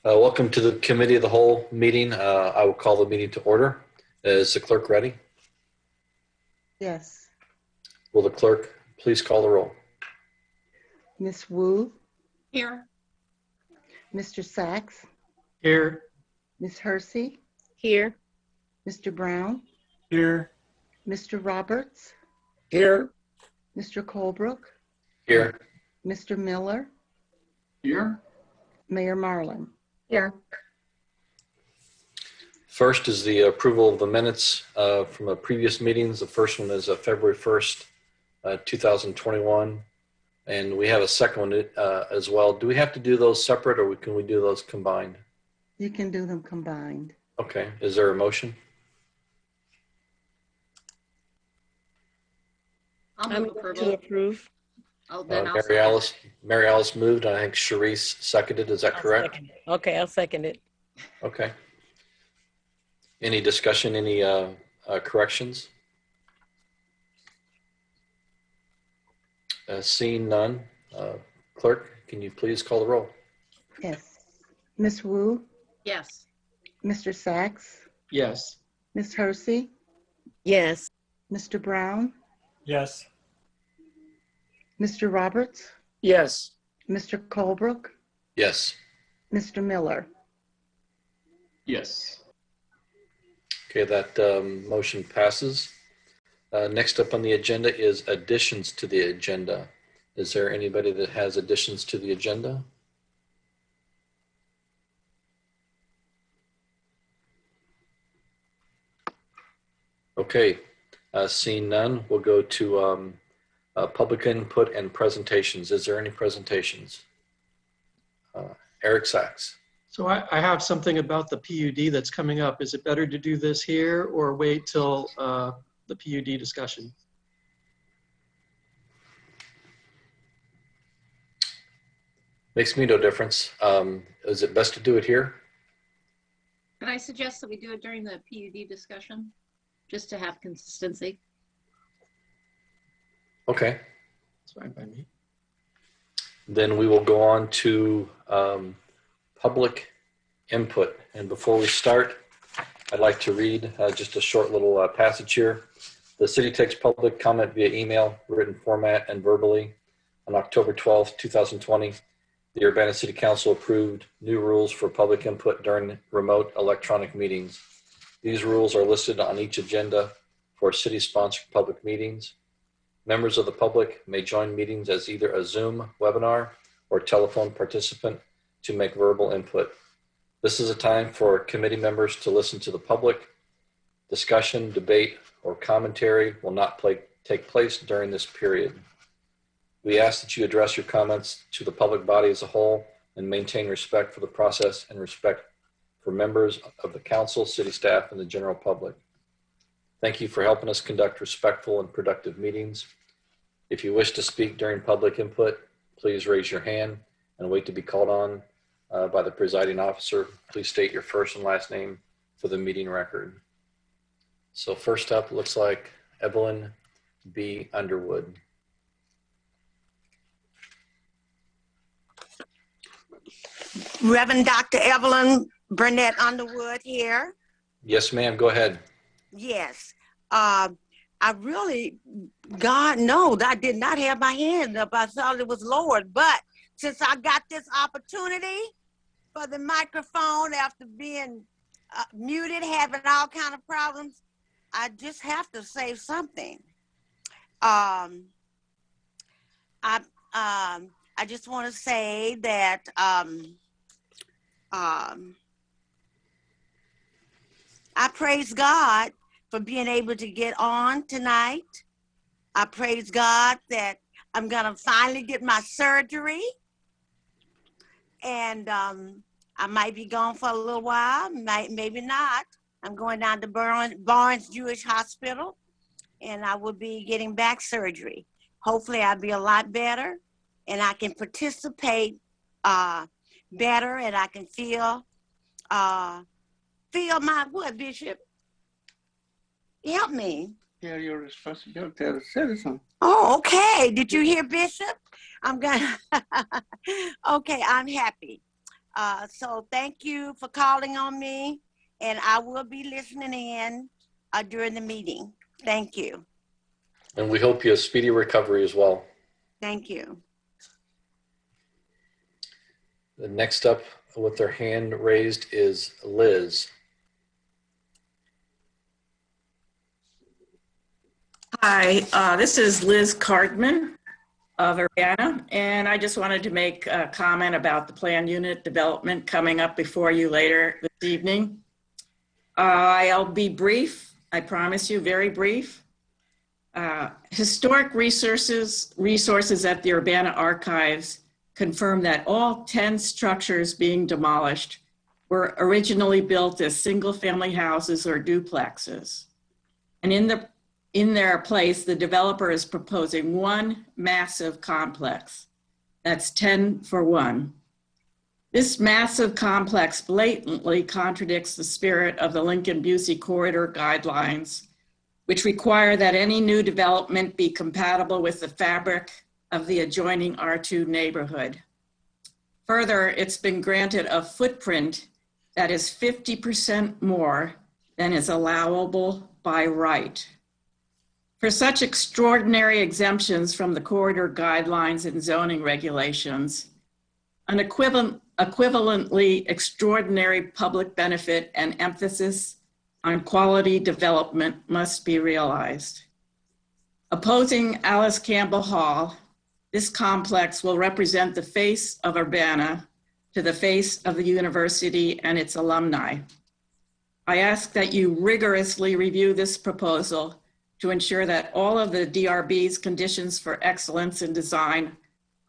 Welcome to the Committee of the Whole meeting. I will call the meeting to order. Is the clerk ready? Yes. Will the clerk please call the roll? Ms. Wu, Here. Mr. Sachs, Here. Ms. Hersey, Here. Mr. Brown, Here. Mr. Roberts, Here. Mr. Colebrook, Here. Mr. Miller, Here. Mayor Marlin. Here. First is the approval of the minutes from the previous meetings. The first one is February 1st, 2021. And we have a second one as well. Do we have to do those separate or can we do those combined? You can do them combined. Okay. Is there a motion? I'll I'm move going approval. to approve. Oh, then I'll Mary Alice moved. And I think Sharice seconded. Is that I'll correct? second it. Okay, I'll second it. Okay. Any discussion, any corrections? Seeing none, clerk, can you please call the roll? Yes. Ms. Wu, Yes. Mr. Sachs, Yes. Ms. Hersey, Yes. Mr. Brown, Yes. Mr. Roberts, Yes. Mr. Colebrook, Yes. Mr. Miller. Yes. Okay, that motion passes. Next up on the agenda is additions to the agenda. Is there anybody that has additions to the agenda? Okay, seeing none, we'll go to public input and presentations. Is there any presentations? Eric Sachs. So I have something about the PUD that's coming up. Is it better to do this here or wait till the PUD discussion? Makes me no difference. Is it best to do it here? Can I suggest that we do it during the PUD discussion, just to have consistency? Okay. It's fine by me. Then we will go on to public input. And before we start, I'd like to read just a short little passage here. The city takes public comment via email, written format, and verbally. On October 12th, 2020, the Urbana City Council approved new rules for public input during remote electronic meetings. These rules are listed on each agenda for city-sponsored public meetings. Members of the public may join meetings as either a Zoom webinar or telephone participant to make verbal input. This is a time for committee members to listen to the public. Discussion, debate, or commentary will not take place during this period. We ask that you address your comments to the public body as a whole and maintain respect for the process and respect for members of the council, city staff, and the general public. Thank you for helping us conduct respectful and productive meetings. If you wish to speak during public input, please raise your hand and wait to be called on by the presiding officer. Please state your first and last name for the meeting record. So first up, looks like Evelyn B. Underwood. Reverend Dr. Evelyn Burnett Underwood here. Yes, ma'am, go ahead. Yes. I really, God knows, I did not have my hand up. I thought it was lowered. But since I got this opportunity for the microphone after being muted, having all kind of problems, I just have to say something. I just want to say that I praise God for being able to get on tonight. I praise God that I'm gonna finally get my surgery, and I might be gone for a little while, maybe not. I'm going down to Barnes Jewish Hospital, and I will be getting back surgery. Hopefully I'll be a lot better, and I can participate better, and I can feel my what, Bishop? Help me. Yeah, your responsibility as a citizen. Oh, okay. Did you hear, Bishop? I'm gonna. Okay, I'm happy. So thank you for calling on me, and I will be listening in during the meeting. Thank you. And we hope you a speedy recovery as well. Thank you. The next up with their hand raised is Liz. Hi, this is Liz Cardman of Urbana, and I just wanted to make a comment about the plan unit development coming up before you later this evening. I'll be brief, I promise you, very brief. Historic resources at the Urbana Archives confirm that all 10 structures being demolished were originally built as single-family houses or duplexes. And in their place, the developer is proposing one massive complex. That's 10 for 1. This massive complex blatantly contradicts the spirit of the Lincoln-Busey Corridor Guidelines, which require that any new development be compatible with the fabric of the adjoining R2 neighborhood. Further, it's been granted a footprint that is 50% more than is allowable by right. For such extraordinary exemptions from the corridor guidelines and zoning regulations, an equivalently extraordinary public benefit and emphasis on quality development must be realized. Opposing Alice Campbell Hall, this complex will represent the face of Urbana to the face of the university and its alumni. I ask that you rigorously review this proposal to ensure that all of the DRB's conditions for excellence in design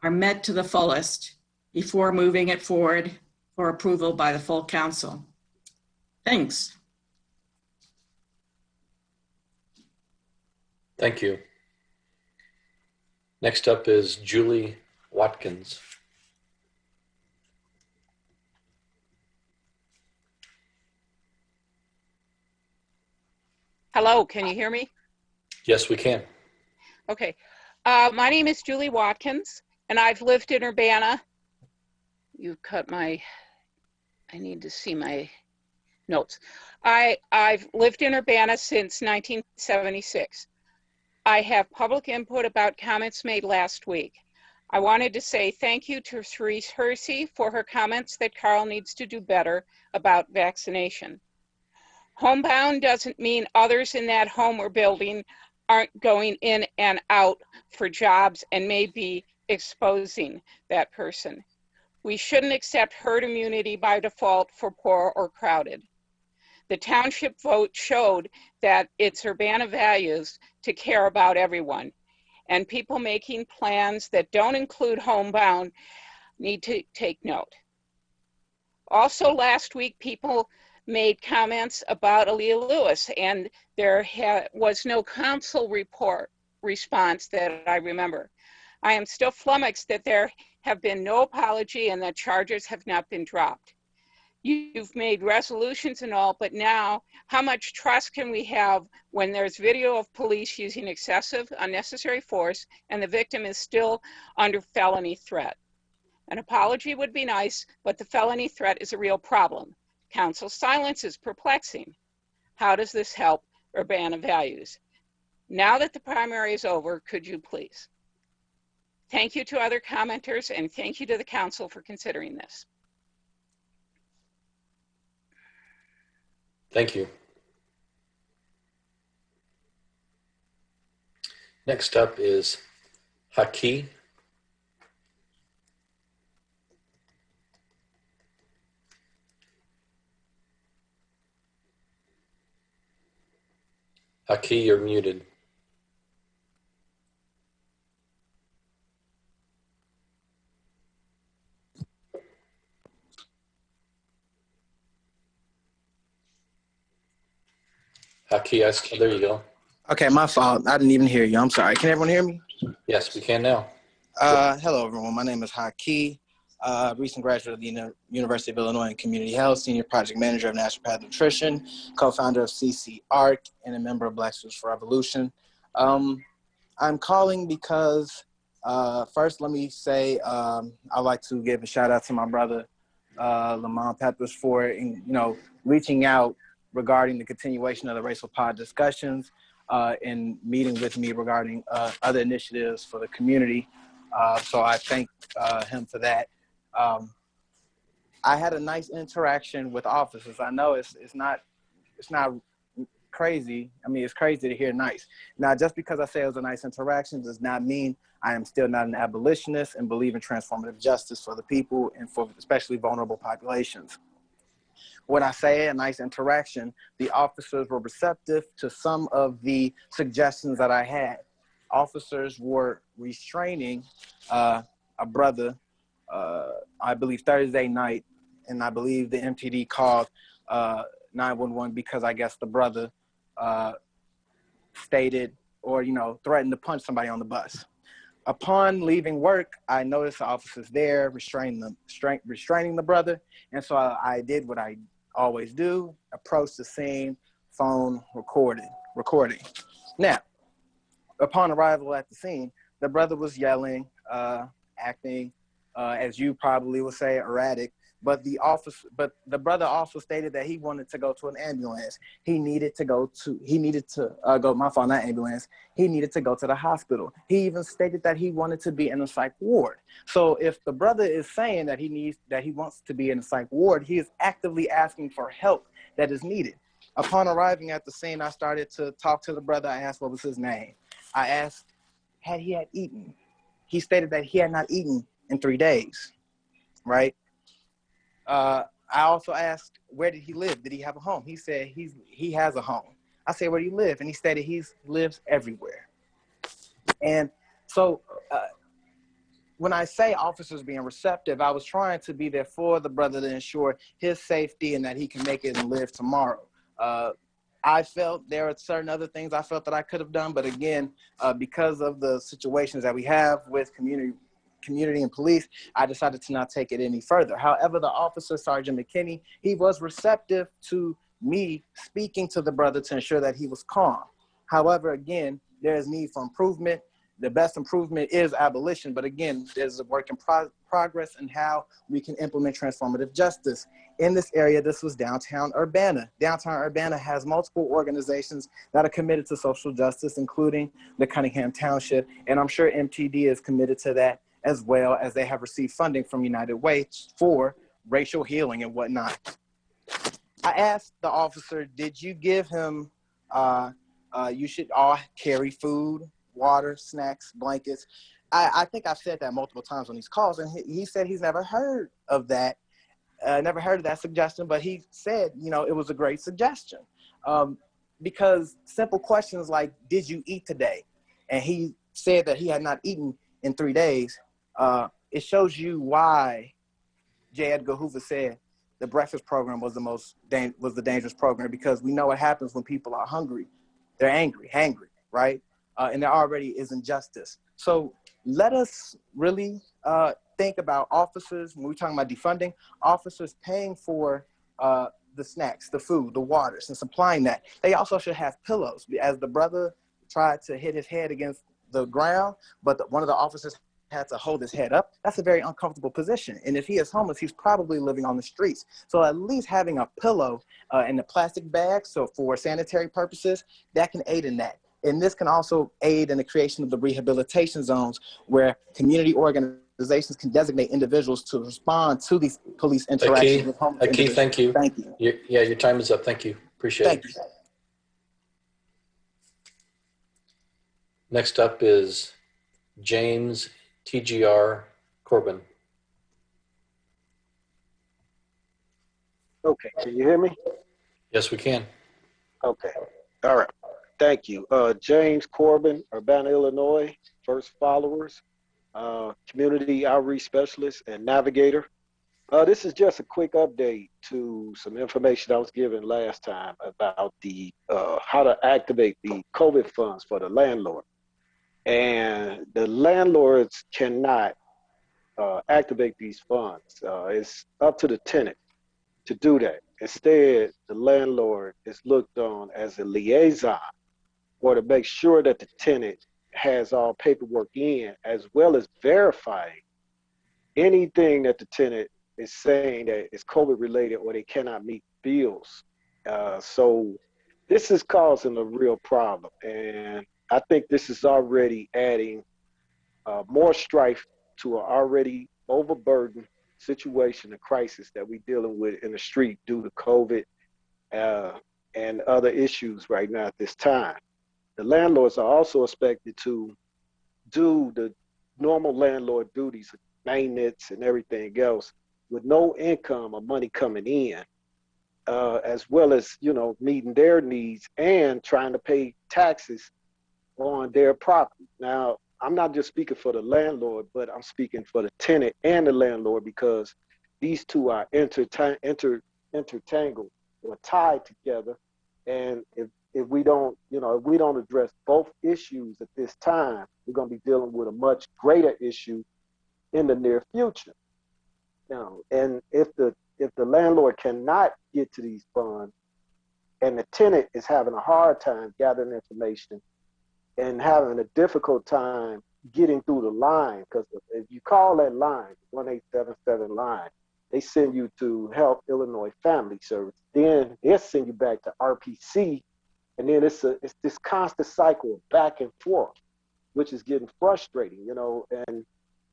are met to the fullest before moving it forward for approval by the full council. Thanks. Thank you. Next up is Julie Watkins. Hello, can you hear me? Yes, we can. Okay. My name is Julie Watkins, and I've lived in Urbana. You've cut my, I need to see my notes. I've lived in Urbana since 1976. I have public input about comments made last week. I wanted to say thank you to Therese Hersey for her comments that Carl needs to do better about vaccination. Homebound doesn't mean others in that home or building aren't going in and out for jobs and may be exposing that person. We shouldn't accept herd immunity by default for poor or crowded. The township vote showed that it's Urbana values to care about everyone, and people making plans that don't include homebound need to take note. Also last week, people made comments about Aaliyah Lewis, and there was no council response that I remember. I am still flummoxed that there have been no apology and that charges have not been dropped. You've made resolutions and all, but now how much trust can we have when there's video of police using excessive, unnecessary force and the victim is still under felony threat? An apology would be nice, but the felony threat is a real problem. Council silence is perplexing. How does this help Urbana values? Now that the primary is over, could you please? Thank you to other commenters, and thank you to the council for considering this. Thank you. Next up is Haki. Haki, you're muted. Haki, there you go. Okay, my fault. I didn't even hear you. I'm sorry. Can everyone hear me? Yes, we can now. Hello, everyone. My name is Haki. Recent graduate of the University of Illinois in Community Health, Senior Project Manager of Naturopath Nutrition, co-founder of CC ARC, and a member of Black Students for Revolution. I'm calling because, first, let me say I'd like to give a shout out to my brother, Lamont Peppers for, reaching out regarding the continuation of the Racial Pod discussions and meeting with me regarding other initiatives for the community. So I thank him for that. I had a nice interaction with officers. I know it's not crazy. I mean, it's crazy to hear nice. Now, just because I say it was a nice interaction does not mean I am still not an abolitionist and believe in transformative justice for the people and for especially vulnerable populations. When I say a nice interaction, the officers were receptive to some of the suggestions that I had. Officers were restraining a brother, I believe Thursday night, and I believe the MTD called 911 because I guess the brother stated or, threatened to punch somebody on the bus. Upon leaving work, I noticed the officers there restraining the brother. And so I did what I always do, approached the scene, phone recording. Now, upon arrival at the scene, the brother was yelling, acting, as you probably would say, erratic. But the brother also stated that he wanted to go to an ambulance. He needed to go to the hospital. He even stated that he wanted to be in a psych ward. So if the brother is saying that he wants to be in a psych ward, he is actively asking for help that is needed. Upon arriving at the scene, I started to talk to the brother. I asked what was his name. I asked, had he eaten? He stated that he had not eaten in 3 days, right? I also asked, where did he live? Did he have a home? He said he has a home. I said, where do you live? And he stated he lives everywhere. And so when I say officers being receptive, I was trying to be there for the brother to ensure his safety and that he can make it and live tomorrow. I felt there are certain other things I felt that I could have done, but again, because of the situations that we have with community and police, I decided to not take it any further. However, the officer, Sergeant McKinney, he was receptive to me speaking to the brother to ensure that he was calm. However, again, there is need for improvement. The best improvement is abolition, but again, there's a work in progress in how we can implement transformative justice. In this area, this was Downtown Urbana. Downtown Urbana has multiple organizations that are committed to social justice, including the Cunningham Township, and I'm sure MTD is committed to that, as well as they have received funding from United Way for racial healing and whatnot. I asked the officer, did you give him, you should all carry food, water, snacks, blankets. I think I've said that multiple times on these calls, and he said he's never heard of that, suggestion, but he said, it was a great suggestion. Because simple questions like, did you eat today? And he said that he had not eaten in 3 days. It shows you why J. Edgar Hoover said the breakfast program was the dangerous program, because we know what happens when people are hungry. They're hangry, right? And there already is injustice. So let us really think about officers, when we're talking about defunding, officers paying for the snacks, the food, the waters, and supplying that. They also should have pillows. As the brother tried to hit his head against the ground, but one of the officers had to hold his head up. That's a very uncomfortable position. And if he is homeless, he's probably living on the streets. So at least having a pillow in a plastic bag, so for sanitary purposes, that can aid in that. And this can also aid in the creation of the rehabilitation zones where community organizations can designate individuals to respond to these police interactions with homeless individuals. Thank you. Thank you. Yeah, your time is up. Thank you. Appreciate it. Thank you. Next up is James TGR Corbin. Okay, can you hear me? Yes, we can. Okay, all right. Thank you. James Corbin, Urbana, Illinois, First Followers, Community Outreach Specialist and Navigator. This is just a quick update to some information I was given last time about the how to activate the COVID funds for the landlord. And the landlords cannot activate these funds. It's up to the tenant to do that. Instead, the landlord is looked on as a liaison, or to make sure that the tenant has all paperwork in, as well as verifying anything that the tenant is saying that it's COVID related or they cannot meet bills. So this is causing a real problem. And I think this is already adding more strife to an already overburdened situation and crisis that we're dealing with in the street due to COVID and other issues right now at this time. The landlords are also expected to do the normal landlord duties, maintenance and everything else, with no income or money coming in, as well as, you know, meeting their needs and trying to pay taxes on their property. Now, I'm not just speaking for the landlord, but I'm speaking for the tenant and the landlord, because these two are intertangled or tied together. And if we don't, you know, if we don't address both issues at this time, we're going to be dealing with a much greater issue in the near future. You know, and if the landlord cannot get to these funds and the tenant is having a hard time gathering information and having a difficult time getting through the line, because if you call that line, 1877 line, they send you to Help Illinois Family Service. Then they'll send you back to RPC, and then it's this constant cycle of back and forth, which is getting frustrating, you know. And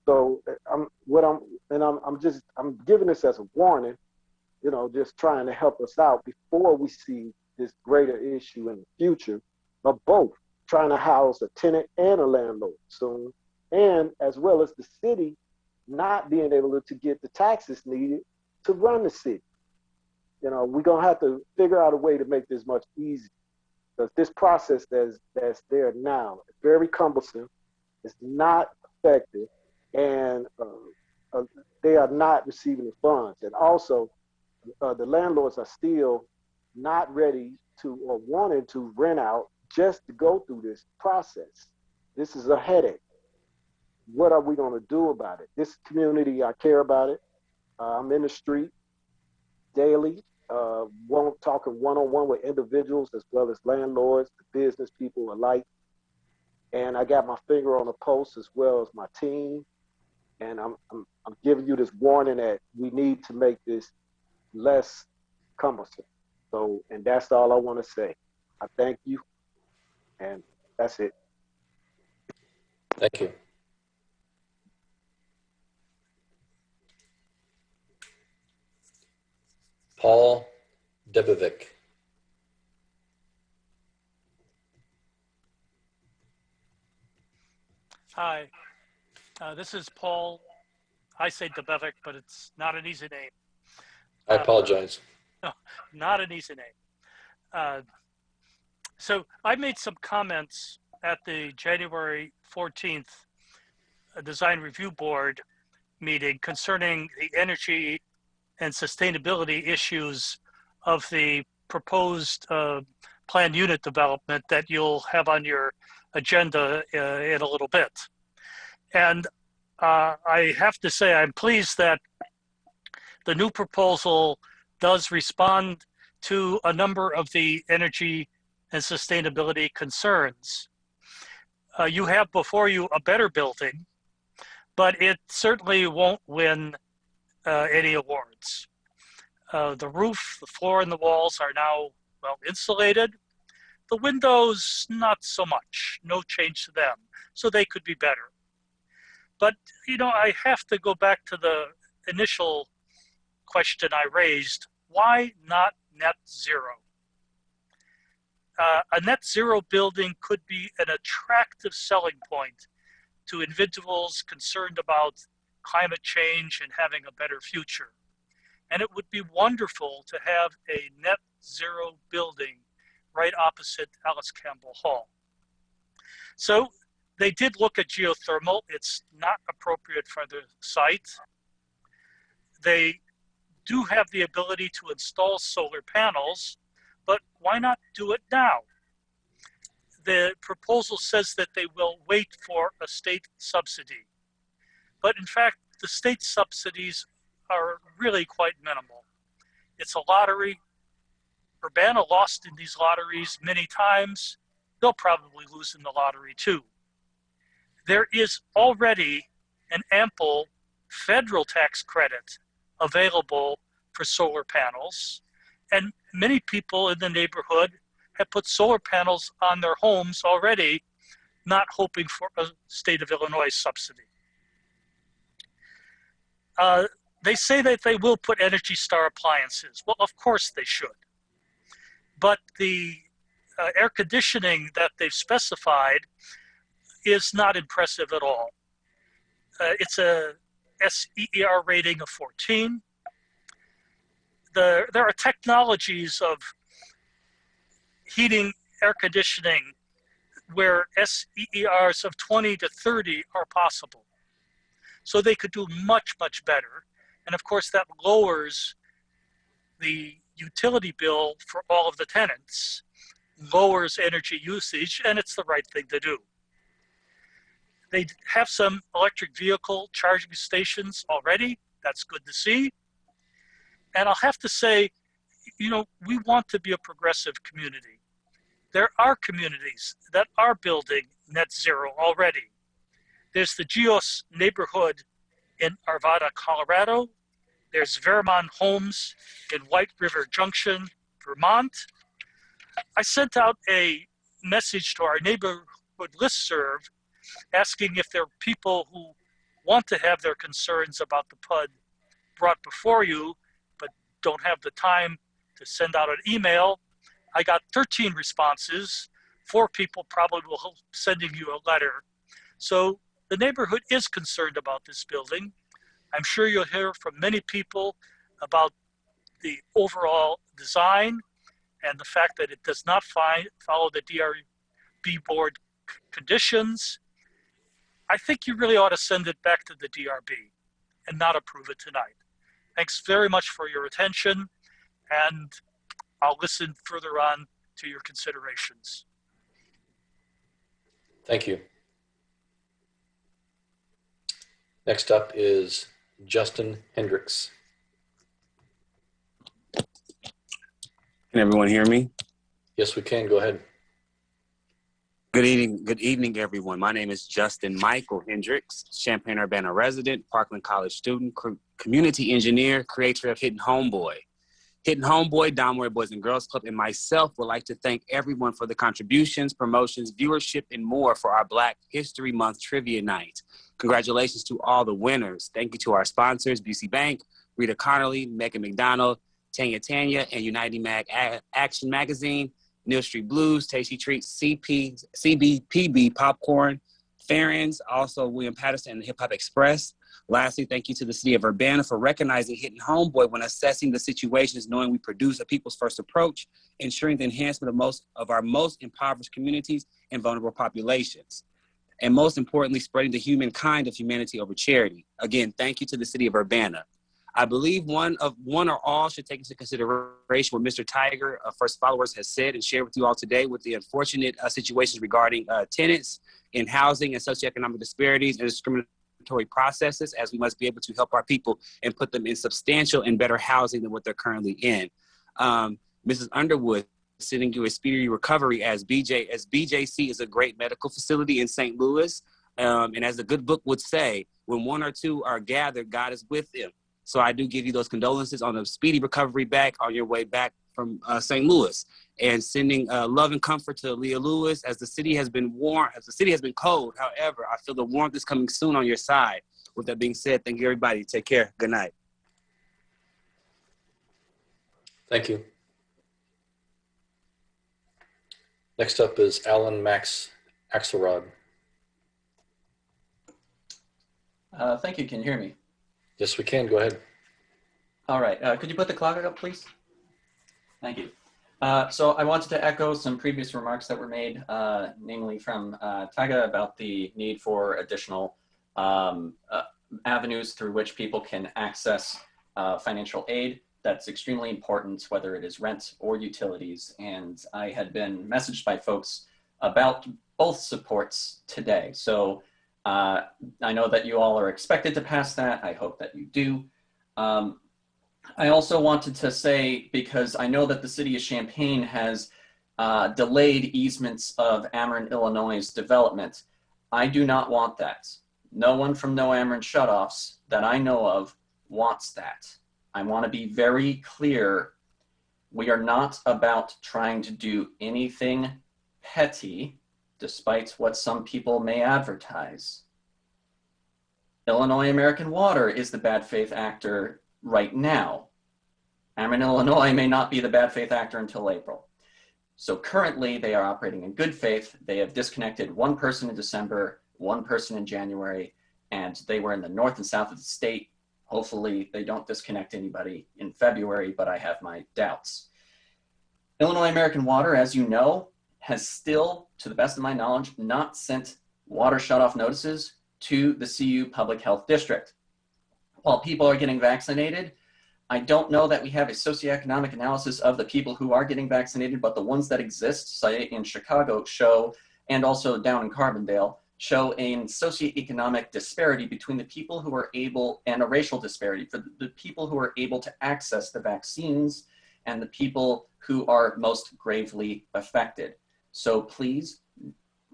so I'm giving this as a warning, you know, just trying to help us out before we see this greater issue in the future of both trying to house a tenant and a landlord soon, and as well as the city not being able to get the taxes needed to run the city. You know, we're gonna have to figure out a way to make this much easier, because this process that's there now is very cumbersome, it's not effective, and they are not receiving the funds. And also, the landlords are still not ready to or wanting to rent out just to go through this process. This is a headache. What are we going to do about it? This community, I care about it. I'm in the street daily, talking one-on-one with individuals as well as landlords, business people alike. And I got my finger on the pulse as well as my team. And I'm giving you this warning that we need to make this less cumbersome. So, and that's all I want to say. I thank you. And that's it. Thank you. Paul Debovic. Hi, this is Paul. I say Debovic, but it's not an easy name. I apologize. No, not an easy name. So I made some comments at the January 14th Design Review Board meeting concerning the energy and sustainability issues of the proposed planned unit development that you'll have on your agenda in a little bit. And I have to say I'm pleased that the new proposal does respond to a number of the energy and sustainability concerns. You have before you a better building, but it certainly won't win any awards. The roof, the floor, and the walls are now well insulated. The windows, not so much, no change to them, so they could be better. But, you know, I have to go back to the initial question I raised. Why not net zero? A net zero building could be an attractive selling point to individuals concerned about climate change and having a better future. And it would be wonderful to have a net zero building right opposite Alice Campbell Hall. So they did look at geothermal. It's not appropriate for the site. They do have the ability to install solar panels, but why not do it now? The proposal says that they will wait for a state subsidy. But in fact, the state subsidies are really quite minimal. It's a lottery. Urbana lost in these lotteries many times. They'll probably lose in the lottery too. There is already an ample federal tax credit available for solar panels. And many people in the neighborhood have put solar panels on their homes already, not hoping for a state of Illinois subsidy. They say that they will put Energy Star appliances. Well, of course they should. But the air conditioning that they've specified is not impressive at all. It's a SEER rating of 14. There are technologies of heating air conditioning where SEERs of 20 to 30 are possible. So they could do much, much better. And of course that lowers the utility bill for all of the tenants, lowers energy usage, and it's the right thing to do. They have some electric vehicle charging stations already. That's good to see. And I'll have to say, you know, we want to be a progressive community. There are communities that are building net zero already. There's the Geos neighborhood in Arvada, Colorado. There's Vermont Homes in White River Junction, Vermont. I sent out a message to our neighborhood listserv asking if there are people who want to have their concerns about the PUD brought before you, but don't have the time to send out an email. I got 13 responses. 4 people probably will be sending you a letter. So the neighborhood is concerned about this building. I'm sure you'll hear from many people about the overall design and the fact that it does not follow the DRB board conditions. I think you really ought to send it back to the DRB and not approve it tonight. Thanks very much for your attention, and I'll listen further on to your considerations. Thank you. Next up is Justin Hendricks. Can everyone hear me? Yes, we can. Go ahead. Good evening, everyone. My name is Justin Michael Hendricks, Champaign-Urbana resident, Parkland College student, community engineer, creator of Hidden Homeboy. Hidden Homeboy, Downward Boys and Girls Club, and myself would like to thank everyone for the contributions, promotions, viewership, and more for our Black History Month Trivia Night. Congratulations to all the winners. Thank you to our sponsors, BC Bank, Rita Connolly, Megan McDonald, Tanya, and United Mag Action Magazine, Neil Street Blues, Tasty Treats, CBPB Popcorn, Farron's, also William Patterson and the Hip Hop Express. Lastly, thank you to the City of Urbana for recognizing Hidden Homeboy when assessing the situations, knowing we produce a people's first approach, ensuring the enhancement of our most impoverished communities and vulnerable populations. And most importantly, spreading the humankind of humanity over charity. Again, thank you to the City of Urbana. I believe one or all should take into consideration what Mr. Tiger, First Followers, has said and shared with you all today with the unfortunate situations regarding tenants in housing and socioeconomic disparities and discriminatory processes, as we must be able to help our people and put them in substantial and better housing than what they're currently in. Mrs. Underwood, sending you a speedy recovery as BJC is a great medical facility in St. Louis. And as the good book would say, when one or two are gathered, God is with them. So I do give you those condolences on a speedy recovery back on your way back from St. Louis, and sending love and comfort to Leah Lewis. As the city has been warm, as the city has been cold, however, I feel the warmth is coming soon on your side. With that being said, thank you, everybody. Take care. Good night. Thank you. Next up is Alan Max Axelrod. Thank you. Can you hear me? Yes, we can. Go ahead. All right. Could you put the clock up, please? Thank you. So I wanted to echo some previous remarks that were made, namely from Taga about the need for additional avenues through which people can access financial aid. That's extremely important, whether it is rent or utilities. And I had been messaged by folks about both supports today. So I know that you all are expected to pass that. I hope that you do. I also wanted to say, because I know that the city of Champaign has delayed easements of Ameren, Illinois' development. I do not want that. No one from No Ameren Shutoffs that I know of wants that. I want to be very clear. We are not about trying to do anything petty, despite what some people may advertise. Illinois American Water is the bad faith actor right now. Ameren, Illinois may not be the bad faith actor until April. So currently they are operating in good faith. They have disconnected one person in December, one person in January, and they were in the north and south of the state. Hopefully they don't disconnect anybody in February, but I have my doubts. Illinois American Water, as you know, has still, to the best of my knowledge, not sent water shutoff notices to the CU Public Health District. While people are getting vaccinated, I don't know that we have a socioeconomic analysis of the people who are getting vaccinated, but the ones that exist, say in Chicago, show, and also down in Carbondale, show a socioeconomic disparity between the people who are able, and a racial disparity for the people who are able to access the vaccines and the people who are most gravely affected. So please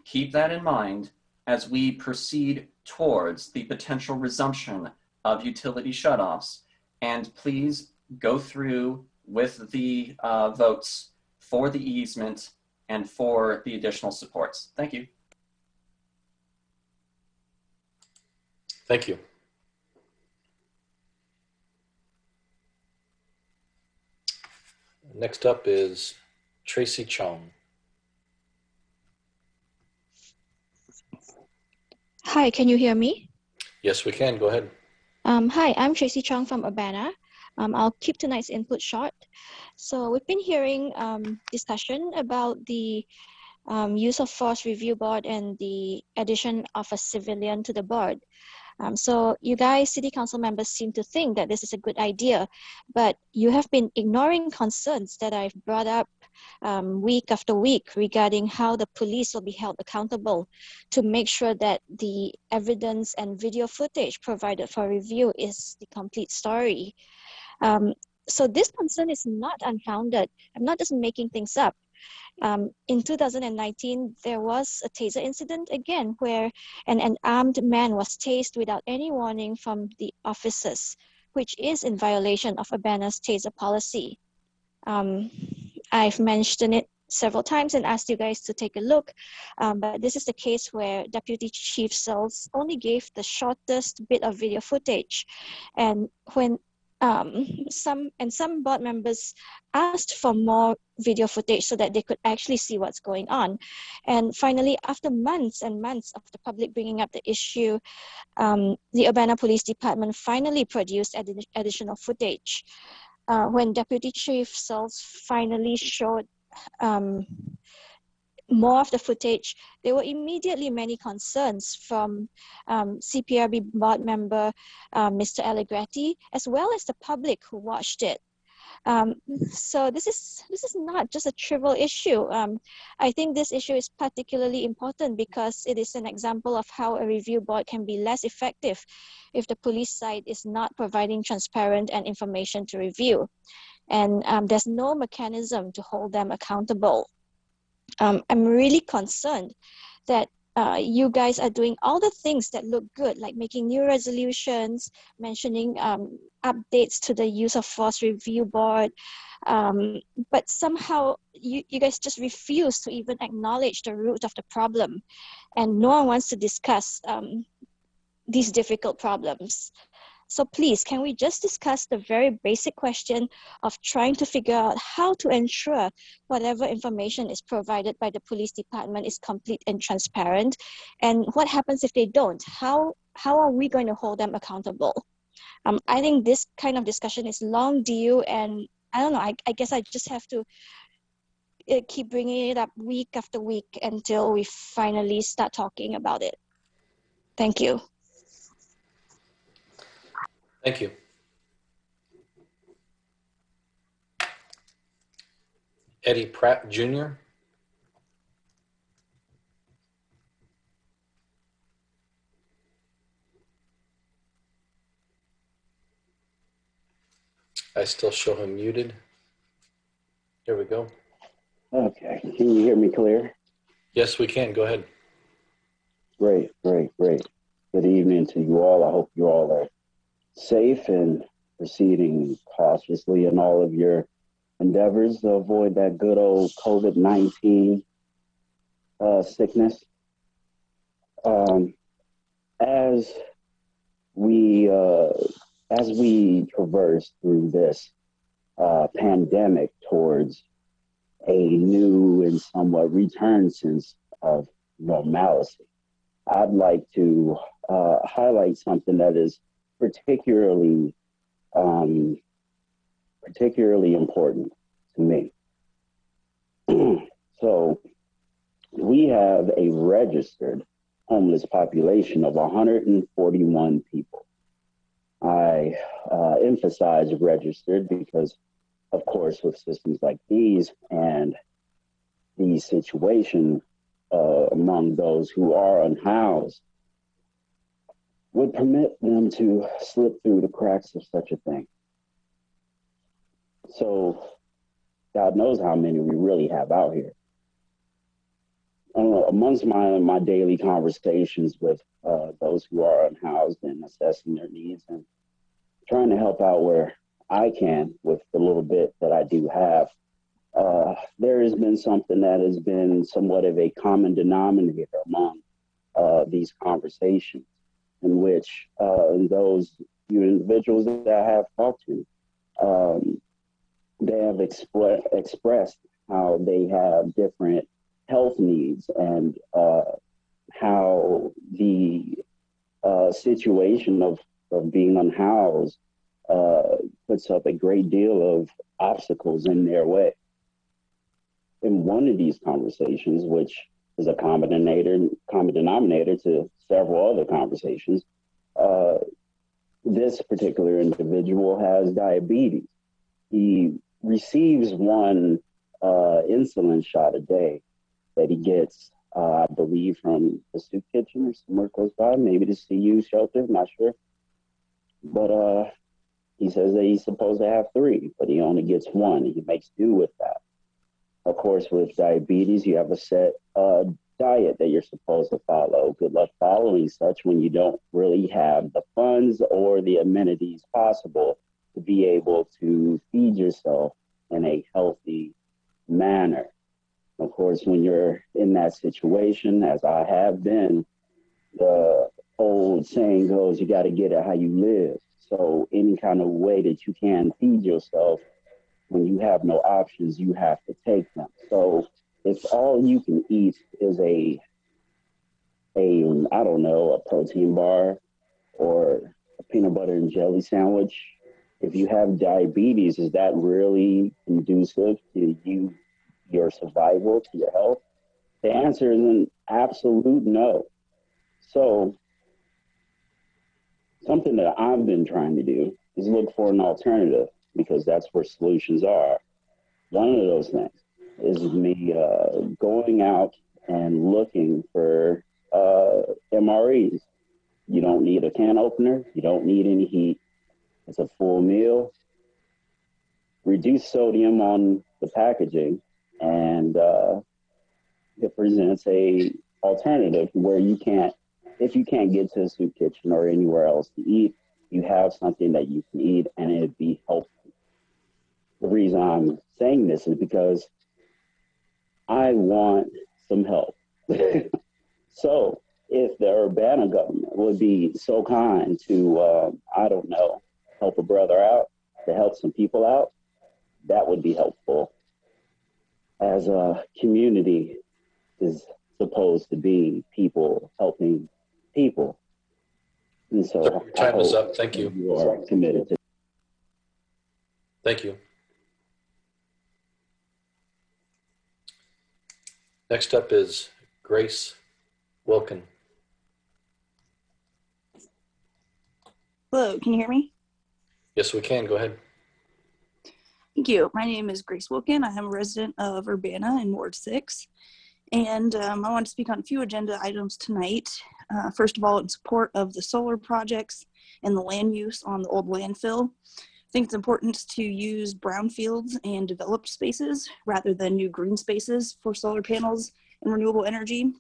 keep that in mind as we proceed towards the potential resumption of utility shutoffs. And please go through with the votes for the easement and for the additional supports. Thank you. Thank you. Next up is Tracy Chong. Hi, can you hear me? Yes, we can. Go ahead. Hi, I'm Tracy Chong from Urbana. I'll keep tonight's input short. So we've been hearing discussion about the use of force review board and the addition of a civilian to the board. So you guys, city council members, seem to think that this is a good idea, but you have been ignoring concerns that I've brought up week after week regarding how the police will be held accountable to make sure that the evidence and video footage provided for review is the complete story. So this concern is not unfounded. I'm not just making things up. In 2019, there was a taser incident again where an armed man was tased without any warning from the officers, which is in violation of Urbana's taser policy. I've mentioned it several times and asked you guys to take a look, but this is the case where Deputy Chief Sells only gave the shortest bit of video footage, and when some board members asked for more video footage so that they could actually see what's going on. And finally, after months and months of the public bringing up the issue, the Urbana Police Department finally produced additional footage. When Deputy Chief Sells finally showed more of the footage, there were immediately many concerns from CPRB board member Mr. Allegretti, as well as the public who watched it. So this is not just a trivial issue. I think this issue is particularly important because it is an example of how a review board can be less effective if the police side is not providing transparent and information to review, and there's no mechanism to hold them accountable. I'm really concerned that you guys are doing all the things that look good, like making new resolutions, mentioning updates to the use of force review board, but somehow you guys just refuse to even acknowledge the root of the problem, and no one wants to discuss these difficult problems. So please, can we just discuss the very basic question of trying to figure out how to ensure whatever information is provided by the police department is complete and transparent? And what happens if they don't? How are we going to hold them accountable? I think this kind of discussion is long due, and I don't know, I guess I just have to keep bringing it up week after week until we finally start talking about it. Thank you. Thank you. Eddie Pratt Jr. I still show him muted. There we go. Okay, can you hear me clear? Yes, we can. Go ahead. Great. Good evening to you all. I hope you all are safe and proceeding cautiously in all of your endeavors to avoid that good old COVID-19 sickness. As we traverse through this pandemic towards a new and somewhat returned sense of normalcy, I'd like to highlight something that is particularly important to me. So we have a registered homeless population of 141 people. I emphasize registered because, of course, with systems like these and the situation among those who are unhoused would permit them to slip through the cracks of such a thing. So God knows how many we really have out here. Amongst my daily conversations with those who are unhoused and assessing their needs and trying to help out where I can with the little bit that I do have, there has been something that has been somewhat of a common denominator among these conversations, in which those few individuals that I have talked to, they have expressed how they have different health needs and how the situation of being unhoused puts up a great deal of obstacles in their way. In one of these conversations, which is a common denominator to several other conversations, this particular individual has diabetes. He receives one insulin shot a day that he gets, I believe, from the soup kitchen or somewhere close by, maybe the CU shelter, not sure. But he says that he's supposed to have 3, but he only gets 1. He makes do with that. Of course, with diabetes, you have a set diet that you're supposed to follow. Good luck following such when you don't really have the funds or the amenities possible to be able to feed yourself in a healthy manner. Of course, when you're in that situation, as I have been, the old saying goes, you got to get it how you live. So any kind of way that you can feed yourself, when you have no options, you have to take them. So if all you can eat is a I don't know, a protein bar or a peanut butter and jelly sandwich, if you have diabetes, is that really conducive to your survival, to your health? The answer is an absolute no. So something that I've been trying to do is look for an alternative, because that's where solutions are. One of those things is me going out and looking for MREs. You don't need a can opener. You don't need any heat. It's a full meal. Reduce sodium on the packaging, and it presents a alternative where you can't, if you can't get to a soup kitchen or anywhere else to eat, you have something that you can eat and it'd be helpful. The reason I'm saying this is because I want some help. So if the Urbana government would be so kind to, I don't know, help a brother out, to help some people out, that would be helpful. As a community is supposed to be people helping people. And so Your time is up. Thank you. You are committed to. Thank you. Next up is Grace Wilkin. Hello, can you hear me? Yes, we can. Go ahead. Thank you. My name is Grace Wilkin. I am a resident of Urbana in Ward 6. And I want to speak on a few agenda items tonight. First of all, in support of the solar projects and the land use on the old landfill. I think it's important to use brownfields and developed spaces rather than new green spaces for solar panels and renewable energy.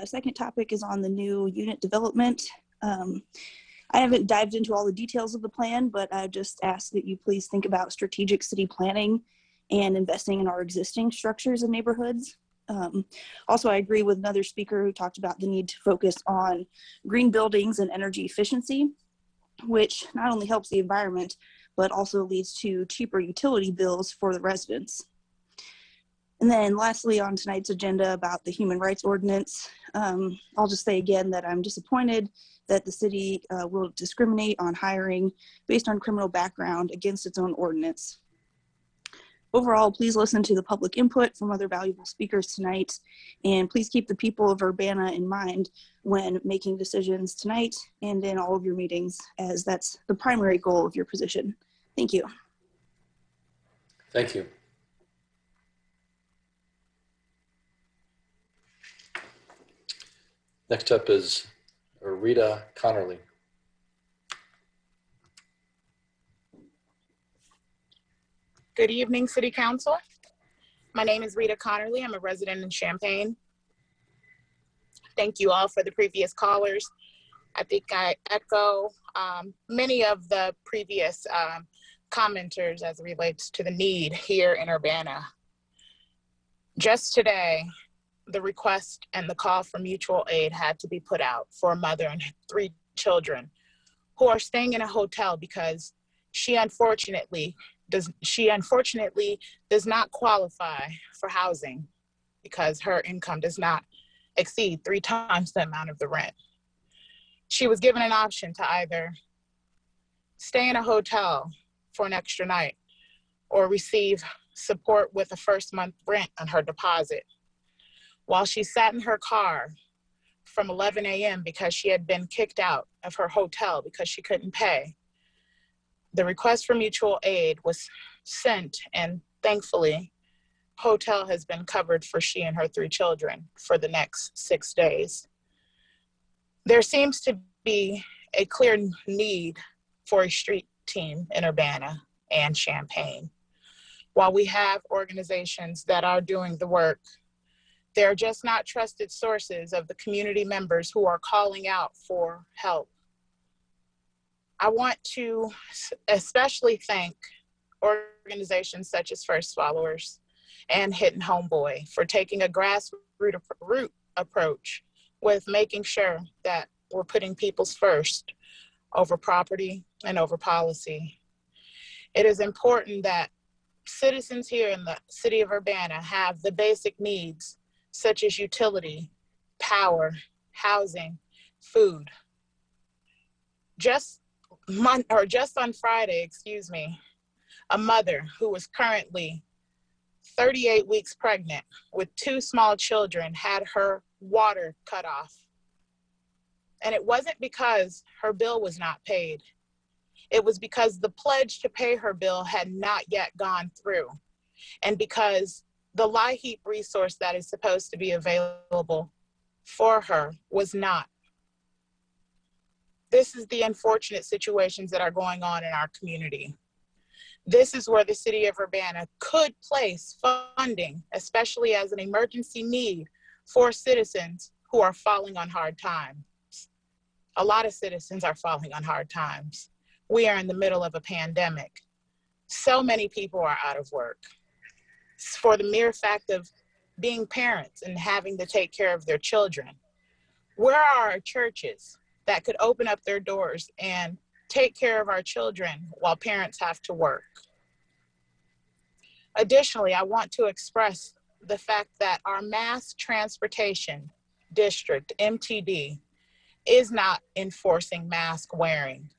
Second topic is on the new unit development. I I haven't dived into all the details of the plan, but I just ask that you please think about strategic city planning and investing in our existing structures and neighborhoods. Also, I agree with another speaker who talked about the need to focus on green buildings and energy efficiency, which not only helps the environment, but also leads to cheaper utility bills for the residents. And then lastly, on tonight's agenda about the human rights ordinance, I'll just say again that I'm disappointed that the city will discriminate on hiring based on criminal background against its own ordinance. Overall, please listen to the public input from other valuable speakers tonight, and please keep the people of Urbana in mind when making decisions tonight and in all of your meetings, as that's the primary goal of your position. Thank you. Thank you. Next up is Rita Connerly. Good evening, City Council. My name is Rita Connerly. I'm a resident in Champaign. Thank you all for the previous callers. I think I echo many of the previous commenters as it relates to the need here in Urbana. Just today, the request and the call for mutual aid had to be put out for a mother and 3 children who are staying in a hotel because she unfortunately does not qualify for housing because her income does not exceed 3 times the amount of the rent. She was given an option to either stay in a hotel for an extra night or receive support with a first month rent on her deposit. While she sat in her car from 11 a.m. because she had been kicked out of her hotel because she couldn't pay, the request for mutual aid was sent, and thankfully, hotel has been covered for she and her 3 children for the next 6 days. There seems to be a clear need for a street team in Urbana and Champaign. While we have organizations that are doing the work, they're just not trusted sources of the community members who are calling out for help. I want to especially thank organizations such as First Followers and Hittin' Homeboy for taking a grassroots approach with making sure that we're putting people's first over property and over policy. It is important that citizens here in the city of Urbana have the basic needs such as utility, power, housing, food. Just on Friday, a mother who was currently 38 weeks pregnant with 2 small children had her water cut off. And it wasn't because her bill was not paid. It was because the pledge to pay her bill had not yet gone through. And because the LIHEAP resource that is supposed to be available for her was not. This is the unfortunate situations that are going on in our community. This is where the city of Urbana could place funding, especially as an emergency need for citizens who are falling on hard times. A lot of citizens are falling on hard times. We are in the middle of a pandemic. So many people are out of work. For the mere fact of being parents and having to take care of their children. Where are our churches that could open up their doors and take care of our children while parents have to work? Additionally, I want to express the fact that our mass transportation district, MTD, is not enforcing mask wearing.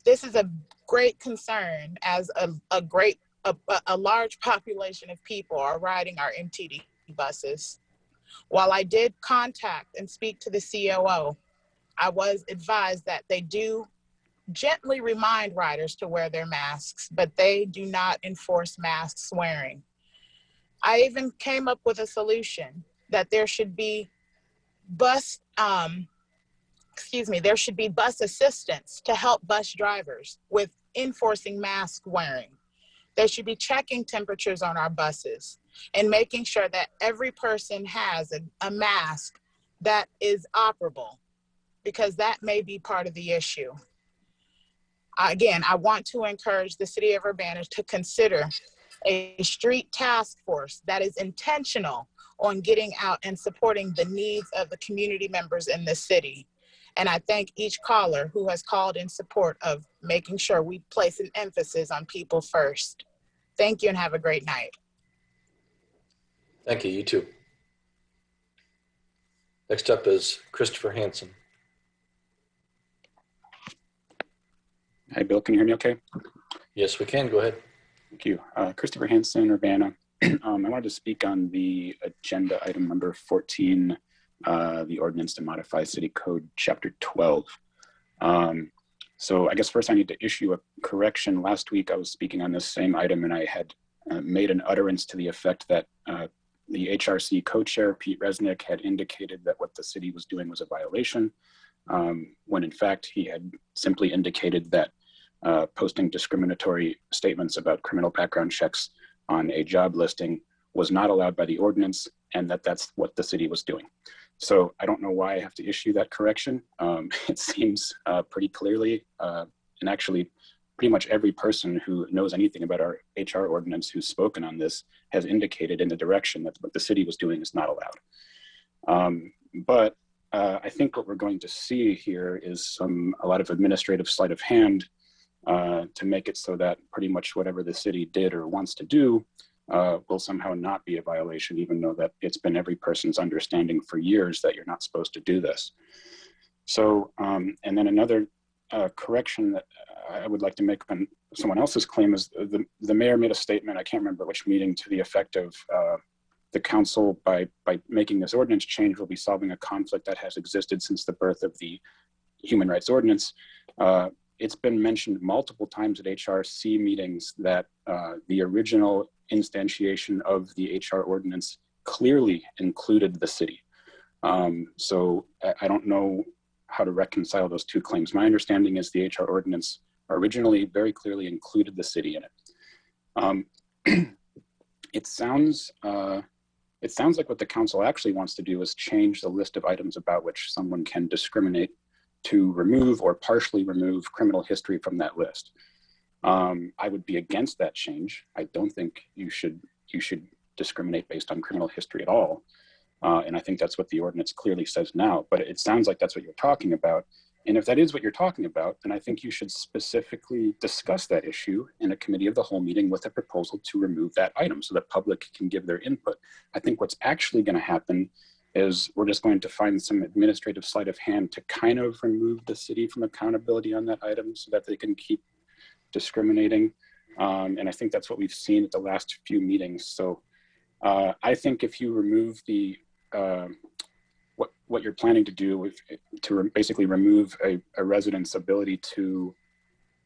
This is a great concern as a large population of people are riding our MTD buses. While I did contact and speak to the COO, I was advised that they do gently remind riders to wear their masks, but they do not enforce masks wearing. I even came up with a solution that there should be bus assistance to help bus drivers with enforcing mask wearing. They should be checking temperatures on our buses and making sure that every person has a mask that is operable, because that may be part of the issue. Again, I want to encourage the city of Urbana to consider a street task force that is intentional on getting out and supporting the needs of the community members in this city. And I thank each caller who has called in support of making sure we place an emphasis on people first. Thank you and have a great night. Thank you. You too. Next up is Christopher Hansen. Hi, Bill. Can you hear me okay? Yes, we can. Go ahead. Thank you. Christopher Hansen, Urbana. I wanted to speak on the agenda item number 14, the ordinance to modify City Code Chapter 12. So I guess first I need to issue a correction. Last week I was speaking on this same item and I had made an utterance to the effect that the HRC co-chair, Pete Resnick, had indicated that what the city was doing was a violation, when in fact he had simply indicated that posting discriminatory statements about criminal background checks on a job listing was not allowed by the ordinance, and that that's what the city was doing. So I don't know why I have to issue that correction. It seems pretty clearly, and actually pretty much every person who knows anything about our HR ordinance who's spoken on this has indicated in the direction that what the city was doing is not allowed. But I think what we're going to see here is a lot of administrative sleight of hand to make it so that pretty much whatever the city did or wants to do will somehow not be a violation, even though that it's been every person's understanding for years that you're not supposed to do this. So, and then another correction that I would like to make on someone else's claim is the mayor made a statement, I can't remember which meeting, to the effect of the council, by making this ordinance change, will be solving a conflict that has existed since the birth of the Human Rights Ordinance. It's been mentioned multiple times at HRC meetings that the original instantiation of the HR ordinance clearly included the city. So I don't know how to reconcile those two claims. My understanding is the HR ordinance originally very clearly included the city in it. It sounds like what the council actually wants to do is change the list of items about which someone can discriminate to remove or partially remove criminal history from that list. I would be against that change. I don't think you should discriminate based on criminal history at all. And I think that's what the ordinance clearly says now, but it sounds like that's what you're talking about. And if that is what you're talking about, then I think you should specifically discuss that issue in a committee of the whole meeting with a proposal to remove that item so that public can give their input. I think what's actually going to happen is we're just going to find some administrative sleight of hand to kind of remove the city from accountability on that item so that they can keep discriminating. And I think that's what we've seen at the last few meetings. So I think if you remove the, what you're planning to do with, basically remove a resident's ability to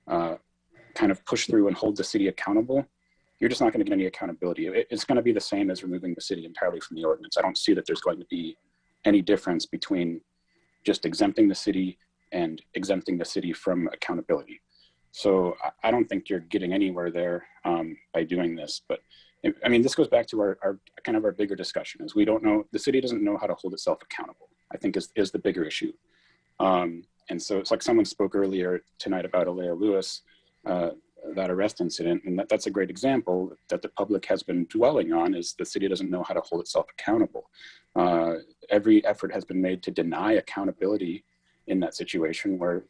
kind of push through and hold the city accountable, you're just not going to get any accountability. It's going to be the same as removing the city entirely from the ordinance. I don't see that there's going to be any difference between just exempting the city and exempting the city from accountability. So I don't think you're getting anywhere there by doing this. But I mean, this goes back to our kind of our bigger discussion is we don't know, the city doesn't know how to hold itself accountable, I think is the bigger issue. And so it's like someone spoke earlier tonight about Alea Lewis, that arrest incident, and that's a great example that the public has been dwelling on, is the city doesn't know how to hold itself accountable. Every effort has been made to deny accountability in that situation, where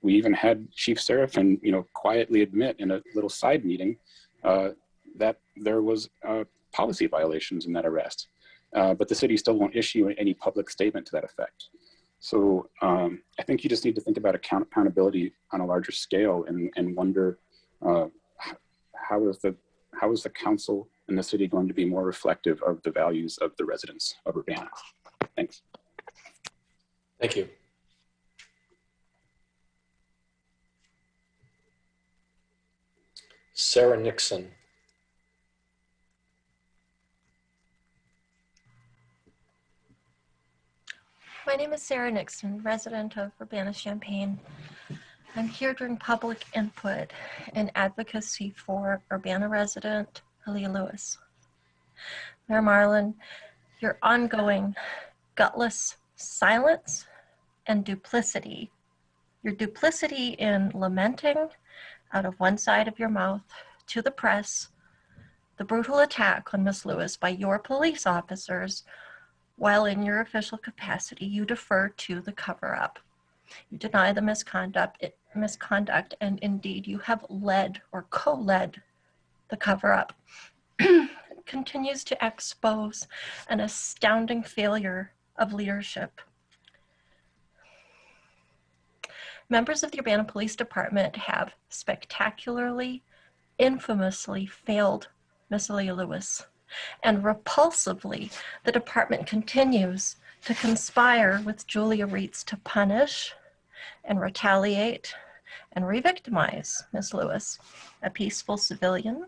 we even had Chief Seraphin, quietly admit in a little side meeting that there was policy violations in that arrest, but the city still won't issue any public statement to that effect. So I think you just need to think about accountability on a larger scale and wonder how is the council and the city going to be more reflective of the values of the residents of Urbana? Thanks. Thank you. Sarah Nixon. My name is Sarah Nixon, resident of Urbana-Champaign. I'm here during public input and advocacy for Urbana resident Alea Lewis. Mayor Marlin, your ongoing gutless silence and duplicity, your duplicity in lamenting out of one side of your mouth to the press the brutal attack on Ms. Lewis by your police officers, while in your official capacity you defer to the cover-up. You deny the misconduct, and indeed you have led or co-led the cover-up. Continues to expose an astounding failure of leadership. Members of the Urbana Police Department have spectacularly, infamously failed Miss Aaliyah Lewis, and repulsively, the department continues to conspire with Julia Reitz to punish and retaliate and re-victimize Miss Lewis, a peaceful civilian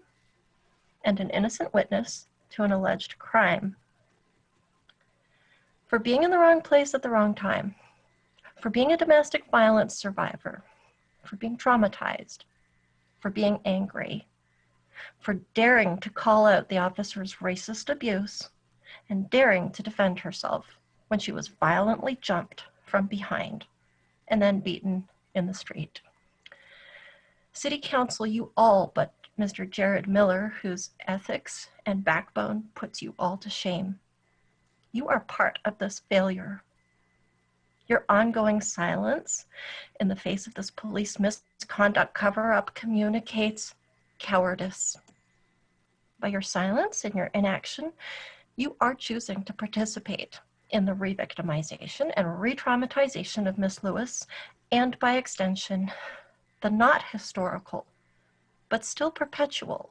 and an innocent witness to an alleged crime, for being in the wrong place at the wrong time, for being a domestic violence survivor, for being traumatized, for being angry, for daring to call out the officer's racist abuse and daring to defend herself when she was violently jumped from behind and then beaten in the street. City Council, you all but Mr. Jared Miller, whose ethics and backbone puts you all to shame. You are part of this failure. Your ongoing silence in the face of this police misconduct cover-up communicates cowardice. By your silence and your inaction, you are choosing to participate in the re-victimization and re-traumatization of Miss Lewis, and by extension, the not historical, but still perpetual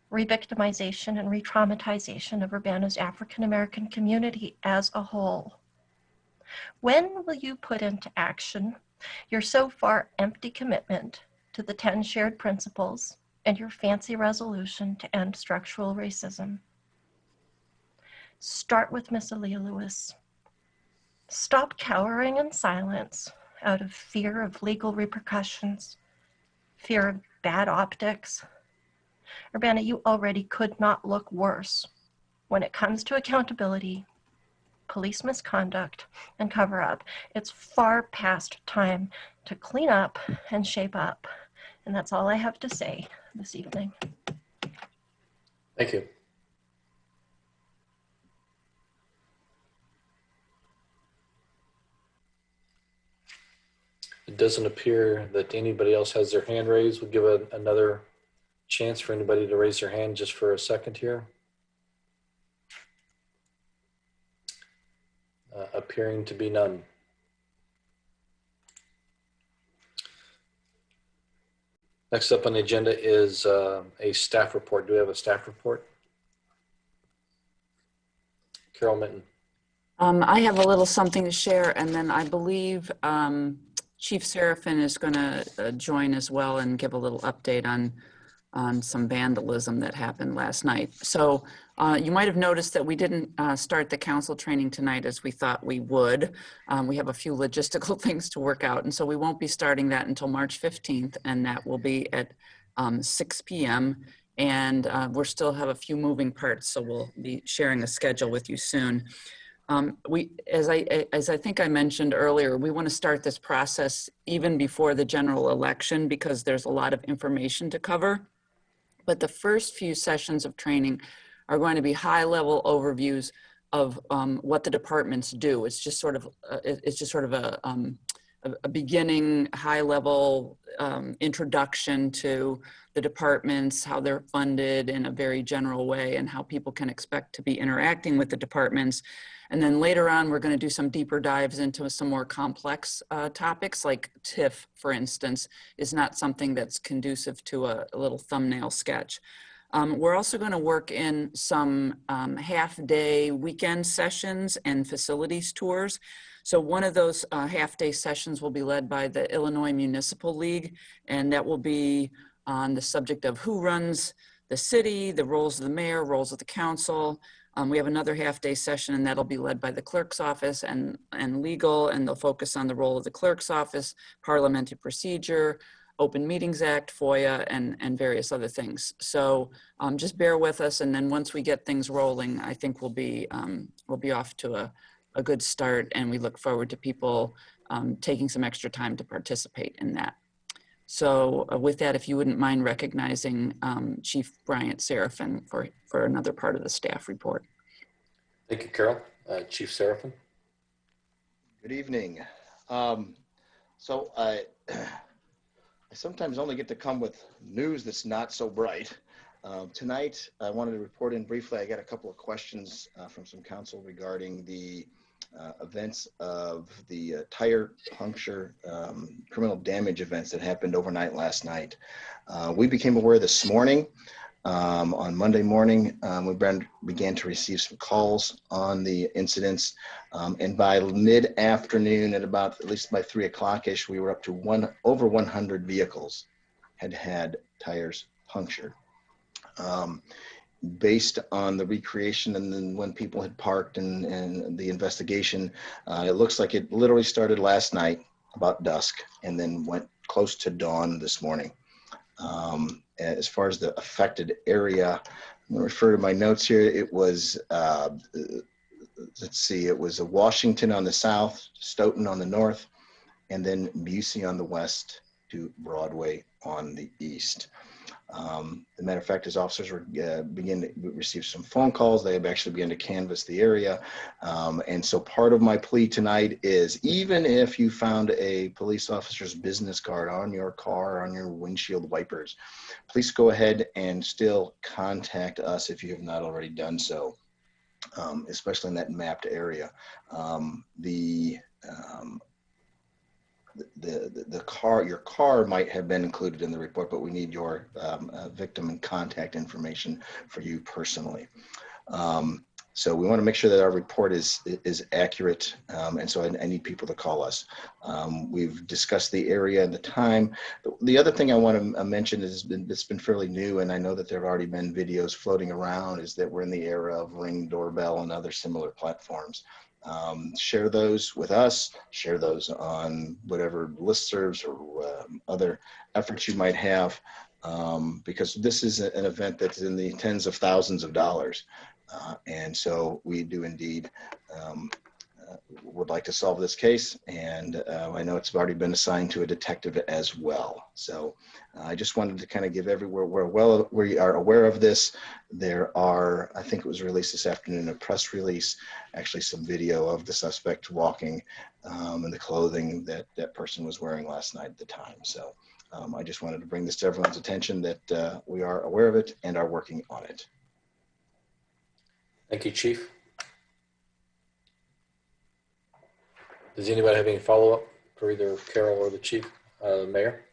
re-victimization and re-traumatization of Urbana's African-American community as a whole. When will you put into action your so far empty commitment to the 10 shared principles and your fancy resolution to end structural racism? Start with Miss Aaliyah Lewis. Stop cowering in silence out of fear of legal repercussions, fear of bad optics. Urbana, you already could not look worse when it comes to accountability, police misconduct, and cover-up. It's far past time to clean up and shape up. And that's all I have to say this evening. Thank you. It doesn't appear that anybody else has their hand raised. We'll give another chance for anybody to raise their hand just for a second here. Appearing to be none. Next up on the agenda is a staff report. Do we have a staff report? Carol Minton. I have a little something to share, and then I believe Chief Serafin is going to join as well and give a little update on some vandalism that happened last night. So you might have noticed that we didn't start the council training tonight as we thought we would. We have a few logistical things to work out, and so we won't be starting that until March 15th, and that will be at 6 p.m. And we'll still have a few moving parts, so we'll be sharing a schedule with you soon. As I think I mentioned earlier, we want to start this process even before the general election because there's a lot of information to cover. But the first few sessions of training are going to be high-level overviews of what the departments do. It's just sort of a beginning, high-level introduction to the departments, how they're funded in a very general way, and how people can expect to be interacting with the departments. And then later on, we're going to do some deeper dives into some more complex topics, like TIF, for instance, is not something that's conducive to a little thumbnail sketch. We're also going to work in some half-day weekend sessions and facilities tours. So one of those half-day sessions will be led by the Illinois Municipal League, and that will be on the subject of who runs the city, the roles of the mayor, roles of the council. We have another half-day session, and that'll be led by the clerk's office and legal, and they'll focus on the role of the clerk's office, parliamentary procedure, Open Meetings Act, FOIA, and various other things. So just bear with us, and then once we get things rolling, I think we'll be off to a good start, and we look forward to people taking some extra time to participate in that. So with that, if you wouldn't mind recognizing Chief Bryant Seraphin for another part of the staff report. Thank you, Carol. Chief Seraphin. Good evening. So I sometimes only get to come with news that's not so bright. Tonight, I wanted to report in briefly. I got a couple of questions from some council regarding the events of the tire puncture criminal damage events that happened overnight last night. We became aware this morning. On Monday morning, we began to receive some calls on the incidents, and by mid-afternoon, at least by 3 o'clock-ish, we were up to over 100 vehicles had tires punctured. Based on the recreation and then when people had parked and the investigation, it looks like it literally started last night about dusk and then went close to dawn this morning. As far as the affected area, I'm going to refer to my notes here. It was, let's see, it was Washington on the south, Stoughton on the north, and then Busey on the west to Broadway on the east. As a matter of fact, as officers were beginning to receive some phone calls, they have actually begun to canvass the area. And so part of my plea tonight is, even if you found a police officer's business card on your car, on your windshield wipers, please go ahead and still contact us if you have not already done so, especially in that mapped area. Your car might have been included in the report, but we need your victim and contact information for you personally. So we want to make sure that our report is accurate, and so I need people to call us. We've discussed the area and the time. The other thing I want to mention is it's been fairly new, and I know that there have already been videos floating around, is that we're in the era of Ring Doorbell and other similar platforms. Share those with us, share those on whatever listservs or other efforts you might have, because this is an event that's in the tens of thousands of dollars. And so we do indeed would like to solve this case, and I know it's already been assigned to a detective as well. So I just wanted to kind of give everywhere we are aware of this. There are, I think it was released this afternoon, a press release, actually some video of the suspect walking in the clothing that that person was wearing last night at the time. So I just wanted to bring this to everyone's attention that we are aware of it and are working on it. Thank you, Chief. Does anybody have any follow-up for either Carol or the Chief, Mayor?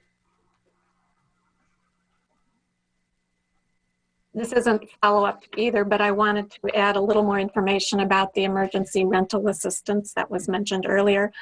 This isn't follow-up either, but I wanted to add a little more information about the emergency rental assistance that was mentioned earlier.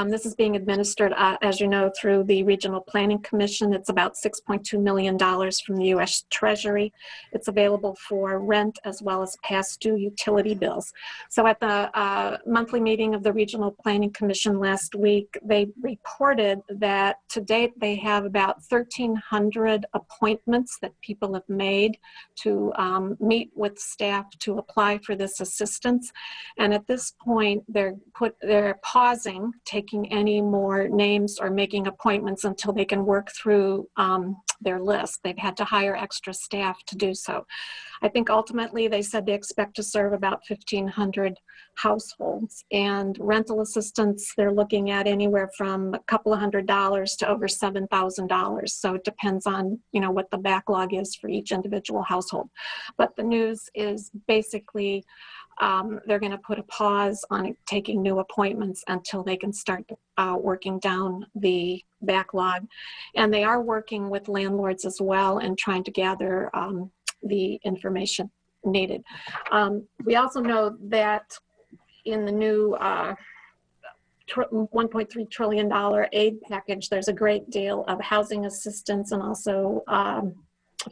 This is being administered, as you know, through the Regional Planning Commission. It's about $6.2 million from the U.S. Treasury. It's available for rent as well as past due utility bills. So at the monthly meeting of the Regional Planning Commission last week, they reported that to date they have about 1,300 appointments that people have made to meet with staff to apply for this assistance. And at this point, they're pausing taking any more names or making appointments until they can work through their list. They've had to hire extra staff to do so. I think ultimately they said they expect to serve about 1,500 households, and rental assistance, they're looking at anywhere from a couple of $100s to over $7,000. So it depends on, you know, what the backlog is for each individual household. But the news is basically they're going to put a pause on taking new appointments until they can start working down the backlog. And they are working with landlords as well and trying to gather the information needed. We also know that in the new $1.3 trillion aid package, there's a great deal of housing assistance and also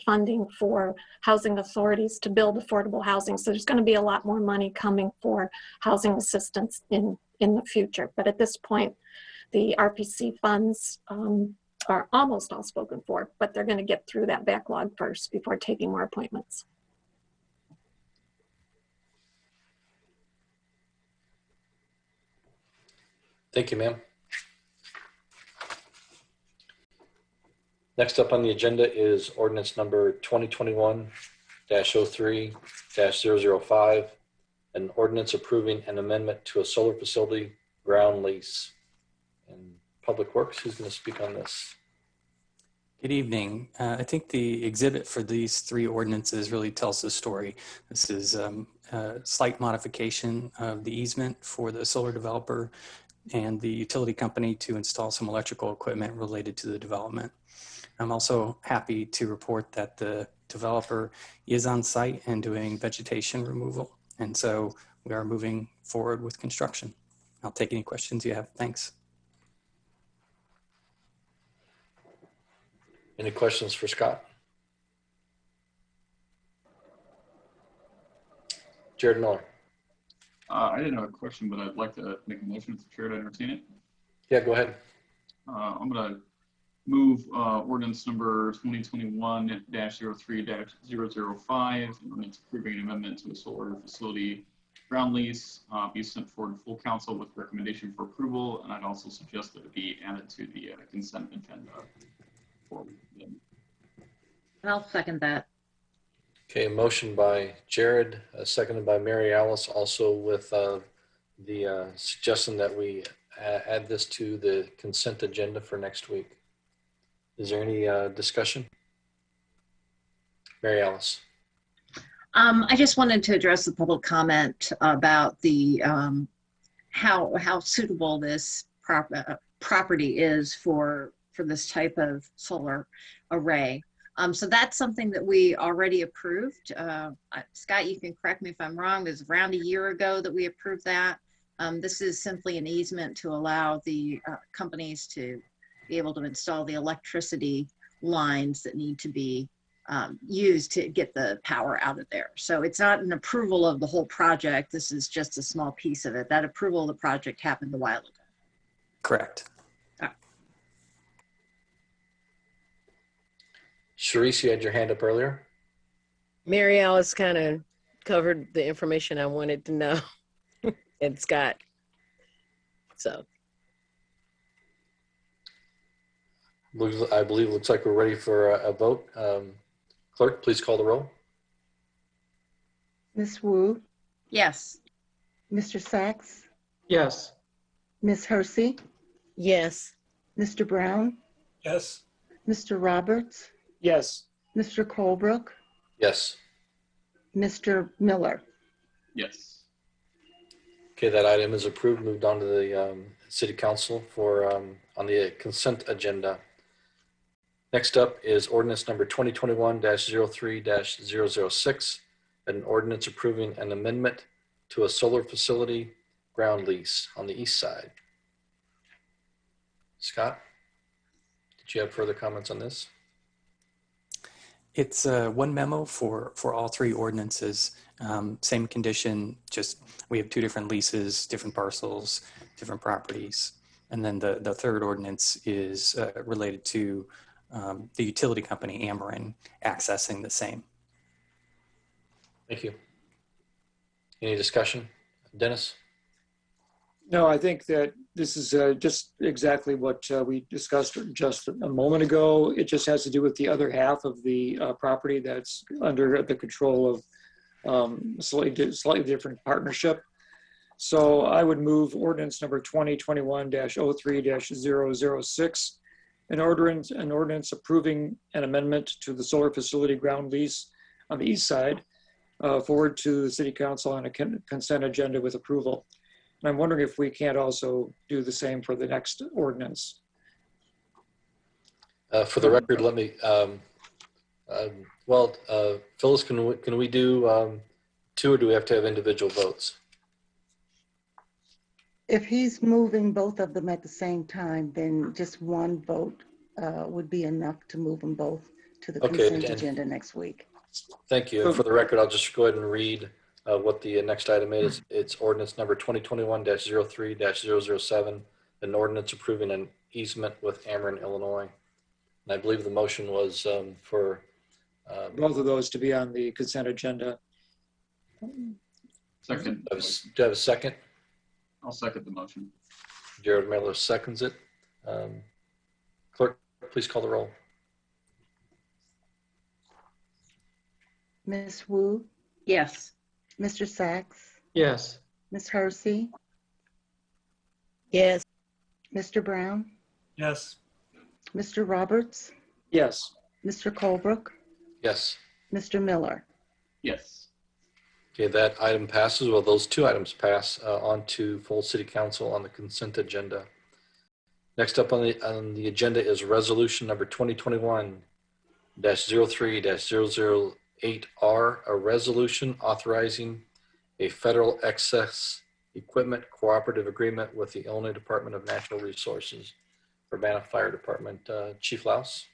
funding for housing authorities to build affordable housing. So there's going to be a lot more money coming for housing assistance in the future. But at this point, the RPC funds are almost all spoken for, but they're going to get through that backlog first before taking more appointments. Thank you, ma'am. Next up on the agenda is ordinance number 2021-03-005, an ordinance approving an amendment to a solar facility ground lease. And Public Works, who's going to speak on this? Good evening. I think the exhibit for these three ordinances really tells the story. This is a slight modification of the easement for the solar developer and the utility company to install some electrical equipment related to the development. I'm also happy to report that the developer is on site and doing vegetation removal. And so we are moving forward with construction. I'll take any questions you have. Thanks. Any questions for Scott? Jared Miller. I didn't have a question, but I'd like to make a motion if the chair to entertain it. Yeah, go ahead. I'm going to move ordinance number 2021-03-005, an ordinance approving an amendment to a solar facility ground lease, be sent forward to full council with recommendation for approval, and I'd also suggest that it be added to the consent agenda. I'll second that. Okay, a motion by Jared, seconded by Mary Alice, also with the suggestion that we add this to the consent agenda for next week. Is there any discussion? Mary Alice. I just wanted to address the public comment about the how suitable this property is for this type of solar array. So that's something that we already approved. Scott, you can correct me if I'm wrong. It was around a year ago that we approved that. This is simply an easement to allow the companies to be able to install the electricity lines that need to be used to get the power out of there. So it's not an approval of the whole project. This is just a small piece of it. That approval of the project happened a while ago. Correct. Sharice, you had your hand up earlier. Mary Alice kind of covered the information I wanted to know. And Scott. So. I believe it looks like we're ready for a vote. Clerk, please call the roll. Ms. Wu? Yes. Mr. Sachs? Yes. Ms. Hersey? Yes. Mr. Brown? Yes. Mr. Roberts? Yes. Mr. Colebrook? Yes. Mr. Miller? Yes. Okay, that item is approved. Moved on to the City Council for on the consent agenda. Next up is ordinance number 2021-03-006, an ordinance approving an amendment to a solar facility ground lease on the east side. Scott, did you have further comments on this? It's one memo for all three ordinances. Same condition, just we have two different leases, different parcels, different properties. And then the third ordinance is related to the utility company, Ameren, accessing the same. Thank you. Any discussion? Dennis? No, I think that this is just exactly what we discussed just a moment ago. It just has to do with the other half of the property that's under the control of slightly different partnership. So I would move ordinance number 2021-03-006, an ordinance approving an amendment to the solar facility ground lease on the east side forward to the City Council on a consent agenda with approval. And I'm wondering if we can't also do the same for the next ordinance. For the record, let me, Phyllis, can we do two, or do we have to have individual votes? If he's moving both of them at the same time, then just one vote would be enough to move them both to the consent agenda next week. Thank you. For the record, I'll just go ahead and read what the next item is. It's ordinance number 2021-03-007, an ordinance approving an easement with Ameren, Illinois. And I believe the motion was for both of those to be on the consent agenda. Second. Do you have a second? I'll second the motion. Jared Miller seconds it. Clerk, please call the roll. Ms. Wu, Yes. Mr. Sachs, Yes. Ms. Hersey, Yes. Mr. Brown, Yes. Mr. Roberts, Yes. Mr. Colebrook, Yes. Mr. Miller. Yes. Okay, that item passes. Well, those two items pass on to full city council on the consent agenda. Next up on the agenda is resolution number 2021-03-008R, a resolution authorizing a federal excess equipment cooperative agreement with the Illinois Department of Natural Resources, Urbana Fire Department. Chief Laus.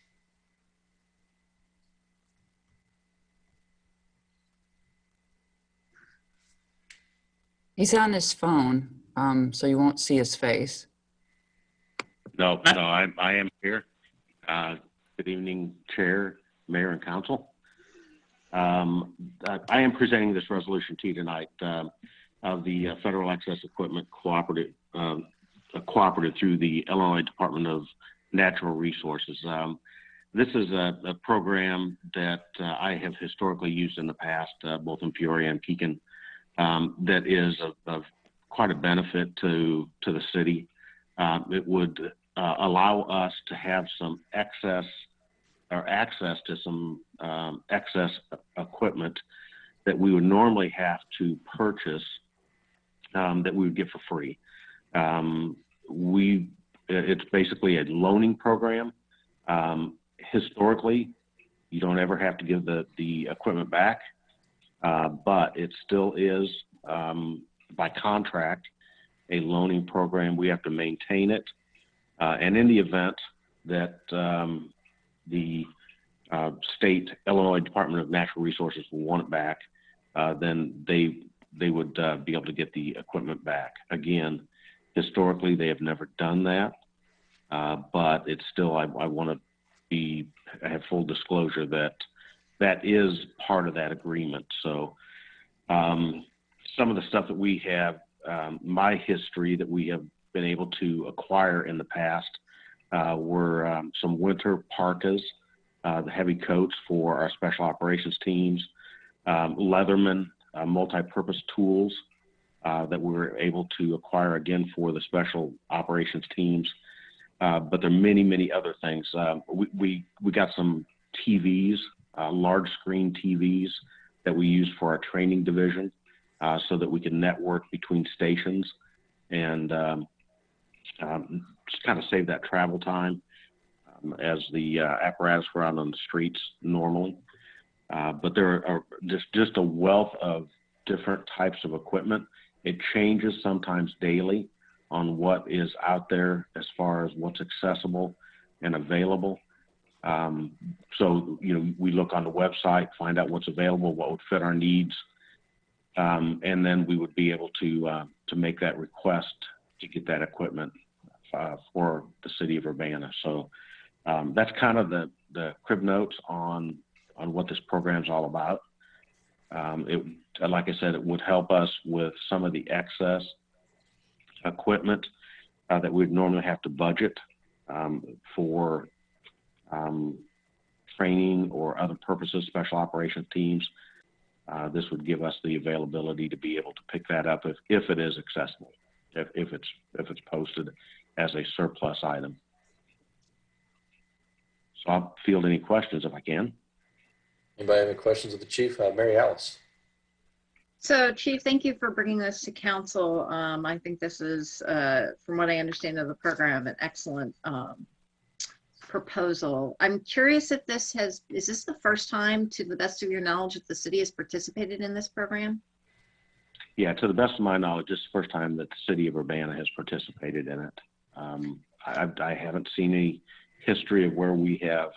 He's on his phone, so you won't see his face. No, I am here. Good evening, Chair, Mayor, and Council. I am presenting this resolution to you tonight of the Federal Access Equipment Cooperative through the Illinois Department of Natural Resources. This is a program that I have historically used in the past, both in Peoria and Pekin, that is of quite a benefit to the city. It would allow us to have some excess or access to some excess equipment that we would normally have to purchase that we would get for free. It's basically a loaning program. Historically, you don't ever have to give the equipment back, but it still is, by contract, a loaning program. We have to maintain it. And in the event that the state Illinois Department of Natural Resources will want it back, then they would be able to get the equipment back. Again, historically, they have never done that, but it's still, I want to have full disclosure that that is part of that agreement. So some of the stuff that we have, my history that we have been able to acquire in the past were some winter parkas, the heavy coats for our special operations teams, Leatherman multi-purpose tools that we were able to acquire again for the special operations teams. But there are many, many other things. We got some TVs, large screen TVs that we use for our training division so that we can network between stations and just kind of save that travel time as the apparatus were out on the streets normally. But there are just a wealth of different types of equipment. It changes sometimes daily on what is out there as far as what's accessible and available. So, we look on the website, find out what's available, what would fit our needs, and then we would be able to make that request to get that equipment for the city of Urbana. So that's kind of the crib notes on what this program's all about. Like I said, it would help us with some of the excess equipment that we'd normally have to budget for training or other purposes, special operations teams. This would give us the availability to be able to pick that up if it is accessible, if it's posted as a surplus item. So I'll field any questions if I can. Anybody have any questions of the chief? Mary Alice. So, Chief, thank you for bringing this to council. I think this is, from what I understand of the program, an excellent proposal. I'm curious if is this the first time, to the best of your knowledge, that the city has participated in this program? Yeah, to the best of my knowledge, this is the first time that the city of Urbana has participated in it. I haven't seen any history of where we have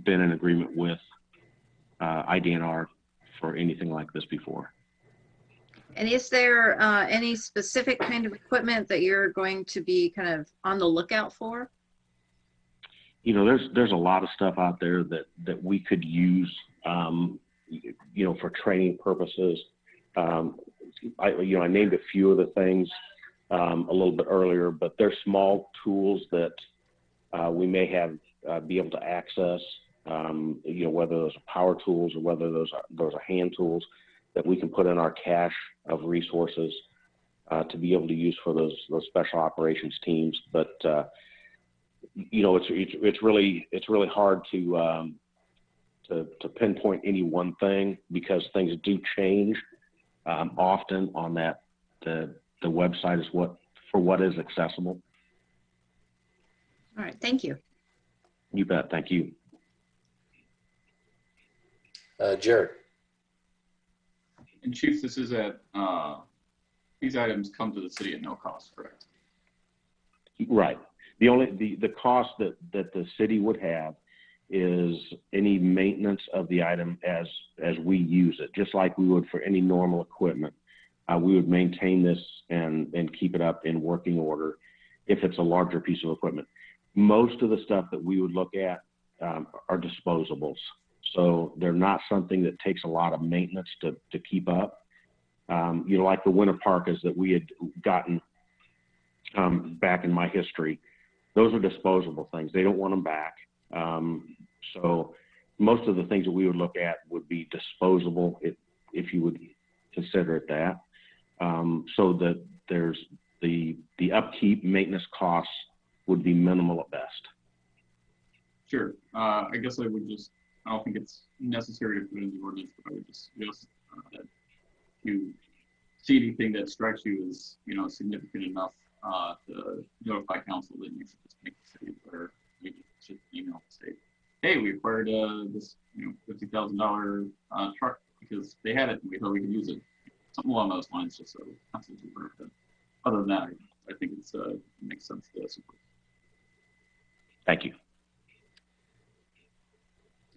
been in agreement with IDNR for anything like this before. And is there any specific kind of equipment that you're going to be kind of on the lookout for? There's a lot of stuff out there that we could use, for training purposes. I named a few of the things a little bit earlier, but they're small tools that we may be able to access whether those are power tools or whether those are hand tools that we can put in our cache of resources to be able to use for those special operations teams. But it's really hard to pinpoint any one thing because things do change often on that. The website is what is accessible. All right, thank you. You bet. Thank you. Jared. And Chief, this is these items come to the city at no cost, correct? Right. The cost that the city would have is any maintenance of the item as we use it, just like we would for any normal equipment. We would maintain this and keep it up in working order if it's a larger piece of equipment. Most of the stuff that we would look at are disposables. So they're not something that takes a lot of maintenance to keep up. Like the winter parkas that we had gotten back in my history, those are disposable things. They don't want them back. So most of the things that we would look at would be disposable if you would consider it that. So that there's the upkeep maintenance costs would be minimal at best. Sure. I guess I don't think it's necessary to put in the ordinance, but I would just suggest that you see anything that strikes you as, significant enough to notify council, that you should just make the city, or maybe just email the state, hey, we acquired this, $50,000 truck because they had it and we thought we could use it. Something along those lines, just so council's aware. But other than that, I think it makes sense to support. Thank you.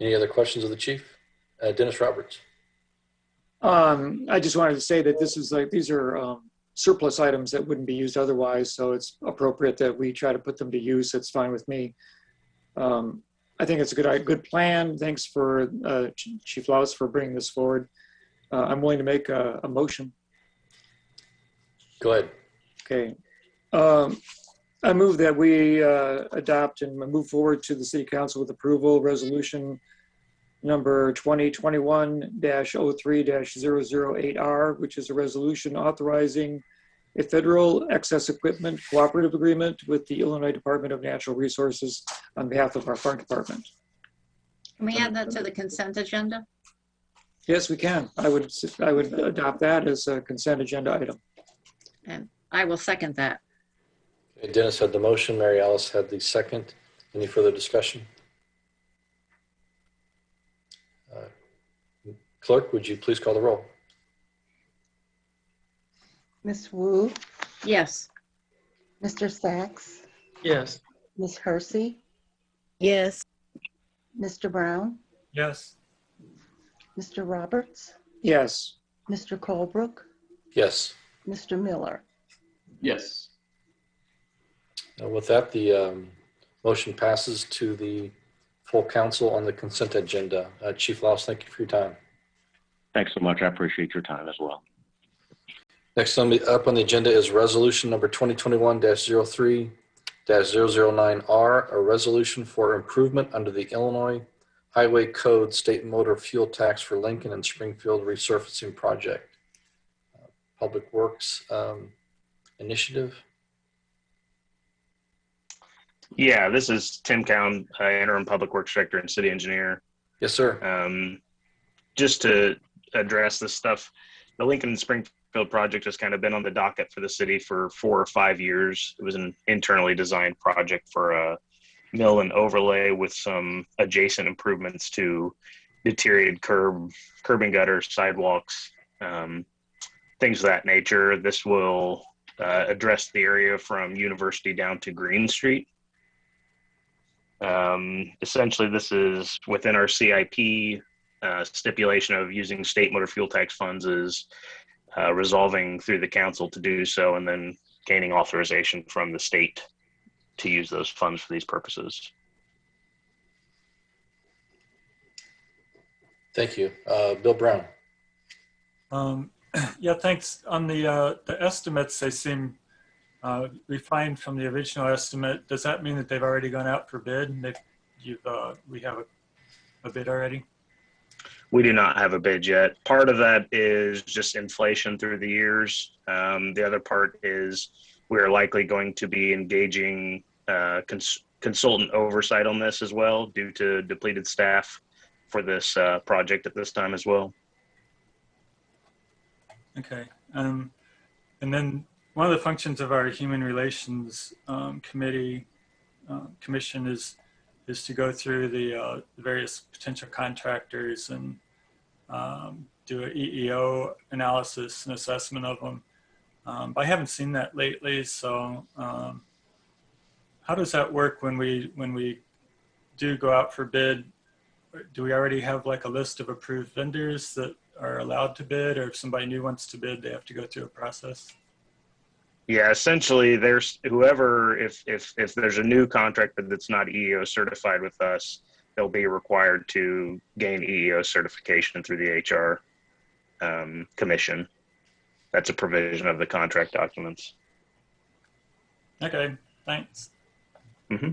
Any other questions of the chief? Dennis Roberts. I just wanted to say that these are surplus items that wouldn't be used otherwise, so it's appropriate that we try to put them to use. It's fine with me. I think it's a good plan. Thanks for Chief Laus for bringing this forward. I'm willing to make a motion. Go ahead. Okay. I move that we adopt and move forward to the City Council with approval resolution number 2021-03-008R, which is a resolution authorizing a federal excess equipment cooperative agreement with the Illinois Department of Natural Resources on behalf of our fire department. Can we add that to the consent agenda? Yes, we can. I would adopt that as a consent agenda item. And I will second that. Okay, Dennis had the motion. Mary Alice had the second. Any further discussion? Clerk, would you please call the roll? Ms. Wu, Yes. Mr. Sachs, Yes. Ms. Hersey, Yes. Mr. Brown, Yes. Mr. Roberts, Yes. Mr. Colebrook, Yes. Mr. Miller. Yes. With that, the motion passes to the full council on the consent agenda. Chief Laus, thank you for your time. Thanks so much. I appreciate your time as well. Next up on the agenda is resolution number 2021-03-009R, a resolution for improvement under the Illinois Highway Code State Motor Fuel Tax for Lincoln and Springfield Resurfacing Project. Public Works Initiative. Yeah, this is Tim Cowan, interim public works director and city engineer. Yes, sir. Just to address this stuff, the Lincoln and Springfield project has kind of been on the docket for the city for 4 or 5 years. It was an internally designed project for a mill and overlay with some adjacent improvements to deteriorated curb and gutter, sidewalks, things of that nature. This will address the area from University down to Green Street. Essentially, this is within our CIP. Stipulation of using state motor fuel tax funds is resolving through the council to do so, and then gaining authorization from the state to use those funds for these purposes. Thank you. Bill Brown. Yeah, thanks. On the estimates, they seem refined from the original estimate. Does that mean that they've already gone out for bid? And we have a bid already? We do not have a bid yet. Part of that is just inflation through the years. The other part is we're likely going to be engaging consultant oversight on this as well due to depleted staff for this project at this time as well. Okay. And then one of the functions of our Human Relations commission is to go through the various potential contractors and do an EEO analysis and assessment of them. But I haven't seen that lately, so how does that work when we do go out for bid? Do we already have like a list of approved vendors that are allowed to bid, or if somebody new wants to bid, they have to go through a process? Yeah, essentially there's whoever, if there's a new contractor that's not EEO certified with us, they'll be required to gain EEO certification through the HR commission. That's a provision of the contract documents. Okay, thanks. Mm-hmm.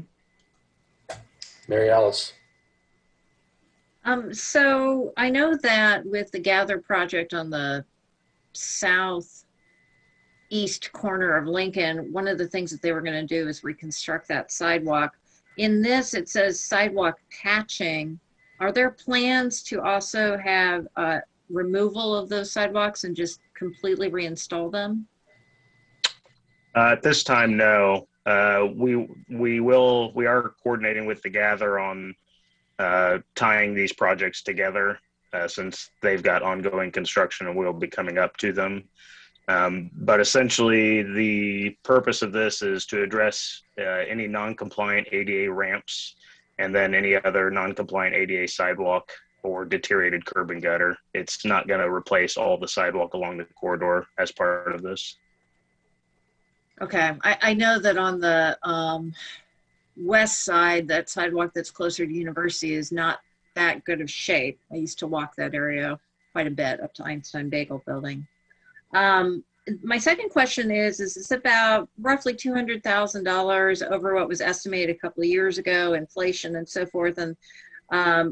Mary Alice. So I know that with the Gather project on the southeast corner of Lincoln, one of the things that they were going to do is reconstruct that sidewalk. In this, it says sidewalk patching. Are there plans to also have removal of those sidewalks and just completely reinstall them? At this time, no. We are coordinating with the Gather on tying these projects together since they've got ongoing construction and we'll be coming up to them. But essentially, the purpose of this is to address any non-compliant ADA ramps and then any other non-compliant ADA sidewalk or deteriorated curb and gutter. It's not going to replace all the sidewalk along the corridor as part of this. Okay, I know that on the west side, that sidewalk that's closer to University is not that good of shape. I used to walk that area quite a bit up to Einstein Bagel Building. My second question is this about roughly $200,000 over what was estimated a couple of years ago, inflation and so forth. And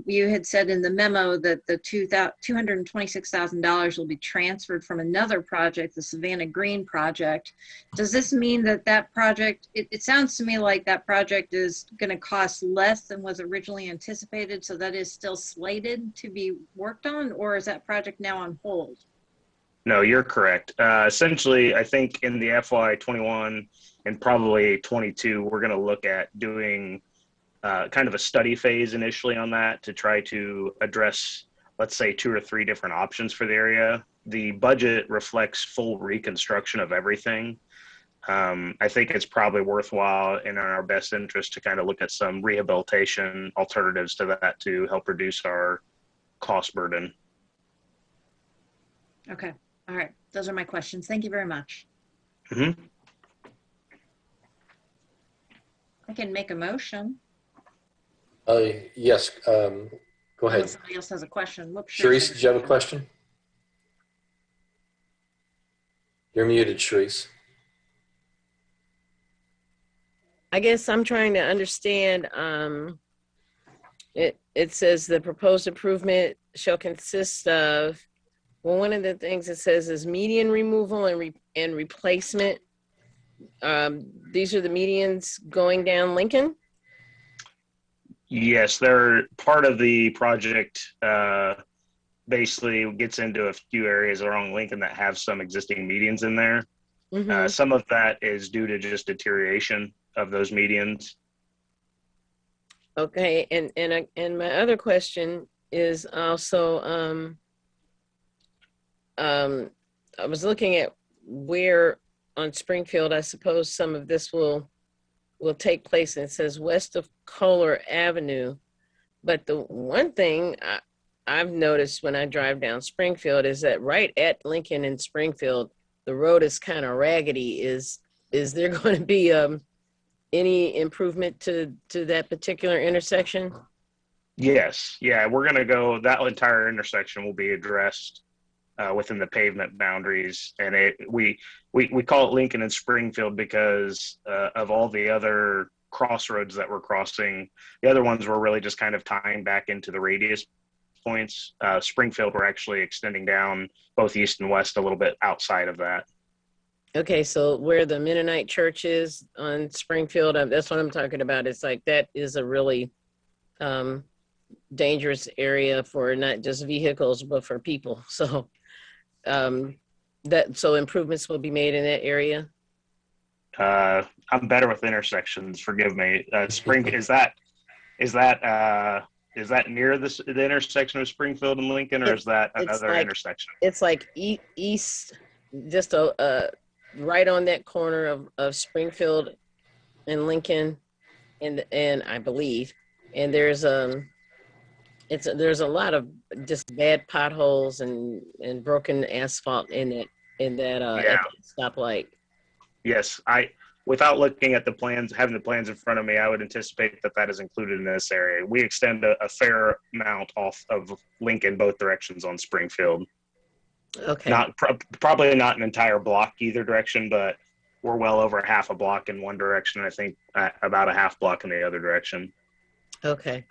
you had said in the memo that the $226,000 will be transferred from another project, the Savannah Green project. Does this mean that that project, it sounds to me like that project is going to cost less than was originally anticipated, so that is still slated to be worked on, or is that project now on hold? No, you're correct. Essentially, I think in the FY21 and probably 22, we're going to look at doing kind of a study phase initially on that to try to address, let's say, 2 or 3 different options for the area. The budget reflects full reconstruction of everything. I think it's probably worthwhile and in our best interest to kind of look at some rehabilitation alternatives to that to help reduce our cost burden. Okay. All right. Those are my questions. Thank you very much. Mm-hmm. I can make a motion. Yes, go ahead. Unless somebody else has a question. Whoops, Sharice, did you have a question? You're muted, Sharice. I guess I'm trying to understand. It says the proposed improvement shall consist of, well, one of the things it says is median removal and replacement. These are the medians going down Lincoln? Yes, they're part of the project. Basically gets into a few areas along Lincoln that have some existing medians in there. Mm-hmm. Some of that is due to just deterioration of those medians. Okay, and my other question is also, I was looking at where on Springfield, I suppose some of this will take place, and it says west of Kohler Avenue. But the one thing I've noticed when I drive down Springfield is that right at Lincoln and Springfield, the road is kind of raggedy. Is there going to be any improvement to that particular intersection? Yes, yeah, we're going to go, that entire intersection will be addressed within the pavement boundaries. And we call it Lincoln and Springfield because of all the other crossroads that we're crossing. The other ones were really just kind of tying back into the radius points. Springfield, we're actually extending down both east and west a little bit outside of that. Okay, so where the Mennonite church is on Springfield, that's what I'm talking about. It's like that is a really dangerous area for not just vehicles, but for people. So so improvements will be made in that area. I'm better with intersections. Forgive me. Is that near the intersection of Springfield and Lincoln, or is that another intersection? It's like east, just right on that corner of Springfield and Lincoln, and I believe, and there's a lot of just bad potholes and broken asphalt in that at the stoplight. Yes, without looking at the plans, having the plans in front of me, I would anticipate that is included in this area. We extend a fair amount off of Lincoln both directions on Springfield. Okay. Probably not an entire block either direction, but we're well over half a block in one direction. I think about a half block in the other direction. Okay.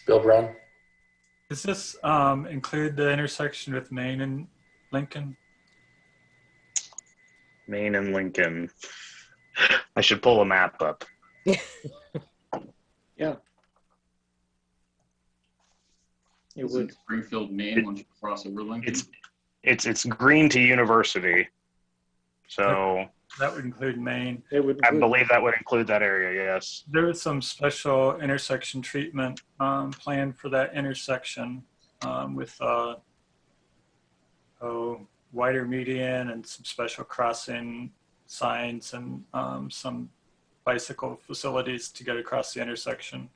Bill Brown? Does this include the intersection with Main and Lincoln? Main and Lincoln. I should pull a map up. Yeah. It would. Springfield, Maine, once you cross over Lincoln. It's green to University. So that would include Main. I believe that would include that area, yes. There was some special intersection treatment planned for that intersection with wider median and some special crossing signs and some bicycle facilities to get across the intersection.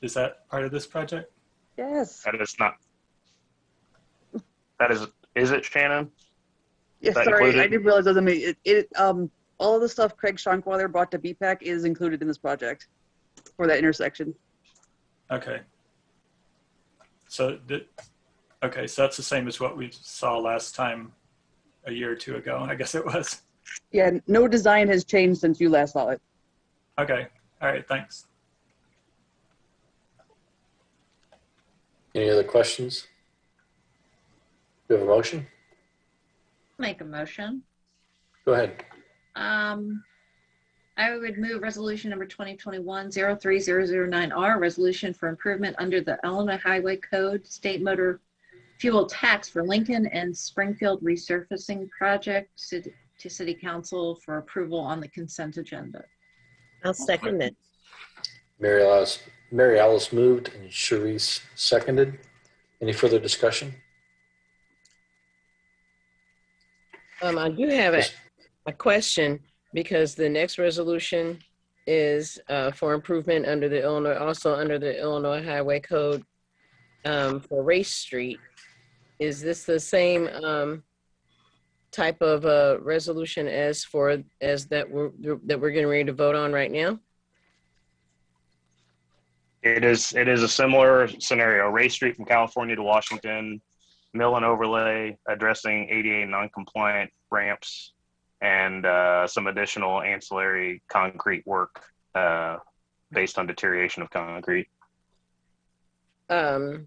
Is that part of this project? Yes. That is not. Is it, Shannon? Yes, sorry, I didn't realize it. All of the stuff Craig Schonkweiler brought to BPAC is included in this project for that intersection. Okay. So that's the same as what we saw last time a year or two ago, I guess it was. Yeah, no design has changed since you last saw it. Okay, all right, thanks. Any other questions? Do we have a motion? Make a motion. Go ahead. I would move resolution number 2021-03009R, resolution for improvement under the Illinois Highway Code, state motor fuel tax for Lincoln and Springfield resurfacing project to City Council for approval on the consent agenda. I'll second it. Mary Alice moved and Sharice seconded. Any further discussion? I do have a question because the next resolution is for improvement under the Illinois Highway Code for Race Street. Is this the same type of resolution as that we're getting ready to vote on right now? It is a similar scenario. Race Street from California to Washington, mill and overlay, addressing ADA non-compliant ramps, and some additional ancillary concrete work based on deterioration of concrete. I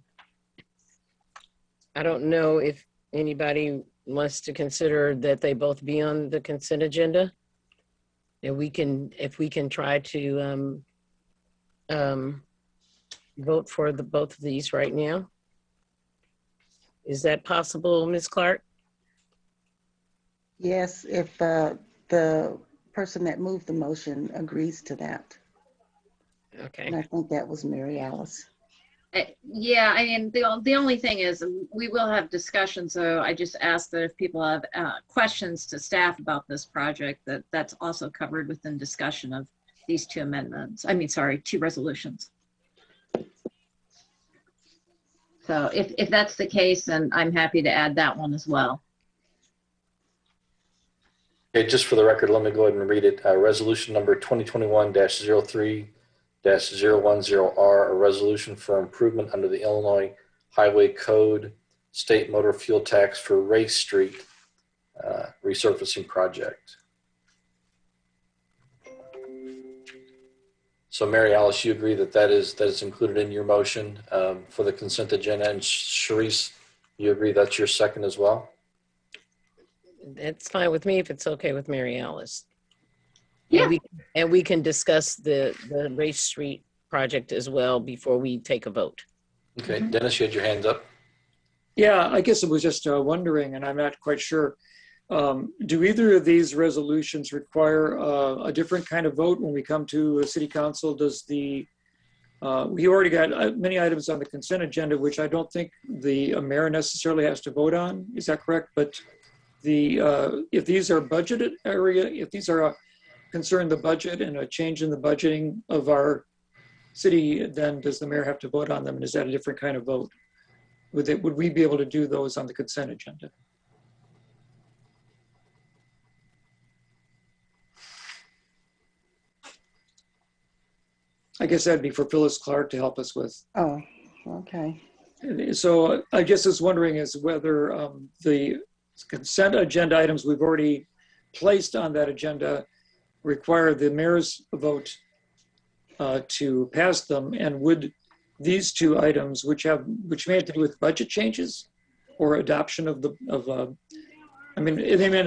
don't know if anybody wants to consider that they both be on the consent agenda. And if we can try to vote for both of these right now. Is that possible, Ms. Clark? Yes, if the person that moved the motion agrees to that. Okay. And I think that was Mary Alice. Yeah, I mean, the only thing is we will have discussion, so I just ask that if people have questions to staff about this project, that's also covered within discussion of these two resolutions. So if that's the case, then I'm happy to add that one as well. Okay, just for the record, let me go ahead and read it. Resolution number 2021-03-010R, a resolution for improvement under the Illinois Highway Code, state motor fuel tax for Race Street resurfacing project. So Mary Alice, you agree that is included in your motion for the consent agenda, and Sharice, you agree that's your second as well? It's fine with me if it's okay with Mary Alice. Yeah. And we can discuss the Race Street project as well before we take a vote. Okay, Dennis, you had your hands up. Yeah, I guess I was just wondering, and I'm not quite sure. Do either of these resolutions require a different kind of vote when we come to a city council? Does we already got many items on the consent agenda, which I don't think the mayor necessarily has to vote on. Is that correct? But if these are budgeted area, if these are concern the budget and a change in the budgeting of our city, then does the mayor have to vote on them? And is that a different kind of vote? Would we be able to do those on the consent agenda? I guess that'd be for Phyllis Clark to help us with. Oh, okay. So I just was wondering is whether the consent agenda items we've already placed on that agenda require the mayor's vote to pass them, and would these two items, which may have to do with budget changes or adoption of I mean, they may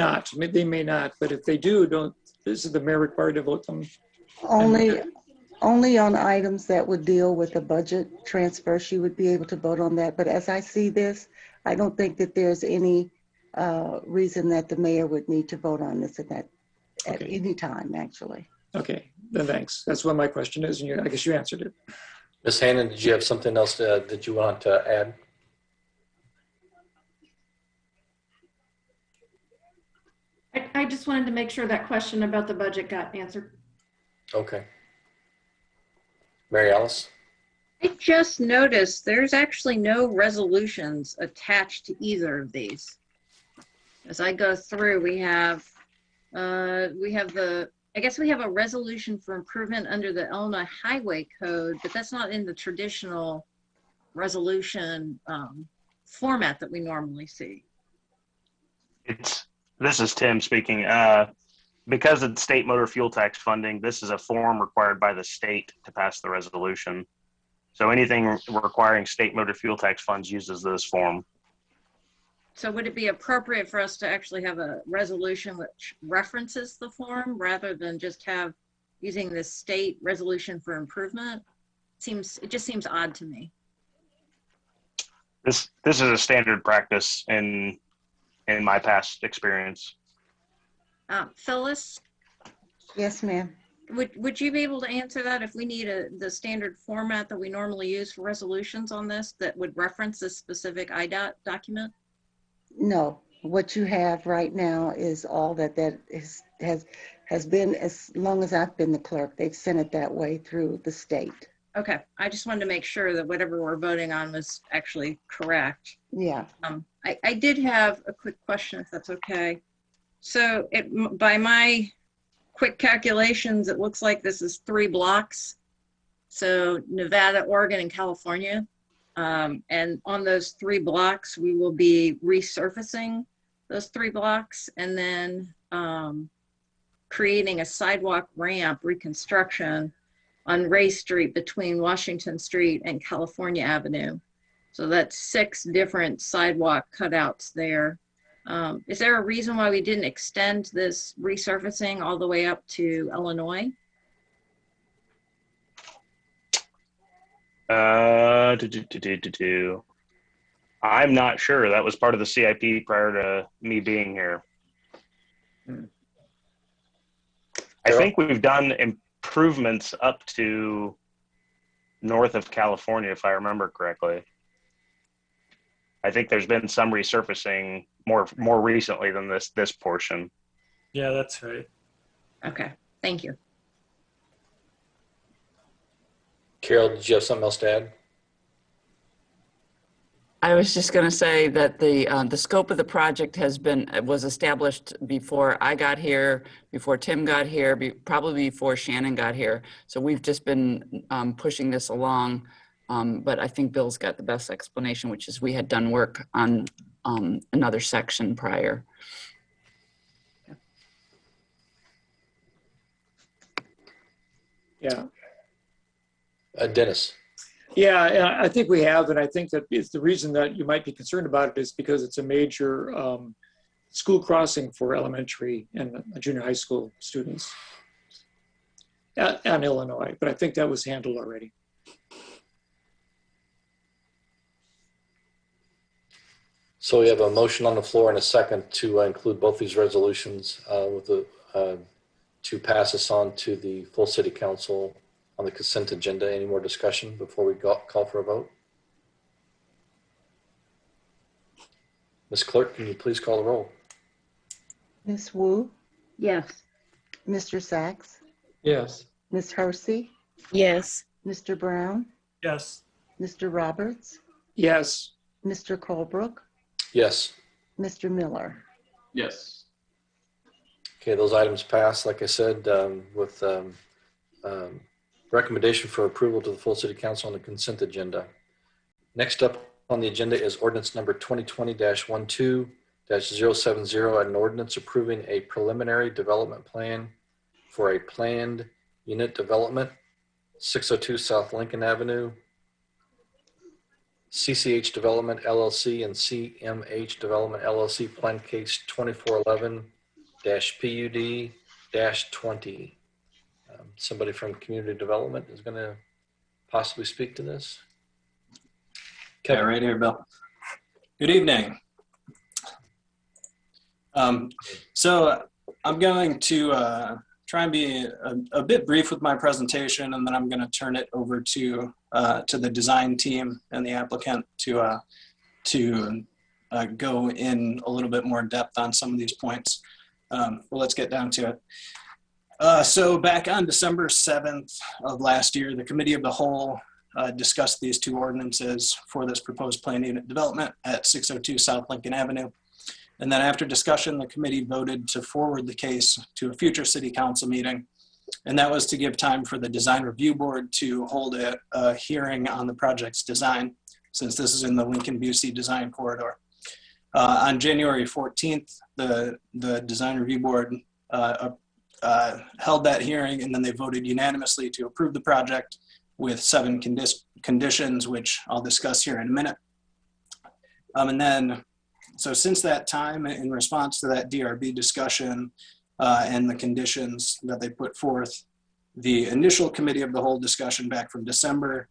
not, but if they do, is the mayor required to vote them? Only on items that would deal with the budget transfer, she would be able to vote on that. But as I see this, I don't think that there's any reason that the mayor would need to vote on this at any time, actually. Okay, then thanks. That's what my question is, and I guess you answered it. Ms. Hannon, did you have something else that you want to add? I just wanted to make sure that question about the budget got answered. Okay. Mary Alice? I just noticed there's actually no resolutions attached to either of these. As I go through, we have a resolution for improvement under the Illinois Highway Code, but that's not in the traditional resolution format that we normally see. This is Tim speaking. Because of state motor fuel tax funding, this is a form required by the state to pass the resolution. So anything requiring state motor fuel tax funds uses this form. So would it be appropriate for us to actually have a resolution which references the form rather than just using the state resolution for improvement? It just seems odd to me. This is a standard practice in my past experience. Phyllis? Yes, ma'am. Would you be able to answer that if we need the standard format that we normally use for resolutions on this that would reference this specific IDOT document? No, what you have right now is all that has been as long as I've been the clerk. They've sent it that way through the state. Okay, I just wanted to make sure that whatever we're voting on was actually correct. Yeah. I did have a quick question, if that's okay. So by my quick calculations, it looks like this is 3 blocks. So Nevada, Oregon, and California. And on those 3 blocks, we will be resurfacing those 3 blocks and then creating a sidewalk ramp reconstruction on Race Street between Washington Street and California Avenue. So that's 6 different sidewalk cutouts there. Is there a reason why we didn't extend this resurfacing all the way up to Illinois? I'm not sure. That was part of the CIP prior to me being here. I think we've done improvements up to north of California, if I remember correctly. I think there's been some resurfacing more recently than this portion. Yeah, that's right. Okay, thank you. Carol, did you have something else to add? I was just going to say that the scope of the project was established before I got here, before Tim got here, probably before Shannon got here. So we've just been pushing this along. But I think Bill's got the best explanation, which is we had done work on another section prior. Yeah. Dennis. Yeah, I think we have, and I think that it's the reason that you might be concerned about it is because it's a major school crossing for elementary and junior high school students in Illinois, but I think that was handled already. So we have a motion on the floor and a second to include both these resolutions to pass us on to the full city council on the consent agenda. Any more discussion before we call for a vote? Ms. Clerk, can you please call the roll? Ms. Wu? Yes. Mr. Sachs? Yes. Ms. Hersey? Yes. Mr. Brown? Yes. Mr. Roberts? Yes. Mr. Colebrook? Yes. Mr. Miller? Yes. Okay, those items pass, like I said, with recommendation for approval to the full city council on the consent agenda. Next up on the agenda is ordinance number 2020-12-070, an ordinance approving a preliminary development plan for a planned unit development, 602 South Lincoln Avenue, CCH Development LLC and CMH Development LLC, plan case 2411-PUD-20. Somebody from community development is going to possibly speak to this. Okay, right here, Bill. Good evening. So I'm going to try and be a bit brief with my presentation, and then I'm going to turn it over to the design team and the applicant to go in a little bit more depth on some of these points. Well, let's get down to it. So back on December 7th of last year, the Committee of the Whole discussed these two ordinances for this proposed planned unit development at 602 South Lincoln Avenue. And then after discussion, the committee voted to forward the case to a future city council meeting. And that was to give time for the design review board to hold a hearing on the project's design, since this is in the Lincoln-Busey design corridor. On January 14th, the design review board held that hearing, and then they voted unanimously to approve the project with 7 conditions, which I'll discuss here in a minute. And then, so since that time, in response to that DRB discussion and the conditions that they put forth, the initial Committee of the Whole discussion back from December,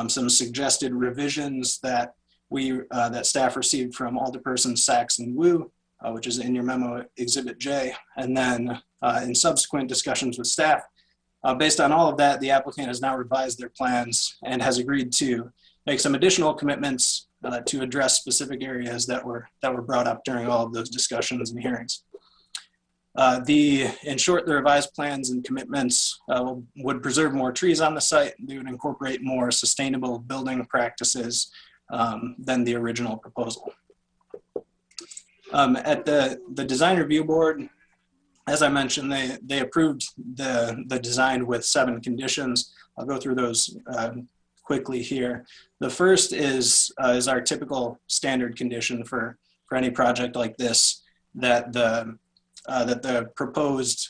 some suggested revisions that that staff received from Alderpersons Sachs and Wu, which is in your memo, Exhibit J, and then in subsequent discussions with staff, based on all of that, the applicant has now revised their plans and has agreed to make some additional commitments to address specific areas that were brought up during all of those discussions and hearings. In short, the revised plans and commitments would preserve more trees on the site. They would incorporate more sustainable building practices than the original proposal. At the design review board, as I mentioned, they approved the design with 7 conditions. I'll go through those quickly here. The first is our typical standard condition for any project like this, that the proposed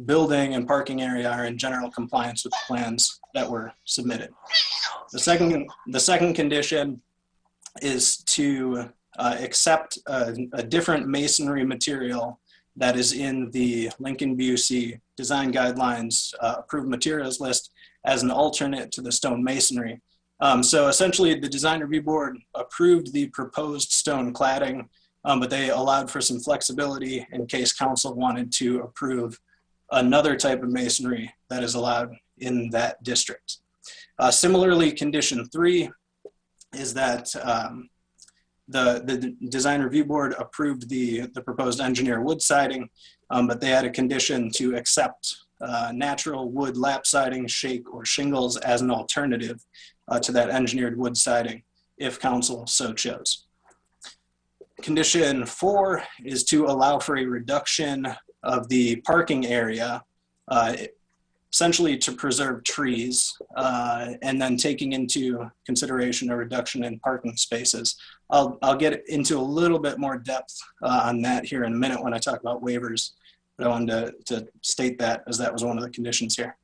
building and parking area are in general compliance with the plans that were submitted. The second condition is to accept a different masonry material that is in the Lincoln-Busey design guidelines approved materials list as an alternate to the stone masonry. So essentially the design review board approved the proposed stone cladding, but they allowed for some flexibility in case council wanted to approve another type of masonry that is allowed in that district. Similarly, condition 3 is that the design review board approved the proposed engineer wood siding, but they had a condition to accept natural wood lap siding, shake, or shingles as an alternative to that engineered wood siding if council so chose. Condition 4 is to allow for a reduction of the parking area, essentially to preserve trees, and then taking into consideration a reduction in parking spaces. I'll get into a little bit more depth on that here in a minute when I talk about waivers, but I wanted to state that as that was one of the conditions here.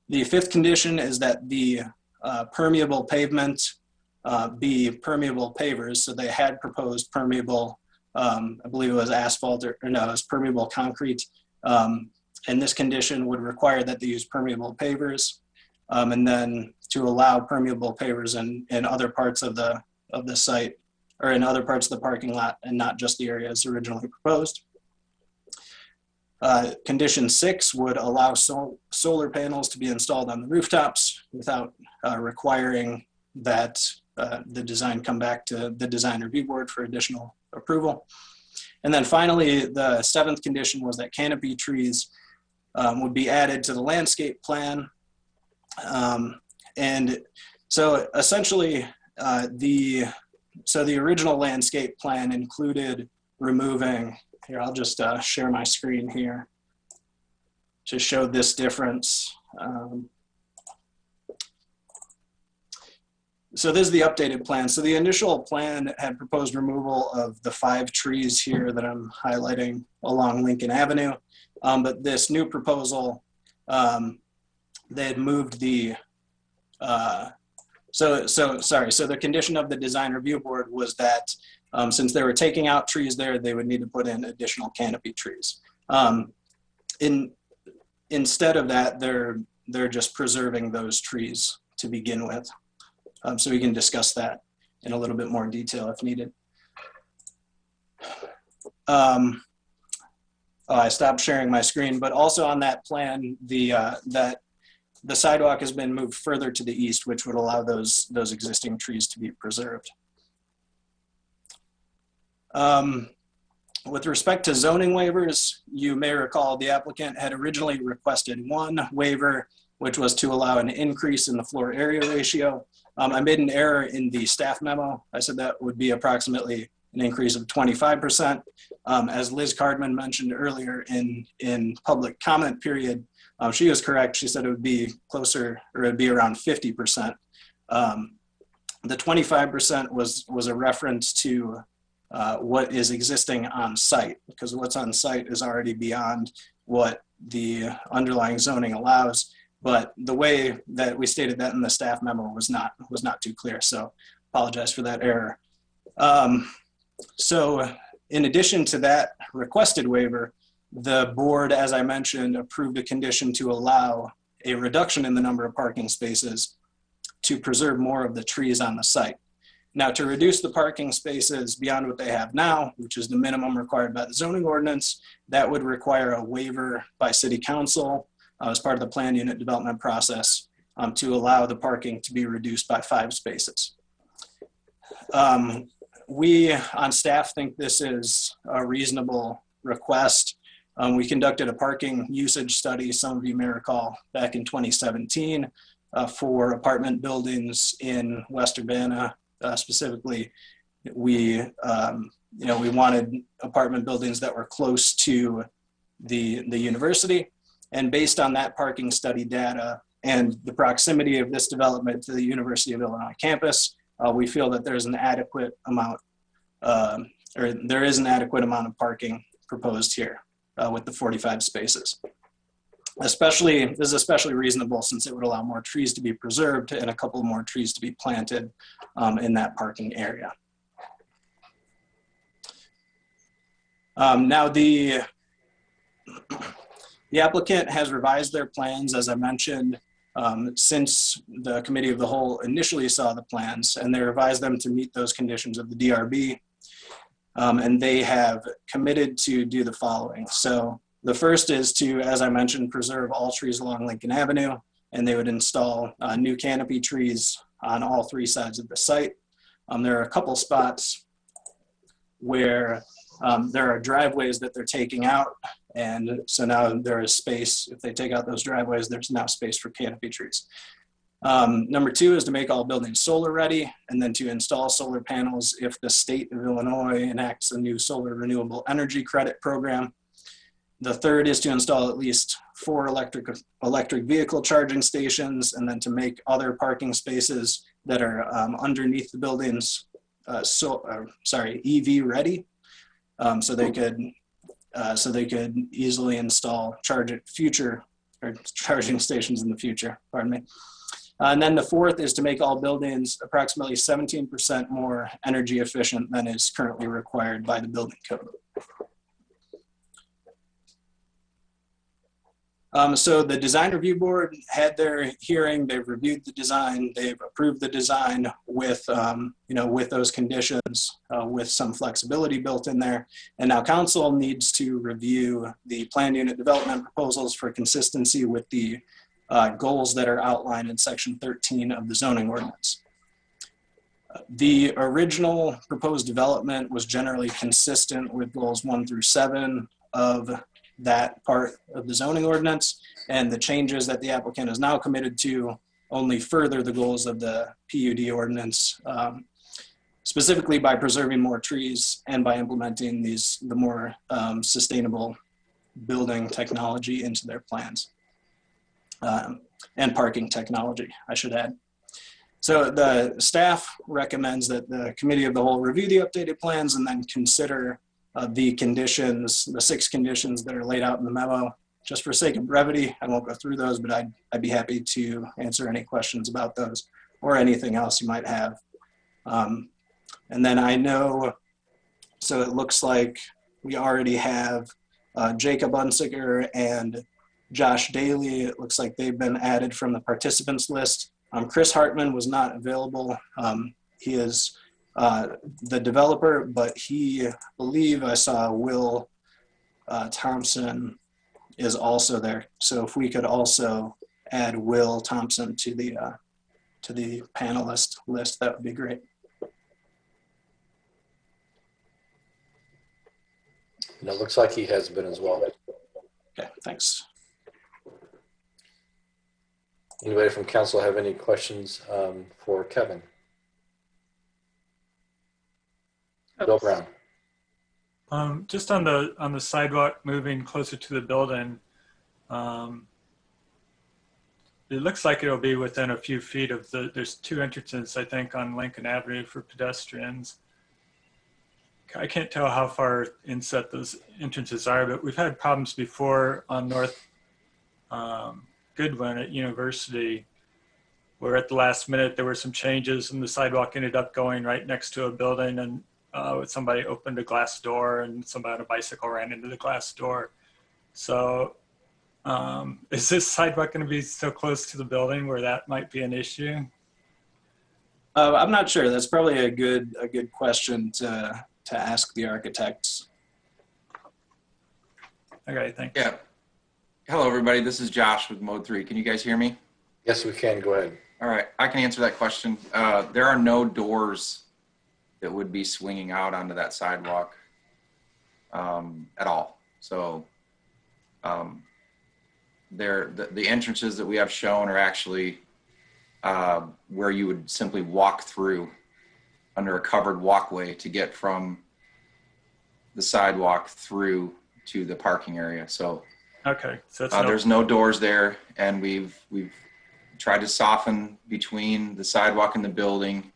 The fifth condition is that the permeable pavement be permeable pavers. So they had proposed permeable, I believe it was asphalt or no, it was permeable concrete. And this condition would require that they use permeable pavers. And then to allow permeable pavers in other parts of the site or in other parts of the parking lot and not just the areas originally proposed. Condition 6 would allow solar panels to be installed on the rooftops without requiring that the design come back to the design review board for additional approval. And then finally, the 7th condition was that canopy trees would be added to the landscape plan. And so essentially the original landscape plan included removing, here, I'll just share my screen here to show this difference. So this is the updated plan. So the initial plan had proposed removal of the 5 trees here that I'm highlighting along Lincoln Avenue. But this new proposal, they had moved the, so the condition of the design review board was that since they were taking out trees there, they would need to put in additional canopy trees. Instead of that, they're just preserving those trees to begin with. So we can discuss that in a little bit more detail if needed. I stopped sharing my screen, but also on that plan, that the sidewalk has been moved further to the east, which would allow those existing trees to be preserved. With respect to zoning waivers, you may recall the applicant had originally requested 1 waiver, which was to allow an increase in the floor area ratio. I made an error in the staff memo. I said that would be approximately an increase of 25%. As Liz Cardman mentioned earlier in public comment period, she was correct. She said it would be closer, or it'd be around 50%. The 25% was a reference to what is existing on site, because what's on site is already beyond what the underlying zoning allows. But the way that we stated that in the staff memo was not too clear. So apologize for that error. So in addition to that requested waiver, the board, as I mentioned, approved a condition to allow a reduction in the number of parking spaces to preserve more of the trees on the site. Now, to reduce the parking spaces beyond what they have now, which is the minimum required by the zoning ordinance, that would require a waiver by city council as part of the plan unit development process to allow the parking to be reduced by 5 spaces. We on staff think this is a reasonable request. We conducted a parking usage study, some of you may recall, back in 2017 for apartment buildings in West Urbana. Specifically, we wanted apartment buildings that were close to the university. And based on that parking study data and the proximity of this development to the University of Illinois campus, we feel that there's an adequate amount, there is an adequate amount of parking proposed here with the 45 spaces. This is especially reasonable since it would allow more trees to be preserved and a couple more trees to be planted in that parking area. Now the applicant has revised their plans, as I mentioned, since the committee of the whole initially saw the plans, and they revised them to meet those conditions of the DRB. And they have committed to do the following. So the first is to, as I mentioned, preserve all trees along Lincoln Avenue, and they would install new canopy trees on all 3 sides of the site. There are a couple spots where there are driveways that they're taking out, and so now there is space. If they take out those driveways, there's now space for canopy trees. Number 2 is to make all buildings solar ready, and then to install solar panels if the state of Illinois enacts a new solar renewable energy credit program. The 3rd is to install at least 4 electric vehicle charging stations, and then to make other parking spaces that are underneath the buildings, EV ready, so they could easily install future or charging stations in the future, pardon me. And then the fourth is to make all buildings approximately 17% more energy efficient than is currently required by the building code. So the design review board had their hearing. They've reviewed the design. They've approved the design with, with those conditions, with some flexibility built in there. And now council needs to review the planned unit development proposals for consistency with the goals that are outlined in section 13 of the zoning ordinance. The original proposed development was generally consistent with goals 1 through 7 of that part of the zoning ordinance, and the changes that the applicant is now committed to only further the goals of the PUD ordinance, specifically by preserving more trees and by implementing the more sustainable building technology into their plans, and parking technology, I should add. So the staff recommends that the committee of the whole review the updated plans and then consider the conditions, the 6 conditions that are laid out in the memo. Just for sake of brevity, I won't go through those, but I'd be happy to answer any questions about those or anything else you might have. And then I know, so it looks like we already have Jacob Unsicker and Josh Daly. It looks like they've been added from the participants list. Chris Hartman was not available. He is the developer, but I believe I saw Will Thompson is also there. So if we could also add Will Thompson to the panelist list, that would be great. And it looks like he has been as well. Okay, thanks. Anybody from council have any questions for Kevin? Bill Brown. Just on the sidewalk moving closer to the building, it looks like it'll be within a few feet of there's 2 entrances, I think, on Lincoln Avenue for pedestrians. I can't tell how far inset those entrances are, but we've had problems before on North Goodwin at University, where at the last minute there were some changes and the sidewalk ended up going right next to a building, and somebody opened a glass door and somebody on a bicycle ran into the glass door. So is this sidewalk going to be so close to the building where that might be an issue? I'm not sure. That's probably a good question to ask the architects. Okay, thanks. Yeah. Hello, everybody. This is Josh with Mode 3. Can you guys hear me? Yes, we can. Go ahead. All right. I can answer that question. There are no doors that would be swinging out onto that sidewalk at all. So the entrances that we have shown are actually where you would simply walk through under a covered walkway to get from the sidewalk through to the parking area. So okay, so there's no doors there, and we've tried to soften between the sidewalk and the building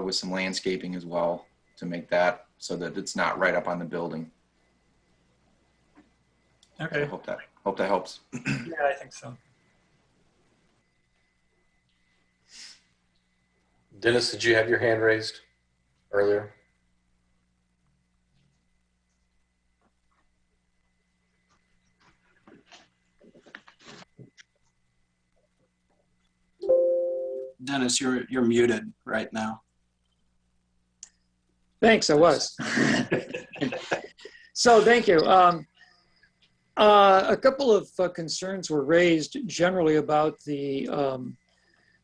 with some landscaping as well to make that so that it's not right up on the building. Okay. I hope that helps. Yeah, I think so. Dennis, did you have your hand raised earlier? Dennis, you're muted right now. Thanks, I was. So thank you. A couple of concerns were raised generally about the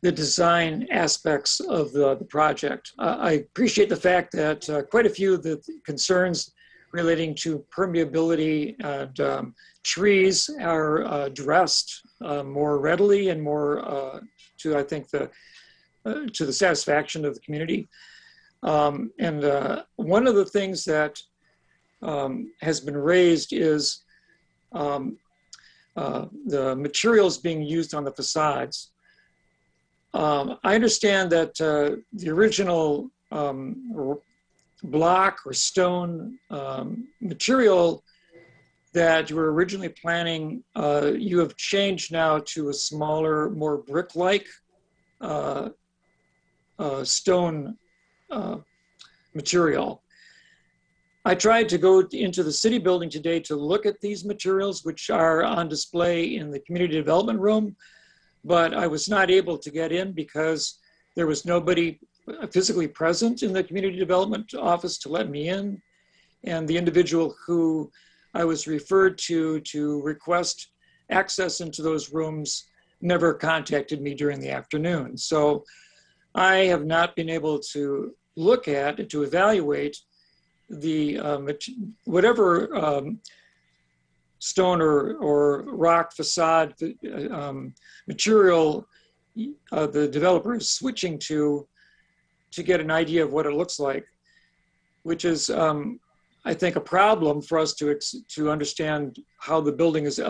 design aspects of the project. I appreciate the fact that quite a few of the concerns relating to permeability and trees are addressed more readily and more to, I think, to the satisfaction of the community. And one of the things that has been raised is the materials being used on the facades. I understand that the original block or stone material that you were originally planning, you have changed now to a smaller, more brick-like stone material. I tried to go into the city building today to look at these materials, which are on display in the community development room, but I was not able to get in because there was nobody physically present in the community development office to let me in. And the individual who I was referred to request access into those rooms never contacted me during the afternoon. So I have not been able to look at and to evaluate the whatever stone or rock facade material the developer is switching to get an idea of what it looks like, which is I think a problem for us to understand how the building is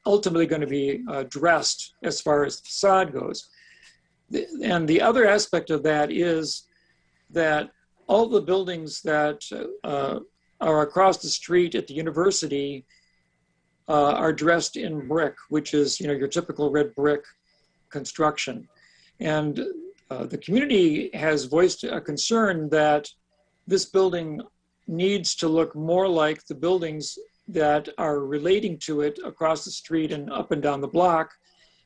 ultimately going to be dressed as far as the facade goes. And the other aspect of that is that all the buildings that are across the street at the university are dressed in brick, which is, your typical red brick construction. And the community has voiced a concern that this building needs to look more like the buildings that are relating to it across the street and up and down the block,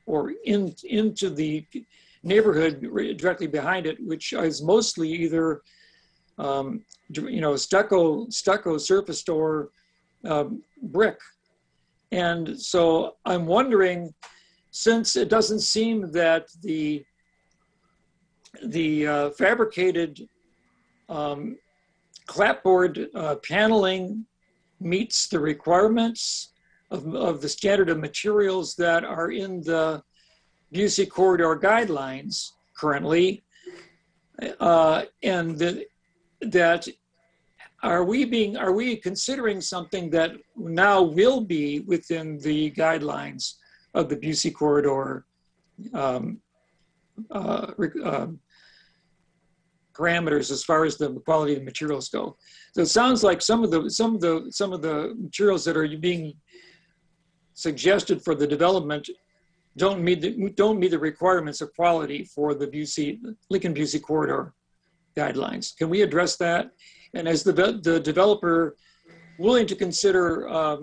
or into the neighborhood directly behind it, which is mostly either stucco surfaced or brick. And so I'm wondering, since it doesn't seem that the fabricated clapboard paneling meets the requirements of the standard of materials that are in the Busey Corridor guidelines currently, and that are we considering something that now will be within the guidelines of the Busey Corridor parameters as far as the quality of the materials go? So it sounds like some of the materials that are being suggested for the development don't meet the requirements of quality for the Lincoln Busey Corridor guidelines. Can we address that? And as the developer willing to consider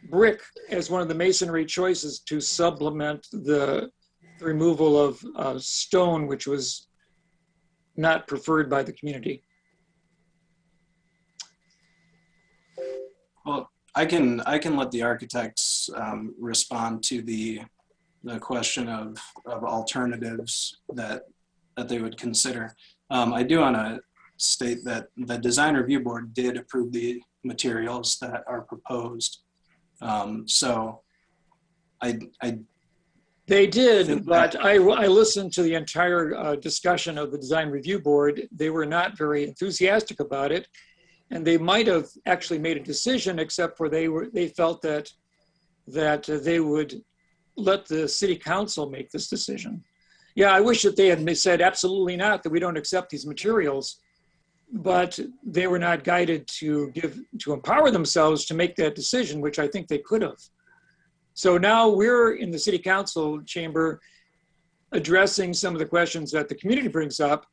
brick as one of the masonry choices to supplement the removal of stone, which was not preferred by the community? Well, I can let the architects respond to the question of alternatives that they would consider. I do want to state that the design review board did approve the materials that are proposed. So they did, but I listened to the entire discussion of the design review board. They were not very enthusiastic about it, and they might have actually made a decision, except for they felt that they would let the city council make this decision. Yeah, I wish that they had said absolutely not, that we don't accept these materials, but they were not guided to empower themselves to make that decision, which I think they could have. So now we're in the city council chamber addressing some of the questions that the community brings up.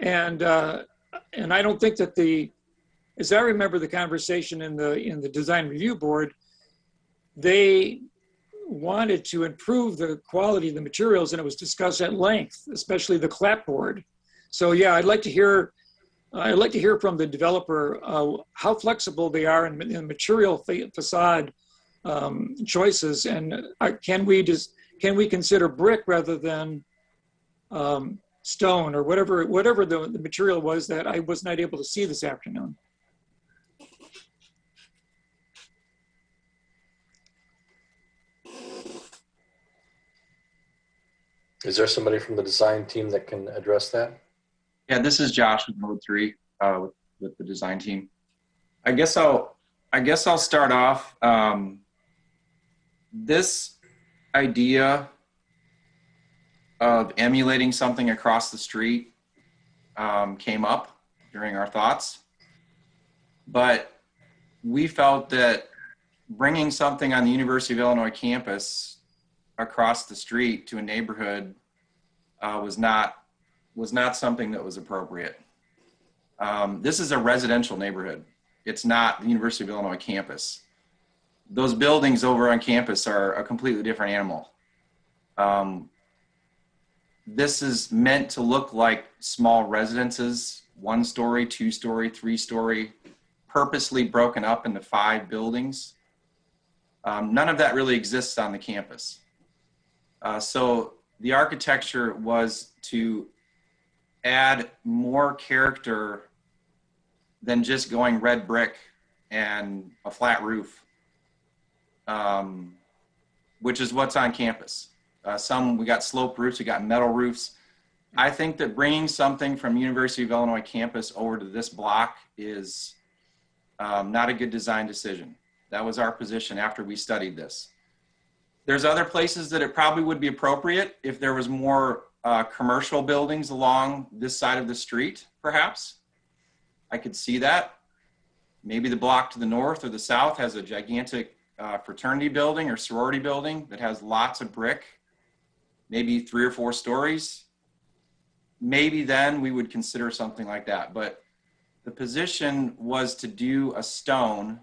And I don't think that as I remember the conversation in the design review board, they wanted to improve the quality of the materials, and it was discussed at length, especially the clapboard. So yeah, I'd like to hear from the developer how flexible they are in the material facade choices, and can we consider brick rather than stone or whatever the material was that I was not able to see this afternoon. Is there somebody from the design team that can address that? Yeah, this is Josh with Mode 3 with the design team. I guess I'll start off. This idea of emulating something across the street came up during our thoughts, but we felt that bringing something on the University of Illinois campus across the street to a neighborhood was not something that was appropriate. This is a residential neighborhood. It's not the University of Illinois campus. Those buildings over on campus are a completely different animal. This is meant to look like small residences, 1-story, 2-story, 3-story, purposely broken up into 5 buildings. None of that really exists on the campus. So the architecture was to add more character than just going red brick and a flat roof, which is what's on campus. We got sloped roofs, we got metal roofs. I think that bringing something from University of Illinois campus over to this block is not a good design decision. That was our position after we studied this. There's other places that it probably would be appropriate if there was more commercial buildings along this side of the street, perhaps. I could see that. Maybe the block to the north or the south has a gigantic fraternity building or sorority building that has lots of brick, maybe 3 or 4 stories. Maybe then we would consider something like that. But the position was to do a stone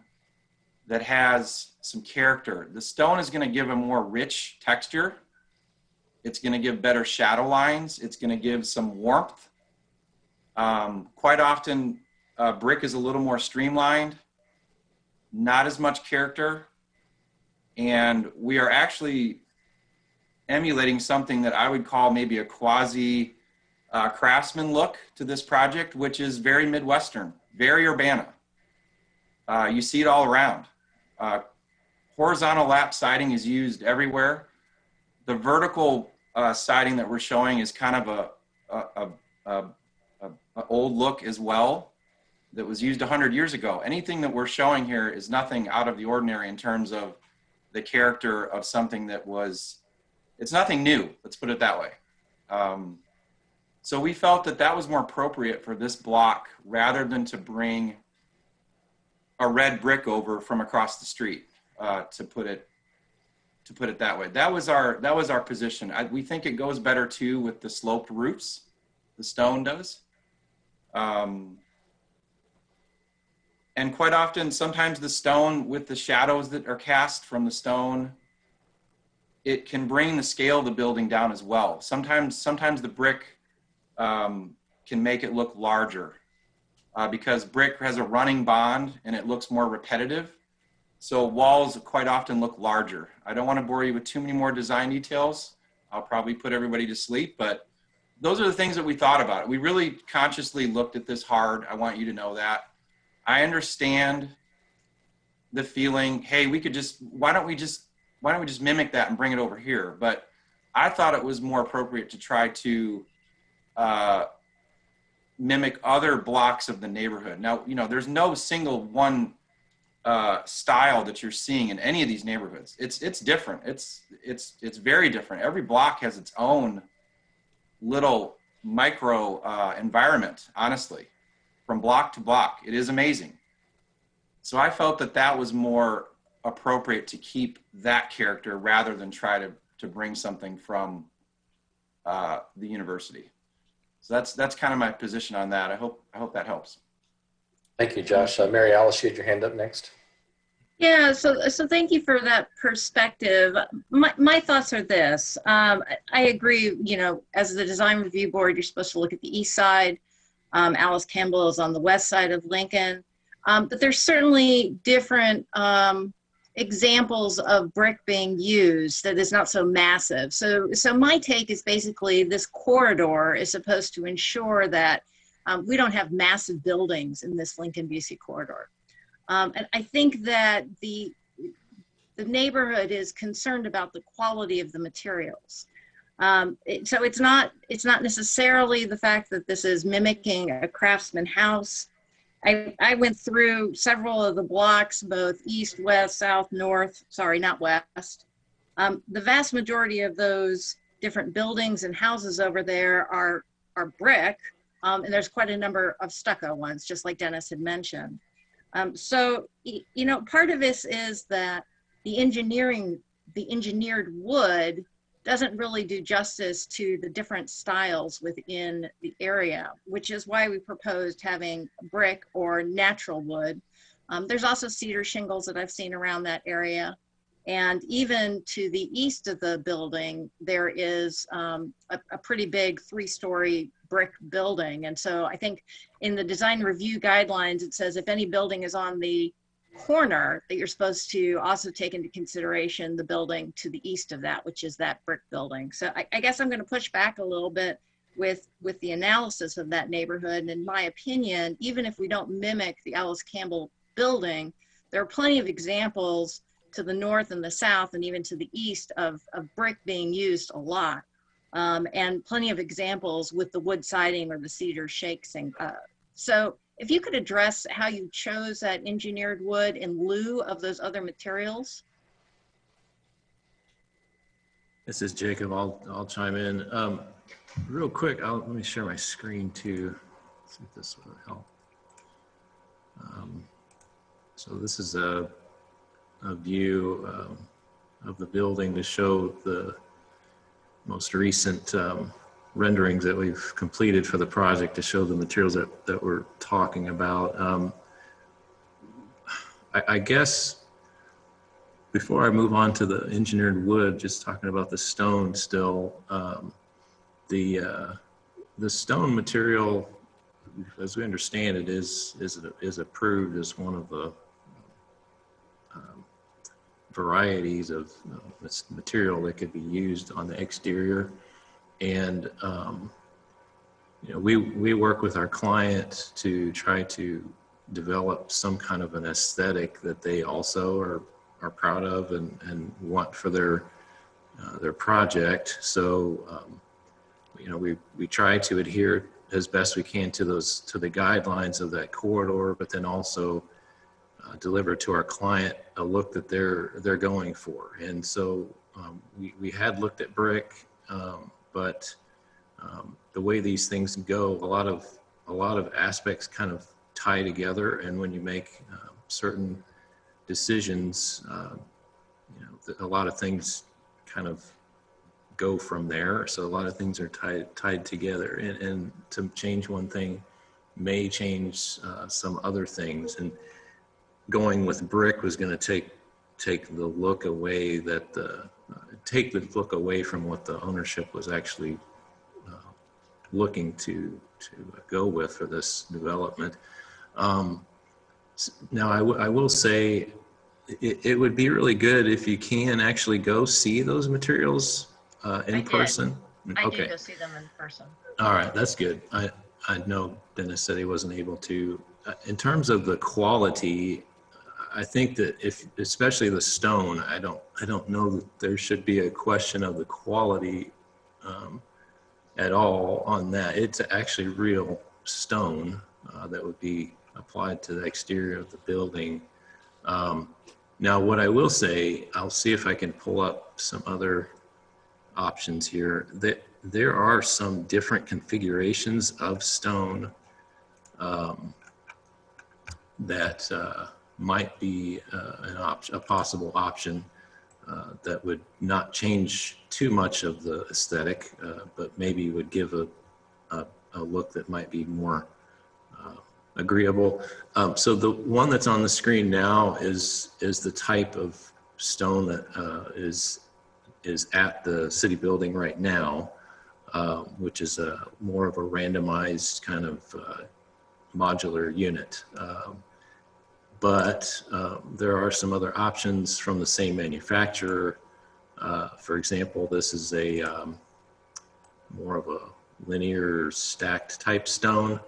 that has some character. The stone is going to give a more rich texture. It's going to give better shadow lines. It's going to give some warmth. Quite often, brick is a little more streamlined, not as much character. And we are actually emulating something that I would call maybe a quasi craftsman look to this project, which is very Midwestern, very Urbana. You see it all around. Horizontal lap siding is used everywhere. The vertical siding that we're showing is kind of a old look as well that was used 100 years ago. Anything that we're showing here is nothing out of the ordinary in terms of the character of something that was, it's nothing new, let's put it that way. So we felt that that was more appropriate for this block rather than to bring a red brick over from across the street, to put it that way. That was our position. We think it goes better too with the sloped roofs. The stone does. And quite often, sometimes the stone with the shadows that are cast from the stone, it can bring the scale of the building down as well. Sometimes the brick can make it look larger because brick has a running bond and it looks more repetitive. So walls quite often look larger. I don't want to bore you with too many more design details. I'll probably put everybody to sleep, but those are the things that we thought about. We really consciously looked at this hard. I want you to know that. I understand the feeling, hey, why don't we just mimic that and bring it over here? But I thought it was more appropriate to try to mimic other blocks of the neighborhood. Now, there's no single one style that you're seeing in any of these neighborhoods. It's different. It's very different. Every block has its own little micro environment, honestly, from block to block. It is amazing. So I felt that was more appropriate to keep that character rather than try to bring something from the university. So that's kind of my position on that. I hope that helps. Thank you, Josh. Mary Alice, you had your hand up next. Yeah, so thank you for that perspective. My thoughts are this. I agree, as the design review board, you're supposed to look at the east side. Alice Campbell is on the west side of Lincoln. But there's certainly different examples of brick being used that is not so massive. So my take is basically this corridor is supposed to ensure that we don't have massive buildings in this Lincoln-Busey corridor. And I think that the neighborhood is concerned about the quality of the materials. So it's not necessarily the fact that this is mimicking a craftsman house. I went through several of the blocks, both east, west, south, north, sorry, not west. The vast majority of those different buildings and houses over there are brick, and there's quite a number of stucco ones, just like Dennis had mentioned. So, you know, part of this is that the engineered wood doesn't really do justice to the different styles within the area, which is why we proposed having brick or natural wood. There's also cedar shingles that I've seen around that area. And even to the east of the building, there is a pretty big 3-story brick building. And so I think in the design review guidelines, it says if any building is on the corner, that you're supposed to also take into consideration the building to the east of that, which is that brick building. So I guess I'm going to push back a little bit with the analysis of that neighborhood. And in my opinion, even if we don't mimic the Alice Campbell building, there are plenty of examples to the north and the south and even to the east of brick being used a lot. And plenty of examples with the wood siding or the cedar shakes. So if you could address how you chose that engineered wood in lieu of those other materials. This is Jacob. I'll chime in. Real quick, let me share my screen too. Let's see if this will help. So this is a view of the building to show the most recent renderings that we've completed for the project to show the materials that we're talking about. I guess before I move on to the engineered wood, just talking about the stone still, the stone material, as we understand it, is approved as one of the varieties of this material that could be used on the exterior. And you know, we work with our client to try to develop some kind of an aesthetic that they also are proud of and want for their project. So you know, we try to adhere as best we can to the guidelines of that corridor, but then also deliver to our client a look that they're going for. And so we had looked at brick, but the way these things go, a lot of aspects kind of tie together, and when you make certain decisions, you know, a lot of things kind of go from there. So a lot of things are tied together, and to change one thing may change some other things. And going with brick was going to take the look away take the look away from what the ownership was actually looking to go with for this development. Now I will say it would be really good if you can actually go see those materials in person. I Okay. did go see them in person. All right, that's good. I know Dennis said he wasn't able to. In terms of the quality, I think that especially the stone, I don't know that there should be a question of the quality at all on that. It's actually real stone that would be applied to the exterior of the building. Now, what I will say, I'll see if I can pull up some other options here. That there are some different configurations of stone that might be a possible option that would not change too much of the aesthetic, but maybe would give a look that might be more agreeable. So the one that's on the screen now is the type of stone that is at the city building right now, which is more of a randomized kind of modular unit. But there are some other options from the same manufacturer. For example, this is a more of a linear stacked type stone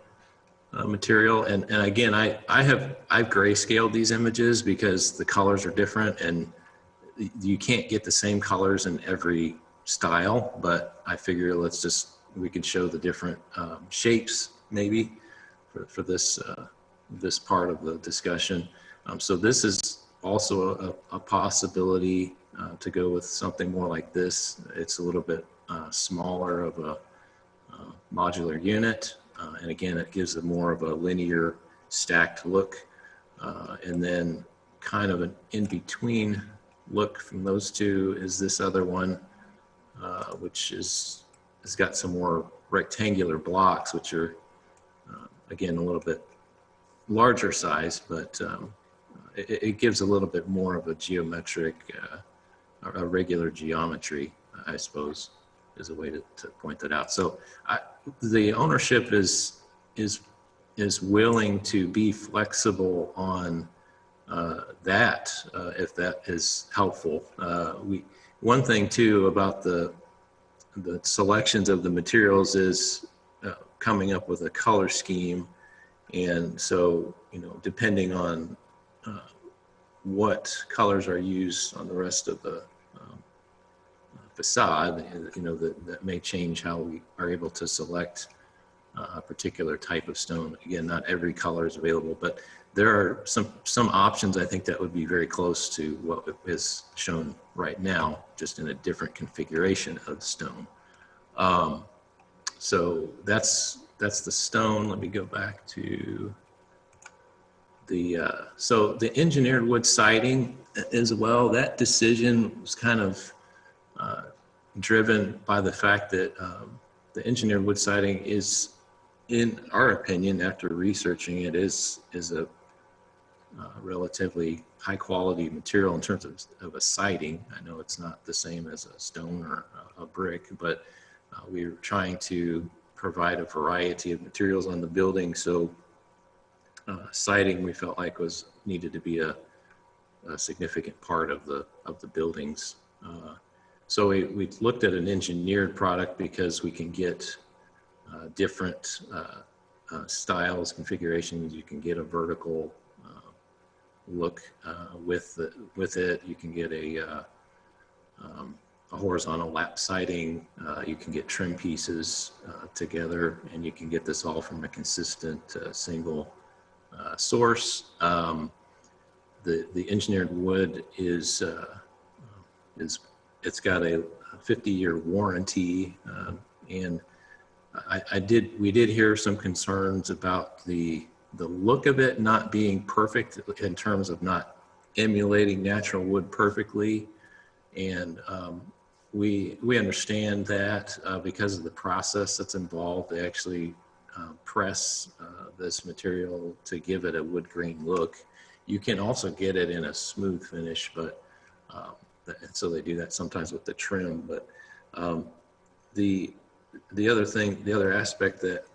material. And again, I've grayscaled these images because the colors are different and you can't get the same colors in every style, but I figure we can show the different shapes maybe for this this part of the discussion. So this is also a possibility to go with something more like this. It's a little bit smaller of a modular unit. And again, it gives more of a linear stacked look. And then kind of an in-between look from those two is this other one, which has got some more rectangular blocks, which are, again, a little bit larger size, but it gives a little bit more of a geometric, a regular geometry, I suppose, is a way to point that out. So the ownership is willing to be flexible on that, if that is helpful. One thing too about the selections of the materials is coming up with a color scheme, and so depending on what colors are used on the rest of the facade, that may change how we are able to select a particular type of stone. Again, not every color is available, but there are some options I think that would be very close to what is shown right now, just in a different configuration of stone. So that's the stone. Let me go back to so the engineered wood siding as well. That decision was kind of driven by the fact that the engineered wood siding is, in our opinion, after researching it, is a relatively high quality material in terms of a siding. I know it's not the same as a stone or a brick, but we were trying to provide a variety of materials on the building. So siding, we felt like, needed to be a significant part of the buildings. So we looked at an engineered product because we can get different styles, configurations. You can get a vertical look with it. You can get a horizontal lap siding. You can get trim pieces together, and you can get this all from a consistent single source. The engineered wood it's got a 50-year warranty, and we did hear some concerns about the look of it not being perfect in terms of not emulating natural wood perfectly. And we understand that because of the process that's involved. They actually press this material to give it a wood grain look. You can also get it in a smooth finish, but so they do that sometimes with the trim. But the other aspect that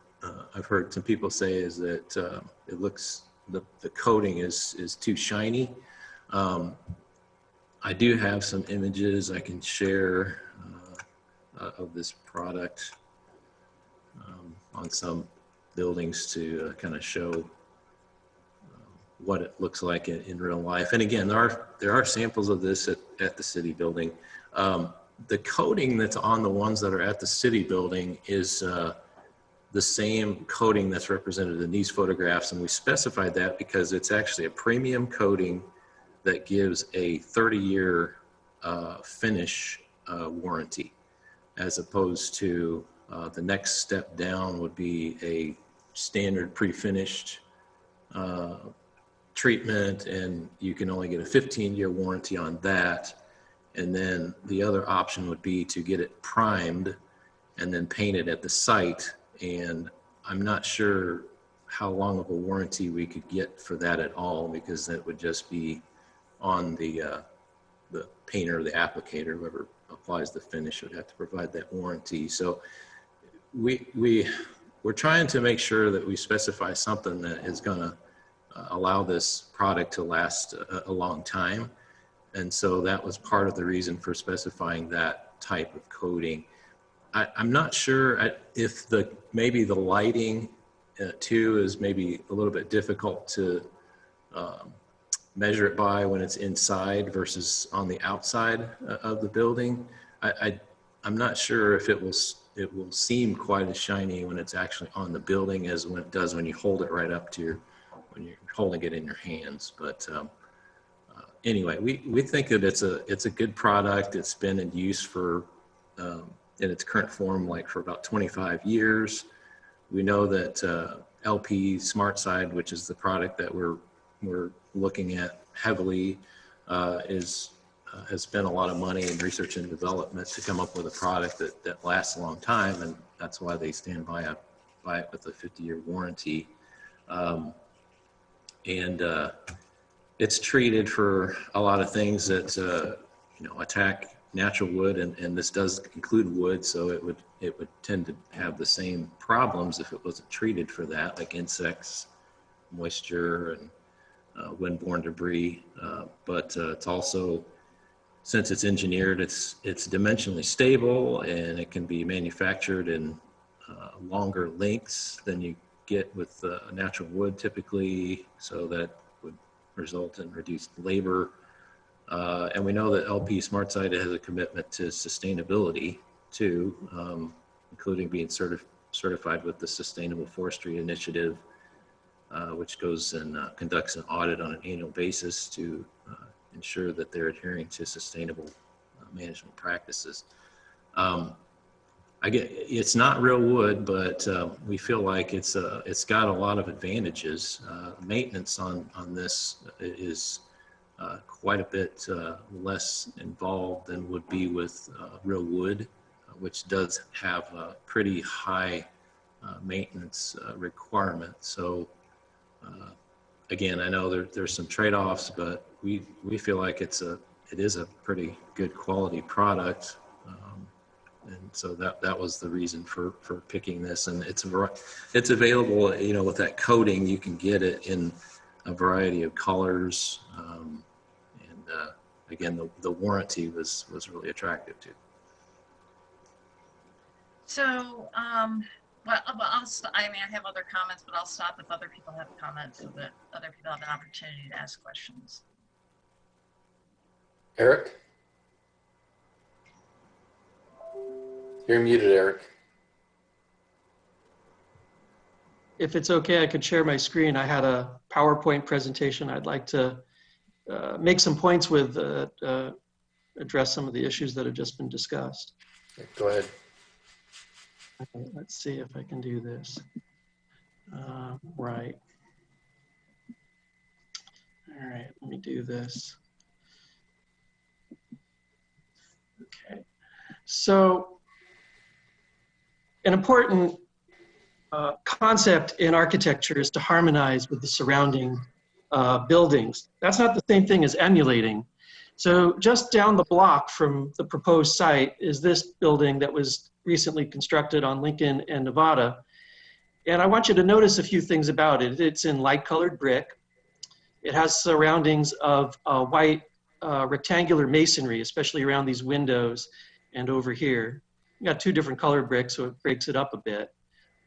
I've heard some people say is that it looks, the coating is too shiny. I do have some images I can share of this product on some buildings to kind of show what it looks like in real life. And again, there are samples of this at the city building. The coating that's on the ones that are at the city building is the same coating that's represented in these photographs, and we specified that because it's actually a premium coating that gives a 30-year finish warranty, as opposed to the next step down would be a standard pre-finished treatment, and you can only get a 15-year warranty on that. And then the other option would be to get it primed and then painted at the site. And I'm not sure how long of a warranty we could get for that at all, because that would just be on the painter or the applicator. Whoever applies the finish would have to provide that warranty. So we're trying to make sure that we specify something that is going to allow this product to last a long time. And so that was part of the reason for specifying that type of coating. I'm not sure if maybe the lighting too is maybe a little bit difficult to measure it by when it's inside versus on the outside of the building. I'm not sure if it will seem quite as shiny when it's actually on the building as when it does when you hold it right up to when you're holding it in your hands. But anyway, we think that it's a good product. It's been in use for in its current form for about 25 years. We know that LP SmartSide, which is the product that we're we're looking at heavily has spent a lot of money in research and development to come up with a product that lasts a long time, and that's why they stand by it with a 50-year warranty. It's treated for a lot of things that attack natural wood, and this does include wood, so it would tend to have the same problems if it wasn't treated for that, like insects, moisture, and windborne debris. But it's also, since it's engineered, it's dimensionally stable, and it can be manufactured in longer lengths than you get with natural wood typically, so that would result in reduced labor. And we know that LP SmartSite has a commitment to sustainability too, including being certified with the Sustainable Forestry Initiative, which goes and conducts an audit on an annual basis to ensure that they're adhering to sustainable management practices. It's not real wood, but we feel like it's got a lot of advantages. Maintenance on this is quite a bit less involved than would be with real wood, which does have a pretty high maintenance requirement. So again, I know there's some trade-offs, but we feel like it is a pretty good quality product. And so that was the reason for picking this, and it's available, with that coating. You can get it in a variety of colors, and again, the warranty was really attractive too. So, I have other comments, but I'll stop if other people have comments so that other people have an opportunity to ask questions. Eric? You're muted, Eric. If it's okay, I could share my screen. I had a PowerPoint presentation I'd like to make some points with, address some of the issues that have just been discussed. Go ahead. Okay, let's see if I can do this. Right. All right, let me do this. Okay, so an important concept in architecture is to harmonize with the surrounding buildings. That's not the same thing as emulating. So just down the block from the proposed site is this building that was recently constructed on Lincoln and Nevada. And I want you to notice a few things about it. It's in light colored brick. It has surroundings of white rectangular masonry, especially around these windows and over here. You got two different colored bricks, so it breaks it up a bit.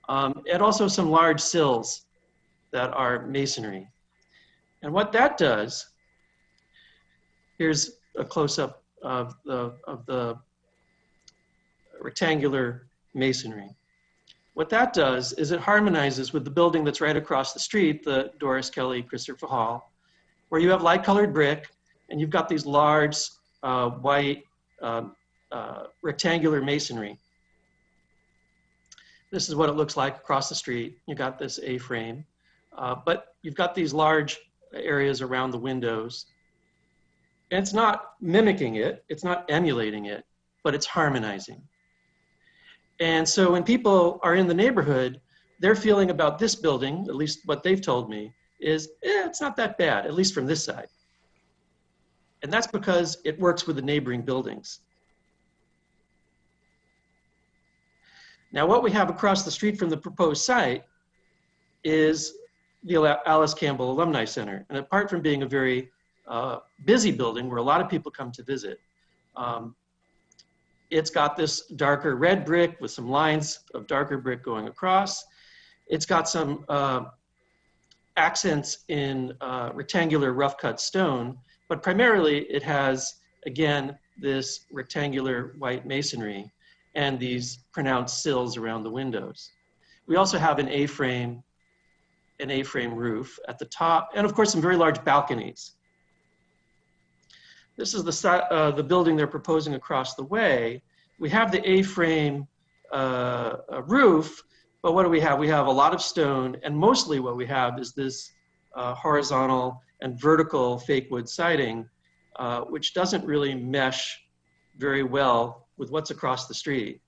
And also some large sills that are masonry. And what that does, here's a close-up of the rectangular masonry. What that does is it harmonizes with the building that's right across the street, the Doris Kelly Christopher Hall, where you have light-colored brick, and you've got these large white rectangular masonry. This is what it looks like across the street. You got this A-frame, but you've got these large areas around the windows. And it's not mimicking it, it's not emulating it, but it's harmonizing. And so when people are in the neighborhood, their feeling about this building, at least what they've told me, is it's not that bad, at least from this side. And that's because it works with the neighboring buildings. Now, what we have across the street from the proposed site is the Alice Campbell Alumni Center. And apart from being a very busy building where a lot of people come to visit, it's got this darker red brick with some lines of darker brick going across. It's got some accents in rectangular rough cut stone, but primarily it has, again, this rectangular white masonry and these pronounced sills around the windows. We also have an A-frame roof at the top, and of course some very large balconies. This is the building they're proposing across the way. We have the A-frame roof, but what do we have? We have a lot of stone, and mostly what we have is this horizontal and vertical fake wood siding, which doesn't really mesh very well with what's across the street.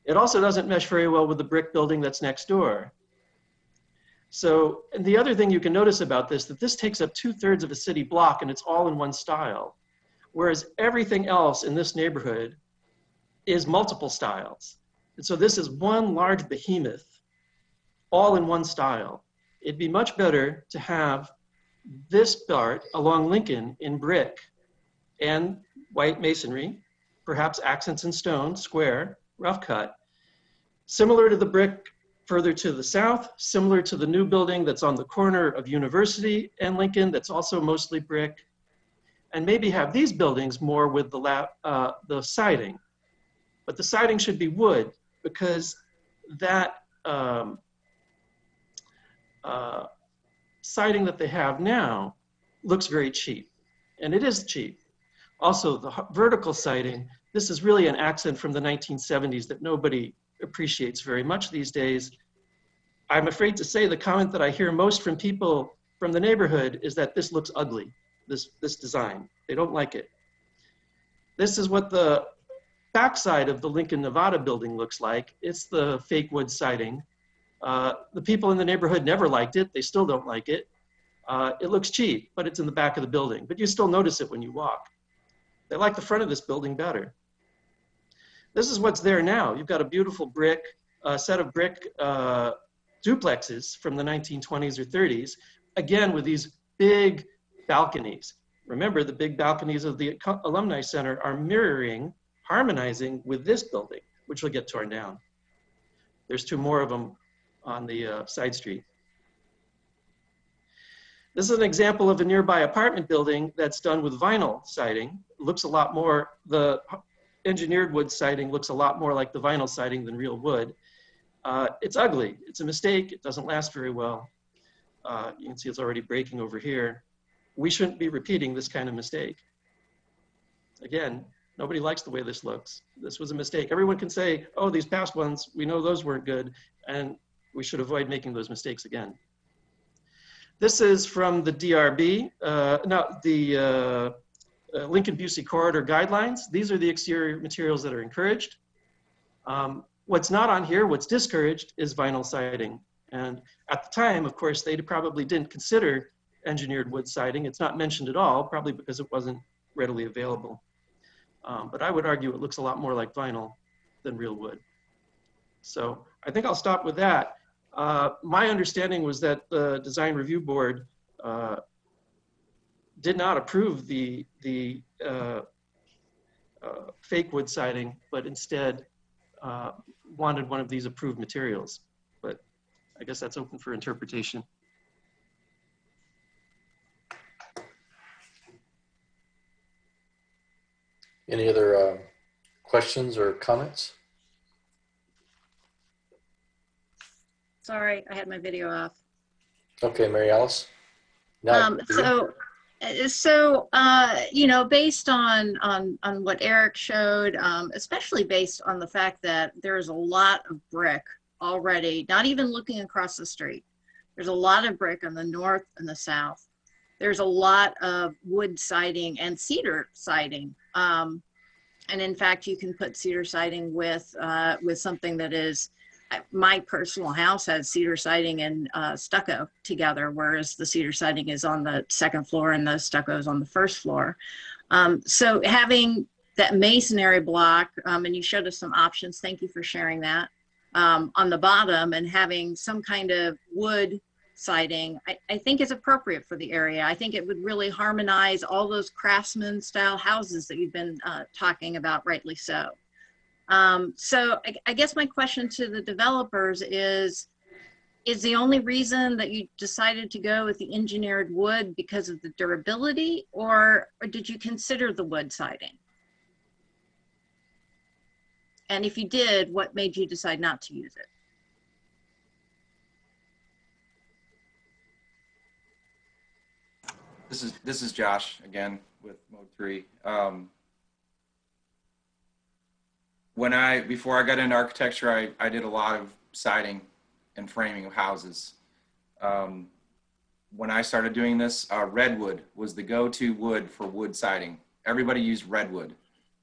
It also doesn't mesh very well with the brick building that's next door. So, and the other thing you can notice about this, that this takes up 2/3 of a city block and it's all in one style. Whereas everything else in this neighborhood is multiple styles. And so this is one large behemoth, all in one style. It'd be much better to have this part along Lincoln in brick and white masonry, perhaps accents in stone, square, rough cut, similar to the brick further to the south, similar to the new building that's on the corner of University and Lincoln that's also mostly brick, and maybe have these buildings more with the siding. But the siding should be wood because that siding that they have now looks very cheap, and it is cheap. Also, the vertical siding, this is really an accent from the 1970s that nobody appreciates very much these days. I'm afraid to say the comment that I hear most from people from the neighborhood is that this looks ugly, this design. They don't like it. This is what the backside of the Lincoln, Nevada building looks like. It's the fake wood siding. The people in the neighborhood never liked it. They still don't like it. It looks cheap, but it's in the back of the building. But you still notice it when you walk. They like the front of this building better. This is what's there now. You've got a beautiful brick, set of brick duplexes from the 1920s or 30s, again with these big balconies. Remember, the big balconies of the Alumni Center are mirroring, harmonizing with this building, which will get torn down. There's 2 more of them on the side street. This is an example of a nearby apartment building that's done with vinyl siding. It looks a lot more, the engineered wood siding looks a lot more like the vinyl siding than real wood. It's ugly, it's a mistake, it doesn't last very well. You can see it's already breaking over here. We shouldn't be repeating this kind of mistake. Again, nobody likes the way this looks. This was a mistake. Everyone can say, oh, these past ones, we know those weren't good, and we should avoid making those mistakes again. This is from the DRB, the Lincoln-Busey Corridor Guidelines. These are the exterior materials that are encouraged. What's not on here, what's discouraged, is vinyl siding. And at the time, of course, they probably didn't consider engineered wood siding. It's not mentioned at all, probably because it wasn't readily available. But I would argue it looks a lot more like vinyl than real wood. So I think I'll stop with that. My understanding was that the Design Review Board did not approve the fake wood siding, but instead wanted one of these approved materials. But I guess that's open for interpretation. Any other questions or comments? Sorry, I had my video off. Okay, Mary Alice. You know, based on what Eric showed, especially based on the fact that there's a lot of brick already, not even looking across the street. There's a lot of brick on the north and the south. There's a lot of wood siding and cedar siding. And in fact, you can put cedar siding with something that is, my personal house has cedar siding and stucco together, whereas the cedar siding is on the second floor and the stucco is on the first floor. So having that masonry block, and you showed us some options, thank you for sharing that, on the bottom, and having some kind of wood siding, I think is appropriate for the area. I think it would really harmonize all those craftsman style houses that you've been talking about, rightly so. So I guess my question to the developers is the only reason that you decided to go with the engineered wood because of the durability, or did you consider the wood siding? And if you did, what made you decide not to use it? This is Josh again with Mode 3. Before I got into architecture, I did a lot of siding and framing of houses. when I started doing this, redwood was the go-to wood for wood siding. Everybody used redwood.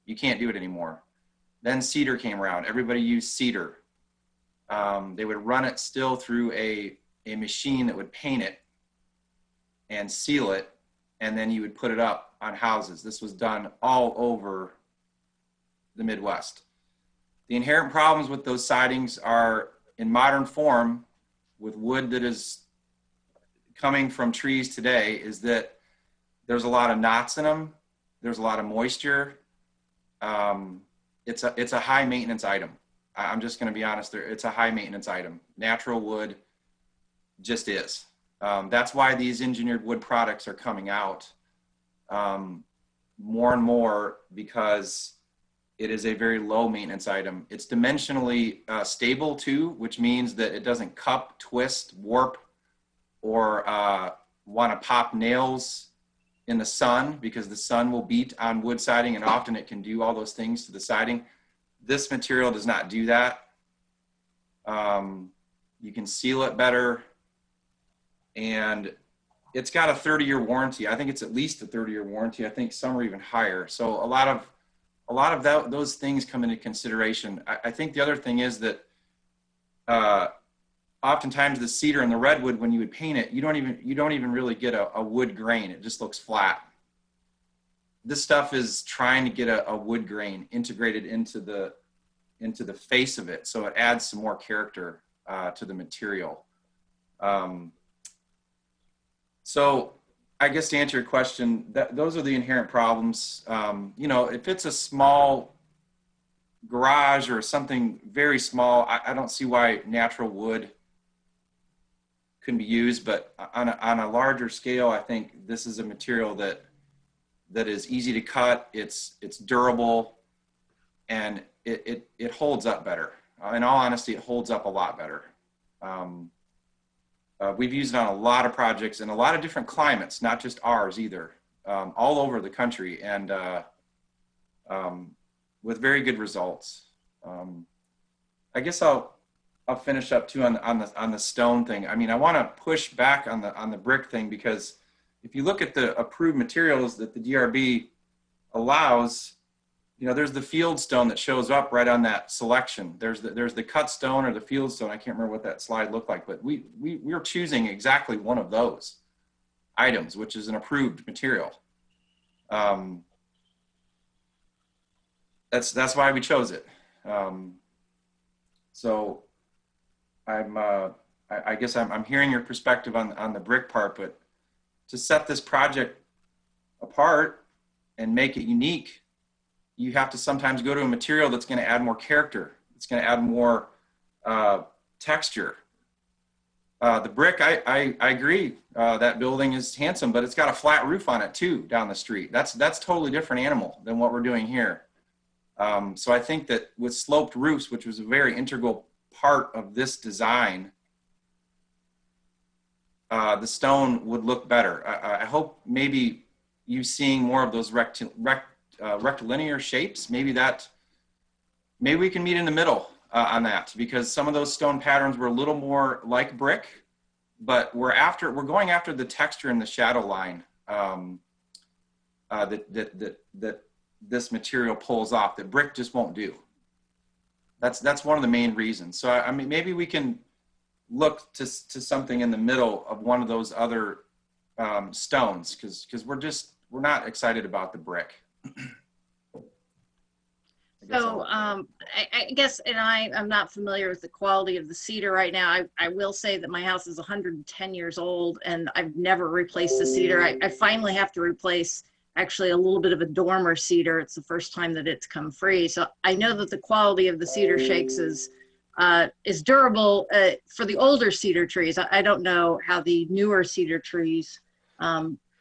You can't do it anymore. Then cedar came around. Everybody used cedar. They would run it still through a machine that would paint it and seal it, and then you would put it up on houses. This was done all over the Midwest. The inherent problems with those sidings are, in modern form, with wood that is coming from trees today, is that there's a lot of knots in them. There's a lot of moisture. It's a high maintenance item. I'm just going to be honest there. It's a high maintenance item. Natural wood just is. That's why these engineered wood products are coming out more and more, because it is a very low maintenance item. It's dimensionally stable too, which means that it doesn't cup, twist, warp, or want to pop nails in the sun, because the sun will beat on wood siding, and often it can do all those things to the siding. This material does not do that. You can seal it better, and it's got a 30-year warranty. I think it's at least a 30-year warranty. I think some are even higher. So a lot of those things come into consideration. I think the other thing is that oftentimes the cedar and the redwood, when you would paint it, you don't even really get a wood grain. It just looks flat. This stuff is trying to get a wood grain integrated into the face of it, so it adds some more character to the material. So I guess to answer your question, those are the inherent problems. You know, if it's a small garage or something very small, I don't see why natural wood couldn't be used, but on a larger scale, I think this is a material that is easy to cut. It's durable, and it holds up better. In all honesty, it holds up a lot better. We've used it on a lot of projects in a lot of different climates, not just ours either, all over the country, and with very good results. I guess I'll finish up too on the stone thing. I mean, I want to push back on the brick thing, because if you look at the approved materials that the DRB allows, you know, there's the field stone that shows up right on that selection. There's the cut stone or the field stone. I can't remember what that slide looked like, but we're choosing exactly one of those items, which is an approved material. That's why we chose it. So I guess I'm hearing your perspective on the brick part, but to set this project apart and make it unique, you have to sometimes go to a material that's going to add more character. It's going to add more texture. The brick, I agree. That building is handsome, but it's got a flat roof on it too down the street. That's totally different animal than what we're doing here. So I think that with sloped roofs, which was a very integral part of this design, the stone would look better. I hope maybe you seeing more of those rectilinear shapes. Maybe we can meet in the middle on that, because some of those stone patterns were a little more like brick, but we're going after the texture and the shadow line that this material pulls off that brick just won't do. That's one of the main reasons. So I mean, maybe we can look to something in the middle of one of those other stones, because we're not excited about the brick. So I guess, and I'm not familiar with the quality of the cedar right now. I will say that my house is 110 years old, and I've never replaced the cedar. I finally have to replace actually a little bit of a dormer cedar. It's the first time that it's come free. So I know that the quality of the cedar shakes is durable for the older cedar trees. I don't know how the newer cedar trees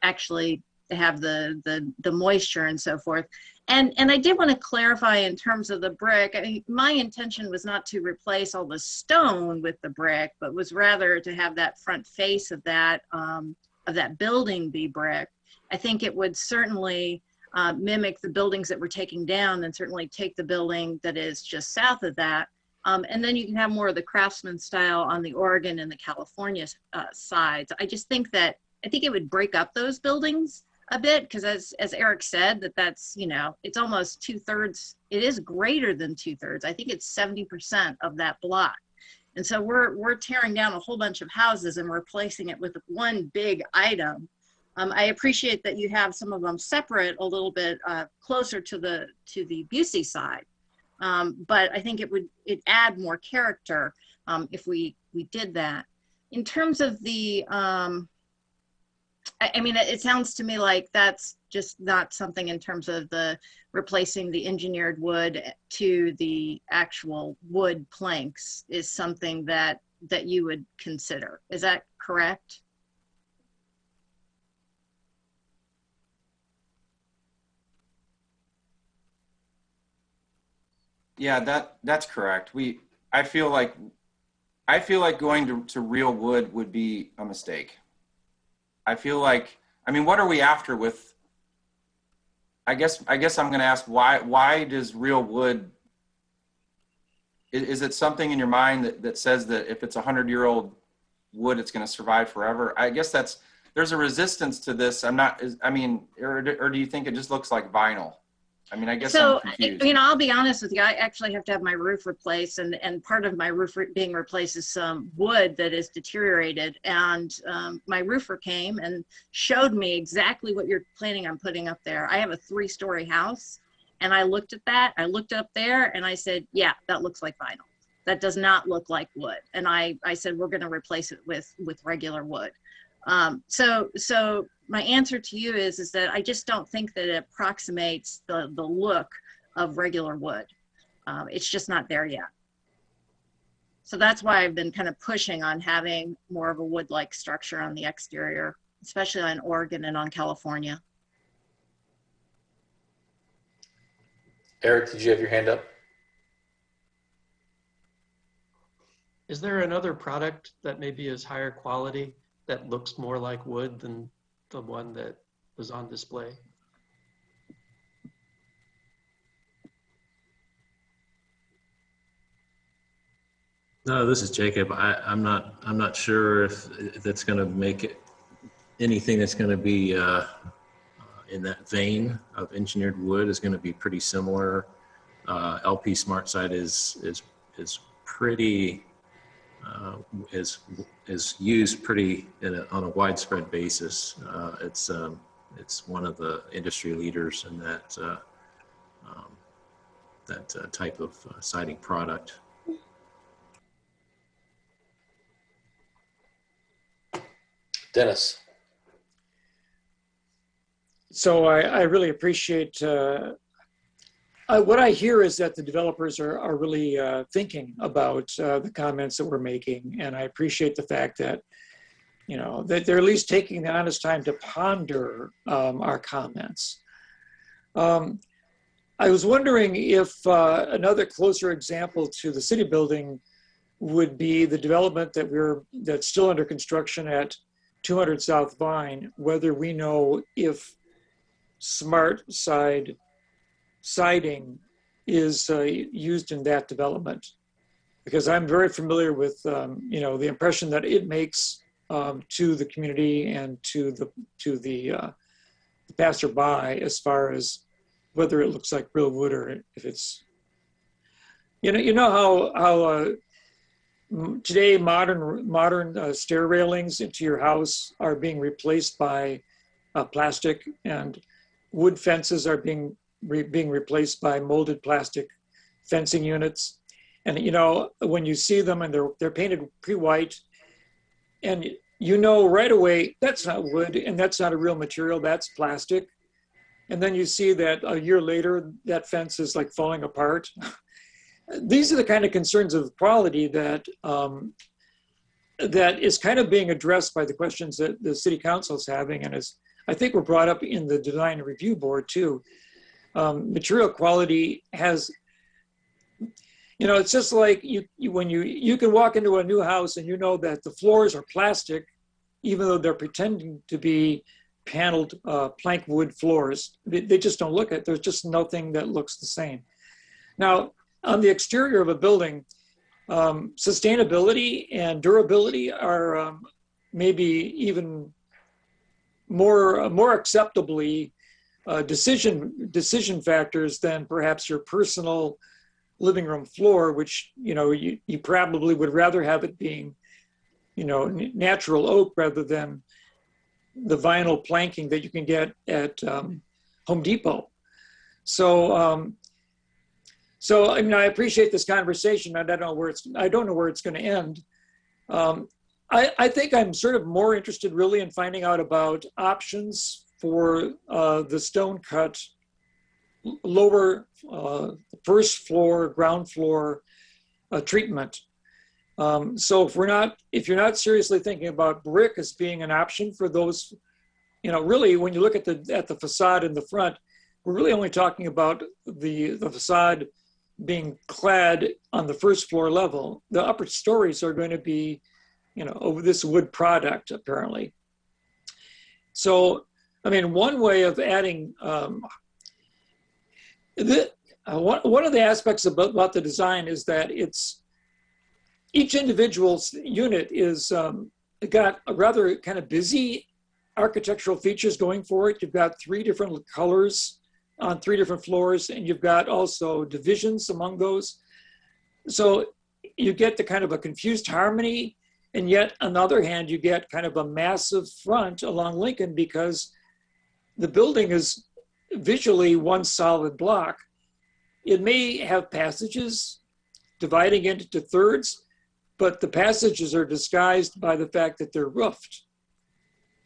actually have the moisture and so forth. And I did want to clarify in terms of the brick. I mean, my intention was not to replace all the stone with the brick, but was rather to have that front face of that building be brick. I think it would certainly mimic the buildings that we're taking down, and certainly take the building that is just south of that And then you can have more of the craftsman style on the Oregon and the California sides. I just think that, I think it would break up those buildings a bit, because as Eric said, that's, you know, it's almost 2/3, it is greater than 2/3. I think it's 70% of that block. And so we're tearing down a whole bunch of houses and replacing it with one big item. I appreciate that you have some of them separate a little bit closer to the Busey side. But I think it'd add more character if we did that. In terms of the, I mean, it sounds to me like that's just not something in terms of the replacing the engineered wood to the actual wood planks is something that you would consider. Is that correct? Yeah, that's correct. I feel like going to real wood would be a mistake. I feel like, I mean, what are we after with, I guess I'm going to ask why does real wood, is it something in your mind that says that if it's 100-year-old wood, it's going to survive forever? I guess there's a resistance to this. Or do you think it just looks like vinyl? I mean, I guess so. I'm confused. You know, I'll be honest with you. I actually have to have my roof replaced, and part of my roof being replaced is some wood that is deteriorated. And my roofer came and showed me exactly what you're planning on putting up there. I have a 3-story house, and I looked at that. I looked up there, and I said, "Yeah, that looks like vinyl. That does not look like wood." And I said, "We're going to replace it with regular wood." So my answer to you is that I just don't think that it approximates the look of regular wood. It's just not there yet. So that's why I've been kind of pushing on having more of a wood-like structure on the exterior, especially on Oregon and on California. Eric, did you have your hand up? Is there another product that maybe is higher quality that looks more like wood than the one that was on display? No, this is Jacob. I'm not sure if that's going to make it anything that's going to be in that vein of engineered wood is going to be pretty similar. LP SmartSide is pretty is used pretty on a widespread basis. It's one of the industry leaders in that type of siding product. Dennis. So I really appreciate what I hear is that the developers are really thinking about the comments that we're making, and I appreciate the fact that, you know, that they're at least taking the honest time to ponder our comments. I was wondering if another closer example to the city building would be the development that's still under construction at 200 South Vine, whether we know if SmartSide siding is used in that development, because I'm very familiar with you know, the impression that it makes to the community and to the passerby as far as whether it looks like real wood or if it's, you know how today modern stair railings into your house are being replaced by plastic, and wood fences are being replaced by molded plastic fencing units. And you know, when you see them and they're painted pre-white, and you know right away that's not wood and that's not a real material, that's plastic. And then you see that a year later that fence is like falling apart. These are the kind of concerns of quality that that is kind of being addressed by the questions that the city council is having, and is, I think, were brought up in the design review board too. Material quality has, you know, it's just like when you can walk into a new house and you know that the floors are plastic, even though they're pretending to be paneled plank wood floors. They just don't look at, there's just nothing that looks the same. Now, on the exterior of a building, sustainability and durability are maybe even more acceptably decision factors than perhaps your personal living room floor, which you probably would rather have it being natural oak rather than the vinyl planking that you can get at Home Depot. So so I mean, I appreciate this conversation. I don't know where it's going to end. I think I'm sort of more interested really in finding out about options for the stone cut lower first floor, ground floor treatment. So if you're not seriously thinking about brick as being an option for those, really when you look at the facade in the front, we're really only talking about the facade being clad on the first floor level. The upper stories are going to be, over this wood product apparently. So, I mean, one way of adding, one of the aspects about the design is that each individual's unit is got a rather kind of busy architectural features going for it. You've got 3 different colors on 3 different floors, and you've got also divisions among those. So you get the kind of a confused harmony, and yet on the other hand, you get kind of a massive front along Lincoln because the building is visually one solid block. It may have passages dividing into thirds, but the passages are disguised by the fact that they're roofed.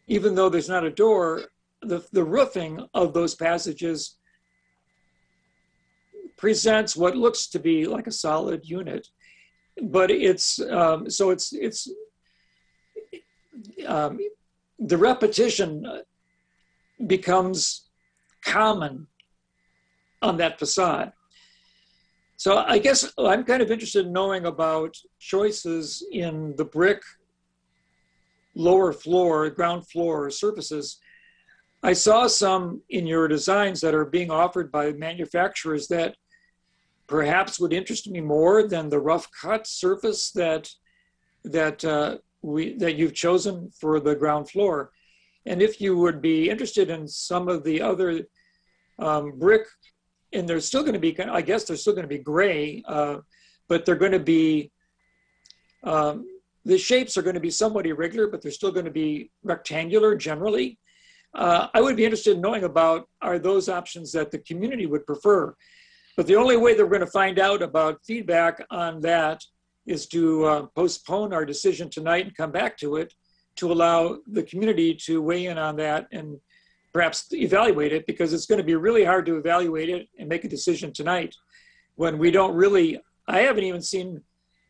Even though there's not a door, the roofing of those passages presents what looks to be like a solid unit, but it's the repetition becomes common on that facade. So I guess I'm kind of interested in knowing about choices in the brick lower floor, ground floor surfaces. I saw some in your designs that are being offered by manufacturers that perhaps would interest me more than the rough cut surface that you've chosen for the ground floor. And if you would be interested in some of the other brick, and they're still going to be, I guess they're still going to be gray, but they're going to be, the shapes are going to be somewhat irregular, but they're still going to be rectangular generally. I would be interested in knowing about, are those options that the community would prefer? But the only way that we're going to find out about feedback on that is to postpone our decision tonight and come back to it to allow the community to weigh in on that and perhaps evaluate it, because it's going to be really hard to evaluate it and make a decision tonight when we don't really, I haven't even seen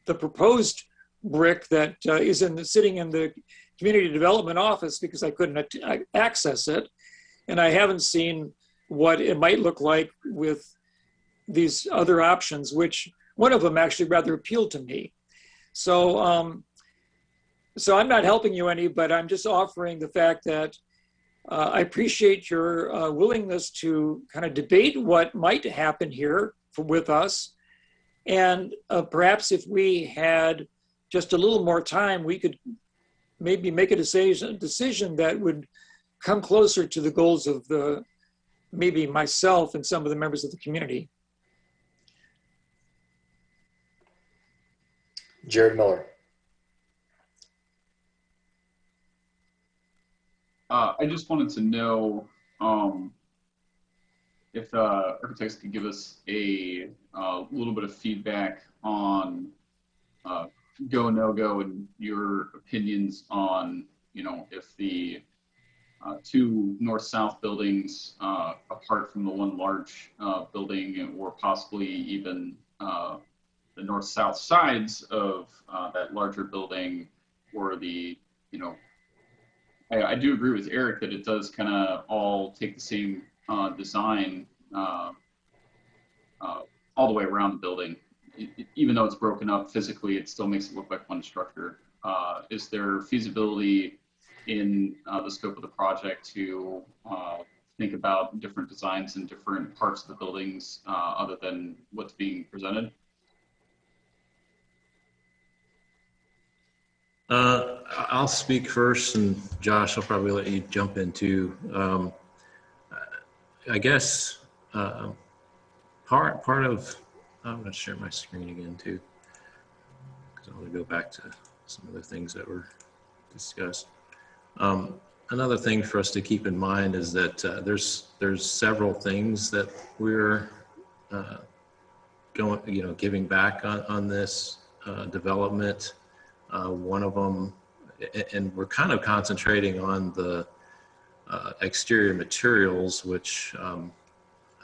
the proposed brick that is sitting in the community development office because I couldn't access it. And I haven't seen what it might look like with these other options, which one of them actually rather appealed to me. So, so I'm not helping you any, but I'm just offering the fact that I appreciate your willingness to kind of debate what might happen here with us. And perhaps if we had just a little more time, we could maybe make a decision that would come closer to the goals of maybe myself and some of the members of the community. Jared Miller. I just wanted to know if architects could give us a little bit of feedback on go, no go, and your opinions on, if the 2 north-south buildings apart from the one large building, or possibly even the north-south sides of that larger building, or the, I do agree with Eric that it does kind of all take the same design all the way around the building. Even though it's broken up physically, it still makes it look like one structure. Is there feasibility in the scope of the project to think about different designs in different parts of the buildings other than what's being presented? I'll speak first, and Josh, I'll probably let you jump in too. I guess part of, I'm going to share my screen again too, because I want to go back to some of the things that were discussed. Another thing for us to keep in mind is that there's several things that we're giving back on this development. One of them, and we're kind of concentrating on the exterior materials, which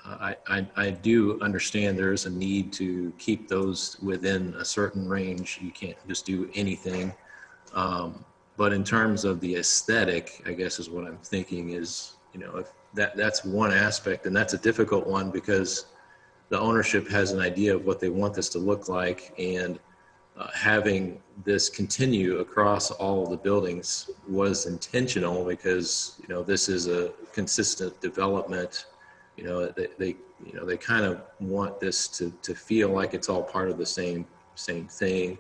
I do understand there is a need to keep those within a certain range. You can't just do anything. But in terms of the aesthetic, I guess is what I'm thinking is, if that's one aspect, and that's a difficult one because the ownership has an idea of what they want this to look like, and having this continue across all of the buildings was intentional because this is a consistent development. They kind of want this to feel like it's all part of the same thing.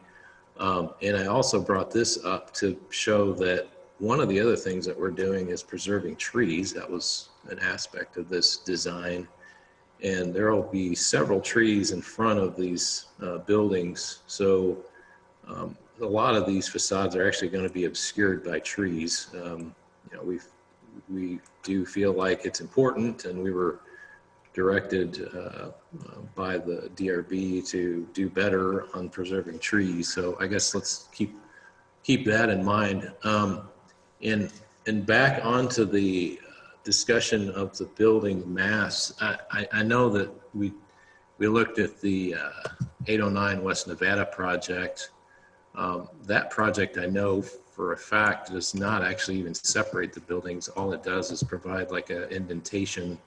And I also brought this up to show that one of the other things that we're doing is preserving trees. That was an aspect of this design. And there will be several trees in front of these buildings. So a lot of these facades are actually going to be obscured by trees. We do feel like it's important, and we were directed by the DRB to do better on preserving trees. So I guess let's keep that in mind. And back onto the discussion of the building mass, I know that we looked at the 809 West Nevada project. That project, I know for a fact, does not actually even separate the buildings. All it does is provide like an indentation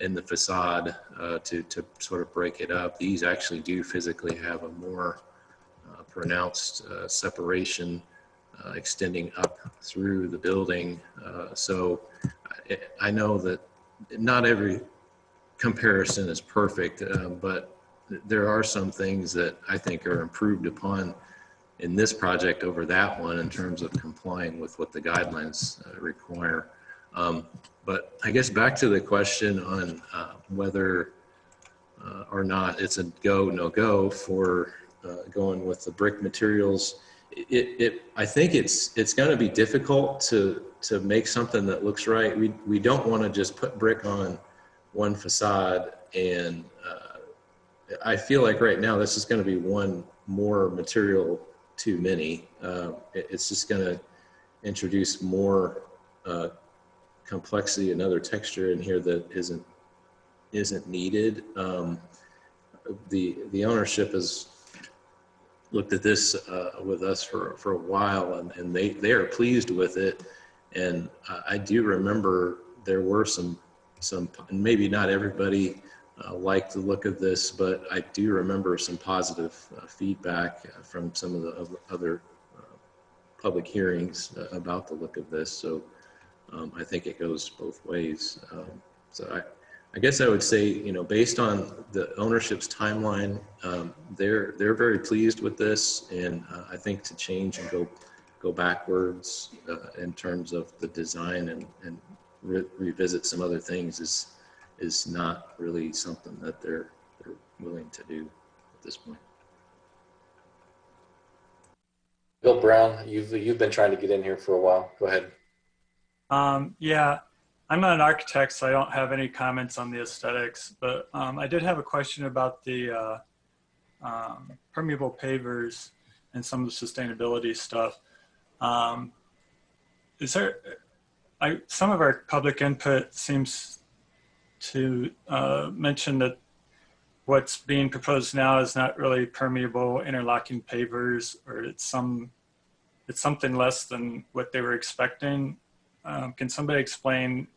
in the facade to sort of break it up. These actually do physically have a more pronounced separation extending up through the building. So I know that not every comparison is perfect, but there are some things that I think are improved upon in this project over that one in terms of complying with what the guidelines require. But I guess back to the question on whether or not it's a go, no go for going with the brick materials. I think it's going to be difficult to make something that looks right. We don't want to just put brick on one facade, and I feel like right now this is going to be one more material too many. It's just going to introduce more complexity and other texture in here that isn't needed. The ownership has looked at this with us for a while, and they are pleased with it. And I do remember there were some, and maybe not everybody liked the look of this, but I do remember some positive feedback from some of the other public hearings about the look of this. So I think it goes both ways. So I guess I would say, based on the ownership's timeline, they're very pleased with this, and I think to change and go backwards in terms of the design and revisit some other things is not really something that they're willing to do at this point. Bill Brown, you've been trying to get in here for a while. Go ahead. Yeah, I'm not an architect, so I don't have any comments on the aesthetics, but I did have a question about the permeable pavers and some of the sustainability stuff. Some of our public input seems to mention that what's being proposed now is not really permeable interlocking pavers, or it's something less than what they were expecting. Can somebody explain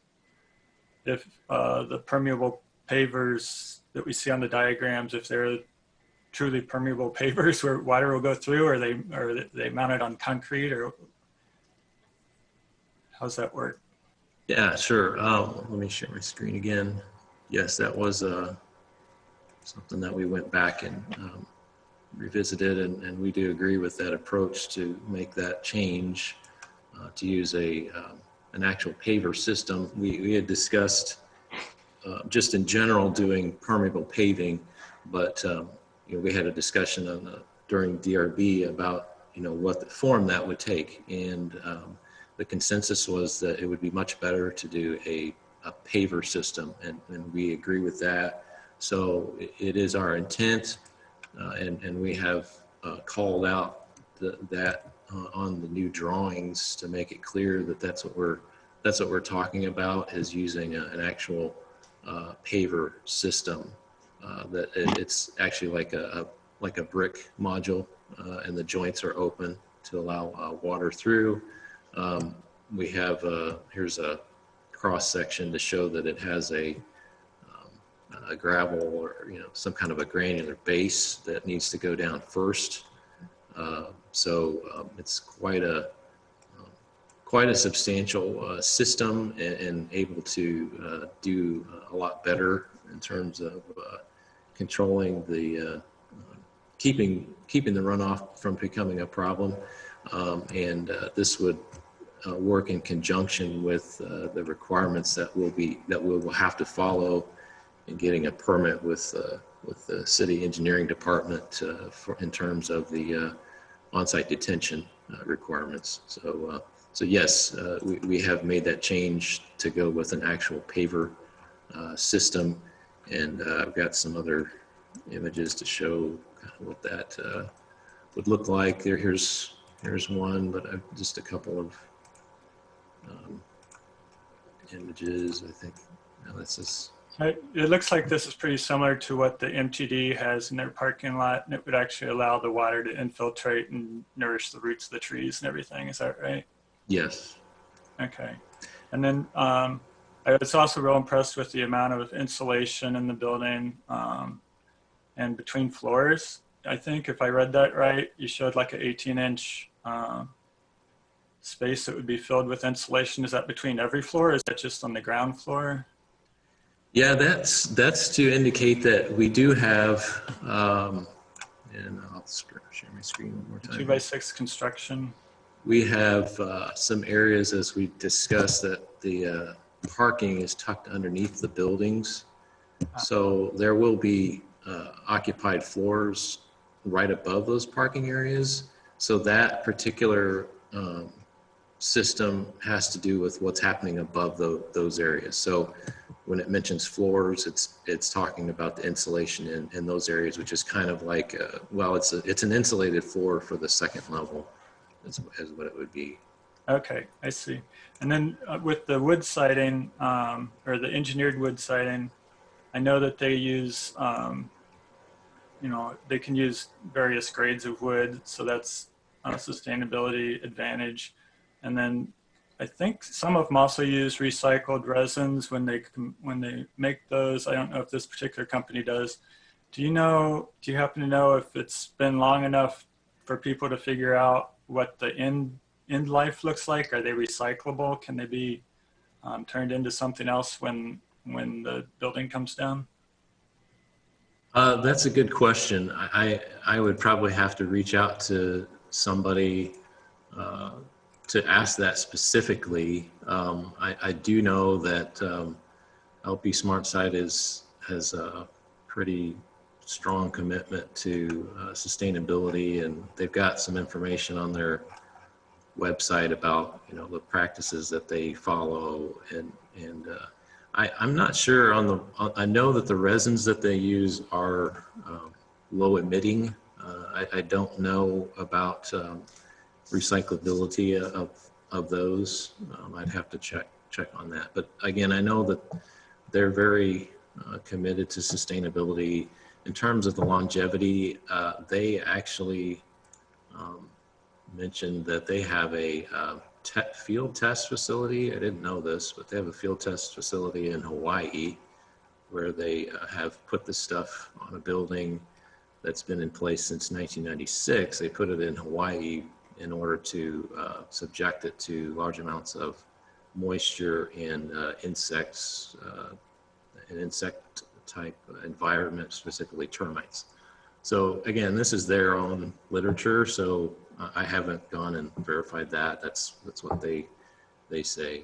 if the permeable pavers that we see on the diagrams, if they're truly permeable pavers where water will go through, or are they mounted on concrete, or how's that work? Yeah, sure. Let me share my screen again. Yes, that was something that we went back and revisited, and we do agree with that approach to make that change to use an actual paver system. We had discussed just in general doing permeable paving, but we had a discussion during DRB about what the form that would take, and the consensus was that it would be much better to do a paver system, and we agree with that. So it is our intent, and we have called out that on the new drawings to make it clear that that's what we're talking about, is using an actual paver system. That it's actually like a brick module, and the joints are open to allow water through. We have here's a cross section to show that it has a gravel or some kind of a granular base that needs to go down first. So it's quite a substantial system, and able to do a lot better in terms of controlling the keeping the runoff from becoming a problem. And this would work in conjunction with the requirements that we will have to follow in getting a permit with the city engineering department in terms of the on-site detention requirements. So yes, we have made that change to go with an actual paver system, and I've got some other images to show kind of what that would look like. Here's one, but just a couple of images. I think this is. It looks like this is pretty similar to what the MTD has in their parking lot, and it would actually allow the water to infiltrate and nourish the roots of the trees and everything. Is that right? Yes. Okay. And then I was also real impressed with the amount of insulation in the building and between floors. I think if I read that right, you showed like an 18-inch space that would be filled with insulation. Is that between every floor, or is that just on the ground floor? Yeah, that's to indicate that we do have, and I'll share my screen one more time. 2x6 construction. We have some areas, as we discussed, that the parking is tucked underneath the buildings. So there will be occupied floors right above those parking areas. So that particular system has to do with what's happening above those areas. So when it mentions floors, it's talking about the insulation in those areas, which is kind of like, well, it's an insulated floor for the second level, is what it would be. Okay, I see. And then with the wood siding, or the engineered wood siding, I know that they use, they can use various grades of wood, so that's a sustainability advantage. And then I think some of them also use recycled resins when they make those. I don't know if this particular company does. Do you happen to know if it's been long enough for people to figure out what the end life looks like? Are they recyclable? Can they be turned into something else when the building comes down? That's a good question. I would probably have to reach out to somebody to ask that specifically. I do know that LP SmartSite has a pretty strong commitment to sustainability, and they've got some information on their website about the practices that they follow, and I'm not sure I know that the resins that they use are low emitting. I don't know about recyclability of those. I'd have to check on that. But again, I know that they're very committed to sustainability. In terms of the longevity, they actually mentioned that they have a field test facility. I didn't know this, but they have a field test facility in Hawaii where they have put this stuff on a building that's been in place since 1996. They put it in Hawaii in order to subject it to large amounts of moisture and insects, an insect type environment, specifically termites. So again, this is their own literature, so I haven't gone and verified that. That's what they say.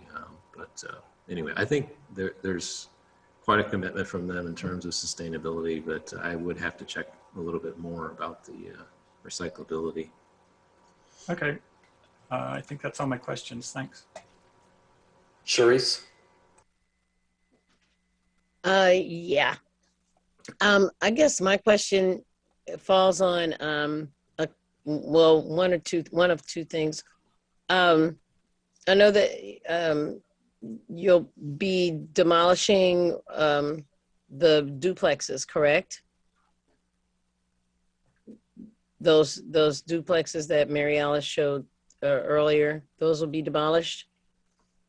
Anyway, I think there's quite a commitment from them in terms of sustainability, but I would have to check a little bit more about the recyclability. Okay. I think that's all my questions. Thanks. Charisse? Yeah. I guess my question falls on one of two things. I know that you'll be demolishing the duplexes, correct? Those duplexes that Mary Alice showed earlier, those will be demolished?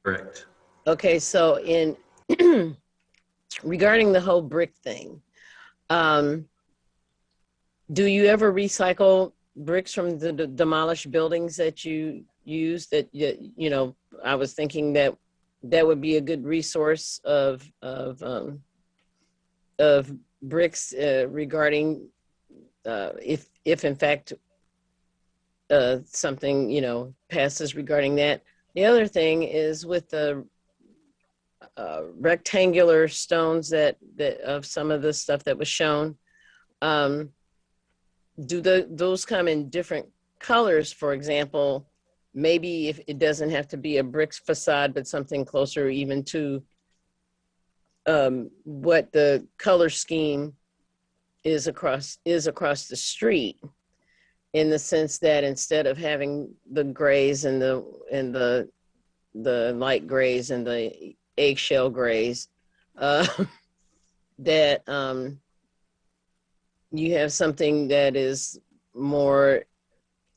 Correct. Okay, so in regarding the whole brick thing, do you ever recycle bricks from the demolished buildings that you use? That you know, I was thinking that would be a good resource of bricks regarding if in fact something, you know, passes regarding that. The other thing is with the rectangular stones that of some of the stuff that was shown. Do those come in different colors? For example, maybe if it doesn't have to be a brick facade, but something closer even to what the color scheme is across the street, in the sense that instead of having the grays and the light grays and the eggshell grays, that you have something that is more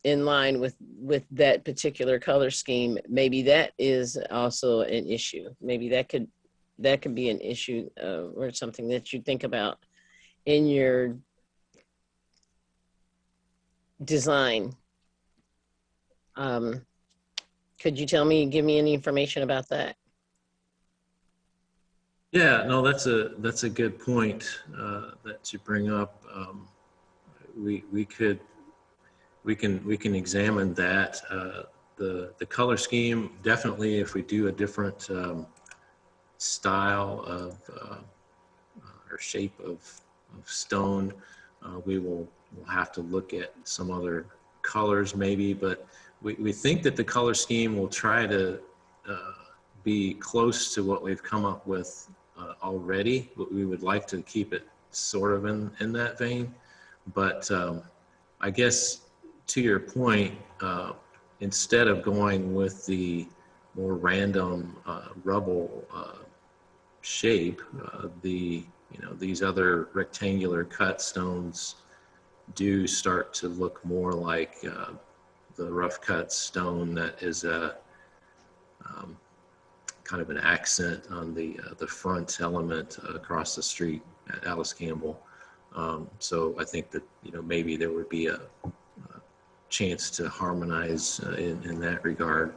in line with that particular color scheme. Maybe that is also an issue. Maybe that could be an issue or something that you think about in your design. Could you give me any information about that? Yeah, no, that's a good point that you bring up. We can examine that. The color scheme, definitely, if we do a different style of or shape of stone, we'll have to look at some other colors maybe, but we think that the color scheme will try to be close to what we've come up with already, but we would like to keep it sort of in that vein. But I guess to your point, instead of going with the more random rubble shape, these other rectangular cut stones do start to look more like the rough cut stone that is a kind of an accent on the front element across the street at Alice Campbell. So I think that maybe there would be a chance to harmonize in that regard.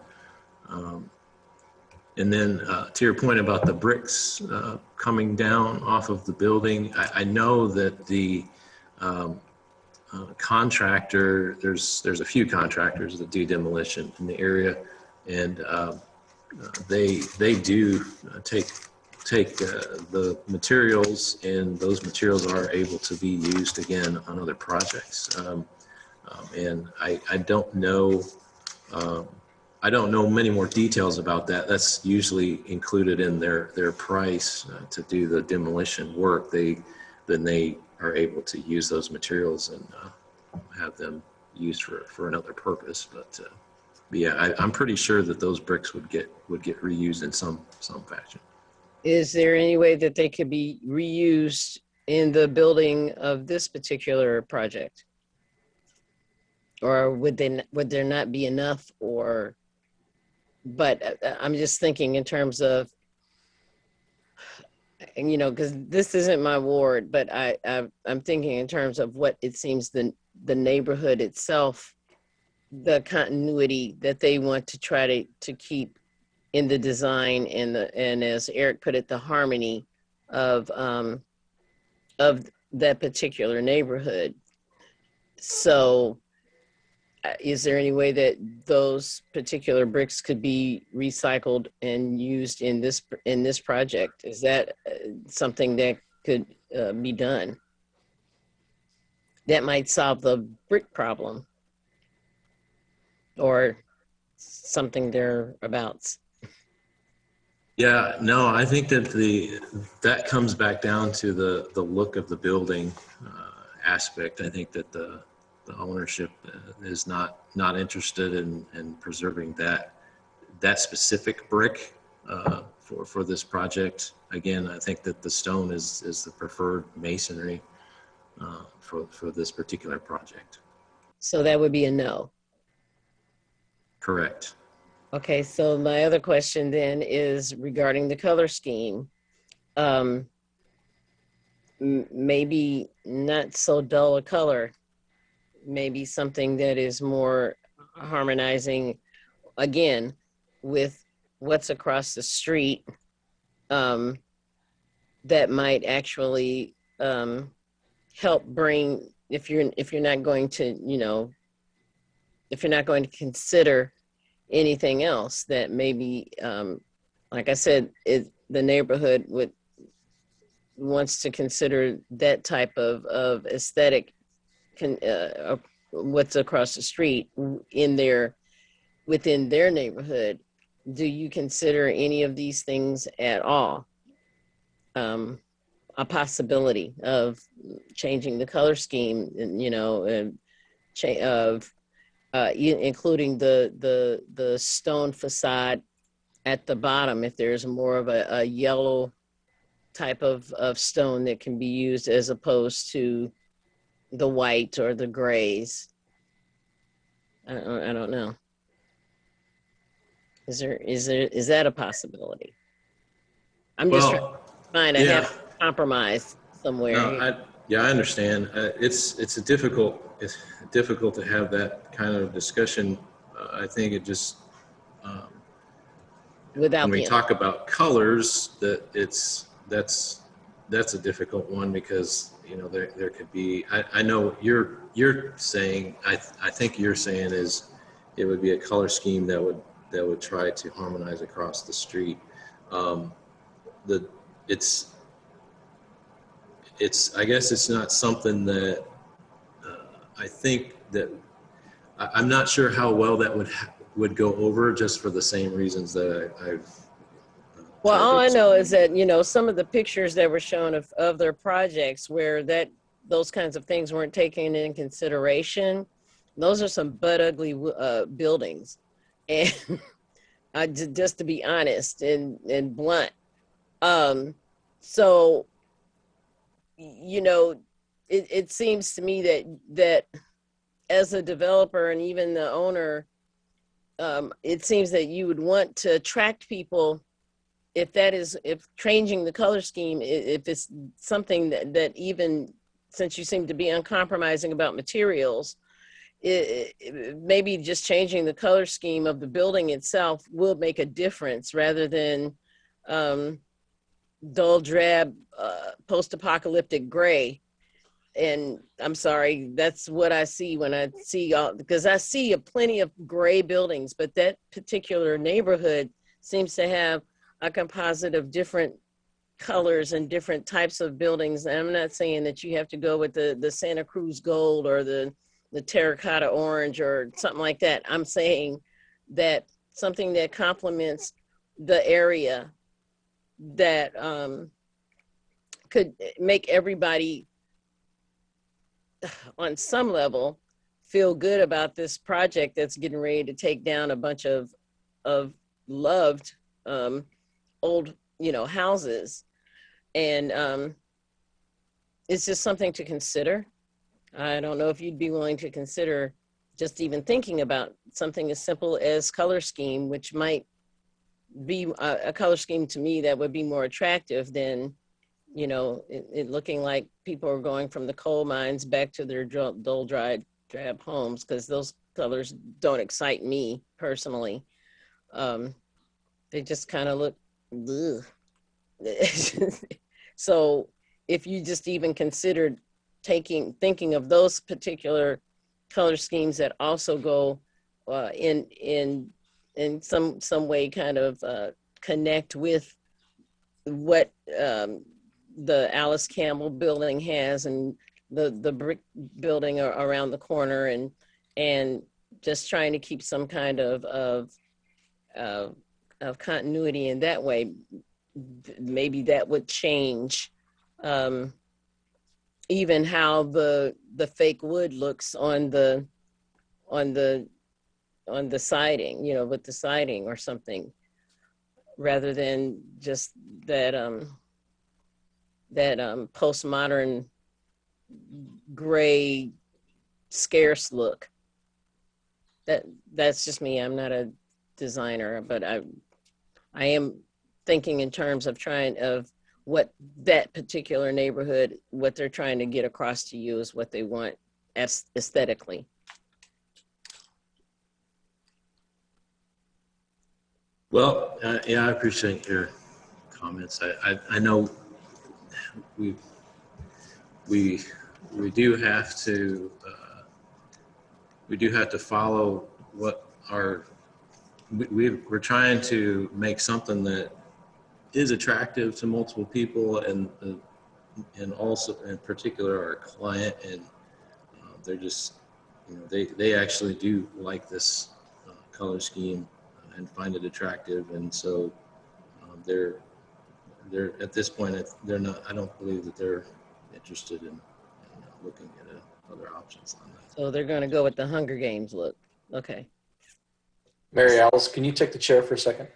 And then to your point about the bricks coming down off of the building, I know that the contractor, there's a few contractors that do demolition in the area, and they do take the materials, and those materials are able to be used again on other projects. And I don't know many more details about that. That's usually included in their price to do the demolition work. Then they are able to use those materials and have them used for another purpose. But yeah, I'm pretty sure that those bricks would get reused in some fashion. Is there any way that they could be reused in the building of this particular project? Or would there not be enough? But I'm just thinking in terms of, because this isn't my ward, but I'm thinking in terms of what it seems the neighborhood itself, the continuity that they want to try to keep in the design and as Eric put it, the harmony of that particular neighborhood. So is there any way that those particular bricks could be recycled and used in this project? Is that something that could be done? That might solve the brick problem or something thereabouts. Yeah, no, I think that that comes back down to the look of the building aspect. I think that the ownership is not interested in preserving that specific brick for this project. Again, I think that the stone is the preferred masonry for this particular project. So that would be a no. Correct. Okay, so my other question then is regarding the color scheme. Maybe not so dull a color, maybe something that is more harmonizing, again, with what's across the street, that might actually help bring, if you're not going to, if you're not going to consider anything else, that maybe, like I said, the neighborhood wants to consider that type of aesthetic, what's across the street within their neighborhood. Do you consider any of these things at all a possibility of changing the color scheme, including the stone facade at the bottom, if there's more of a yellow type of stone that can be used as opposed to the white or the grays? I don't know. Is that a possibility? I'm just trying to find a compromise somewhere. No, I understand. It's difficult to have that kind of discussion. I think it just without when we talk about colors, that's a difficult one, because there could be. I know you're saying. I think you're saying is it would be a color scheme that would try to harmonize across the street. I guess it's not something that I think that I'm not sure how well that would go over, just for the same reasons that I've. Well, all I know is that, some of the pictures that were shown of their projects where those kinds of things weren't taken into consideration, those are some butt ugly buildings. And just to be honest and blunt. So, it seems to me that as a developer and even the owner, it seems that you would want to attract people if changing the color scheme, if it's something that even, since you seem to be uncompromising about materials, maybe just changing the color scheme of the building itself will make a difference, rather than dull, drab, post-apocalyptic gray. And I'm sorry, that's what I see when I see because I see plenty of gray buildings, but that particular neighborhood seems to have a composite of different colors and different types of buildings. And I'm not saying that you have to go with the Santa Cruz gold or the terracotta orange or something like that. I'm saying that something that complements the area, that could make everybody on some level feel good about this project that's getting ready to take down a bunch of loved old houses. And it's just something to consider. I don't know if you'd be willing to consider just even thinking about something as simple as color scheme, which might be a color scheme to me that would be more attractive than, it looking like people are going from the coal mines back to their dull, drab homes, because those colors don't excite me personally. They just kind of look, ugh. So if you just even considered thinking of those particular color schemes that also go in some way kind of connect with what the Alice Campbell building has, and the brick building around the corner, and just trying to keep some kind of continuity in that way. Maybe that would change even how the fake wood looks on the siding, you know, with the siding or something, rather than just that postmodern gray scarce look. That's just me. I'm not a designer, but I am thinking in terms of what that particular neighborhood, what they're trying to get across to you is what they want aesthetically. Well, yeah, I appreciate your comments. I know we do have to follow what we're trying to make something that is attractive to multiple people, and also in particular our client, and they're just, you know, they actually do like this color scheme and find it attractive, and so they're at this point they're not. I don't believe that they're interested in looking at other options on that. So they're going to go with the Hunger Games look. Okay. Mary Alice, can you take the chair for a second?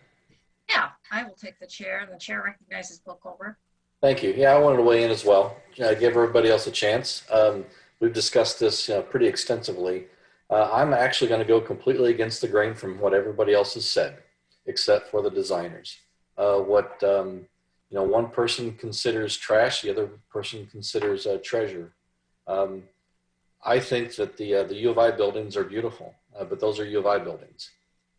Yeah, I will take the chair, and the chair recognizes Bill Colbert. Thank you. Yeah, I wanted to weigh in as well. Give everybody else a chance. We've discussed this pretty extensively. I'm actually going to go completely against the grain from what everybody else has said, except for the designers. What one person considers trash, the other person considers treasure. I think that the U of I buildings are beautiful, but those are U of I buildings.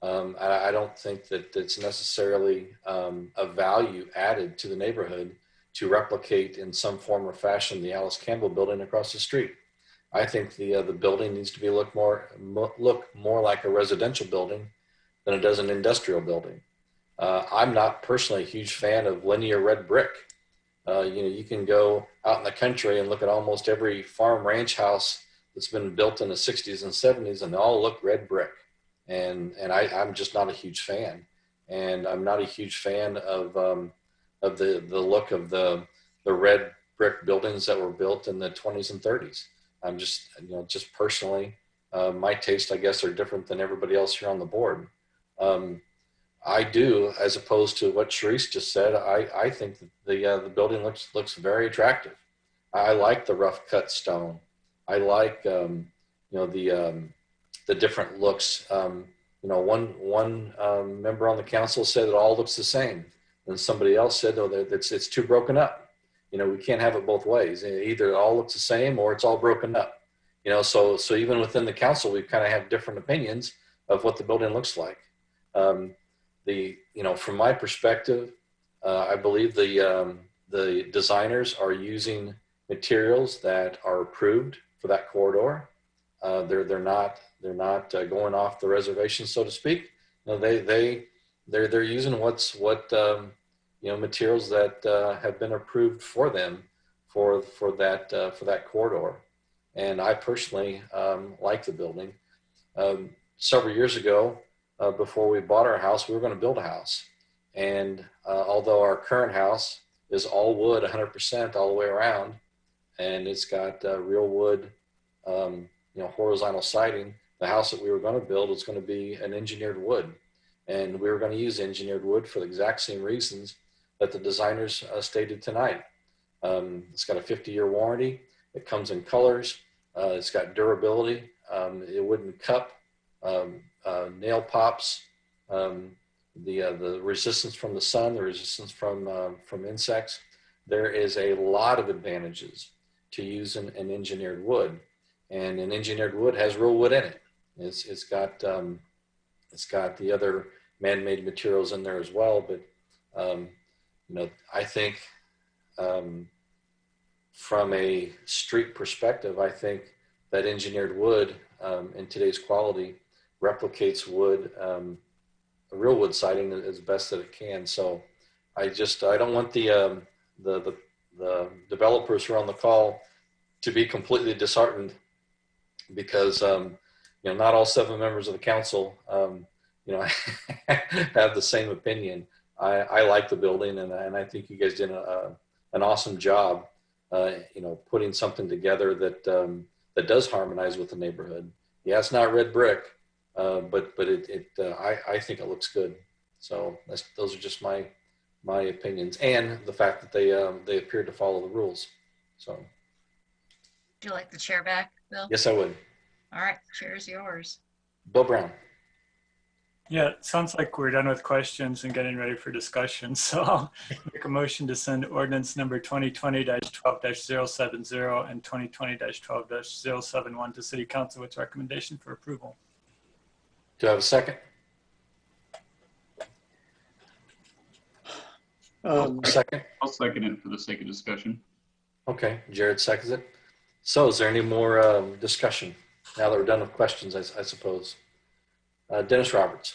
I don't think that it's necessarily a value added to the neighborhood to replicate in some form or fashion the Alice Campbell building across the street. I think the building needs to be look more like a residential building than it does an industrial building. I'm not personally a huge fan of linear red brick. You can go out in the country and look at almost every farm ranch house that's been built in the 60s and 70s, and they all look red brick. And I'm just not a huge fan. And I'm not a huge fan of the look of the red brick buildings that were built in the 20s and 30s. I'm just, just personally, my taste, I guess, are different than everybody else here on the board. I do, as opposed to what Sharice just said, I think that the building looks very attractive. I like the rough cut stone. I like, the different looks. One member on the council said it all looks the same. And somebody else said, no, it's too broken up. We can't have it both ways. Either it all looks the same or it's all broken up. So even within the council, we kind of have different opinions of what the building looks like. From my perspective, I believe the designers are using materials that are approved for that corridor. They're not going off the reservation, so to speak. They're using materials that have been approved for them for that corridor. And I personally like the building. Several years ago, before we bought our house, we were going to build a house. And although our current house is all wood, 100% all the way around, and it's got real wood, horizontal siding, the house that we were going to build was going to be an engineered wood. And we were going to use engineered wood for the exact same reasons that the designers stated tonight. It's got a 50-year warranty. It comes in colors. It's got durability. It wouldn't cup, nail pops, the resistance from the sun, the resistance from insects. There is a lot of advantages to using an engineered wood, and an engineered wood has real wood in it. It's got the other man-made materials in there as well, but I think from a street perspective, I think that engineered wood in today's quality replicates wood, a real wood siding as best that it can. So I don't want the developers who are on the call to be completely disheartened because not all 7 members of the council have the same opinion. I like the building, and I think you guys did an awesome job, putting something together that does harmonize with the neighborhood. Yeah, it's not red brick, but I think it looks good. So those are just my opinions, and the fact that they appear to follow the rules. So, would you like the chair back, Bill? Yes, I would. All right, chair is yours. Bill Brown. Yeah, it sounds like we're done with questions and getting ready for discussion. So I'll make a motion to send ordinance number 2020-12-070 and 2020-12-071 to City Council with recommendation for approval. Do I have a second? Second. I'll second it for the sake of discussion. Okay, Jared seconds it. So is there any more discussion now that we're done with questions, I suppose? Dennis Roberts.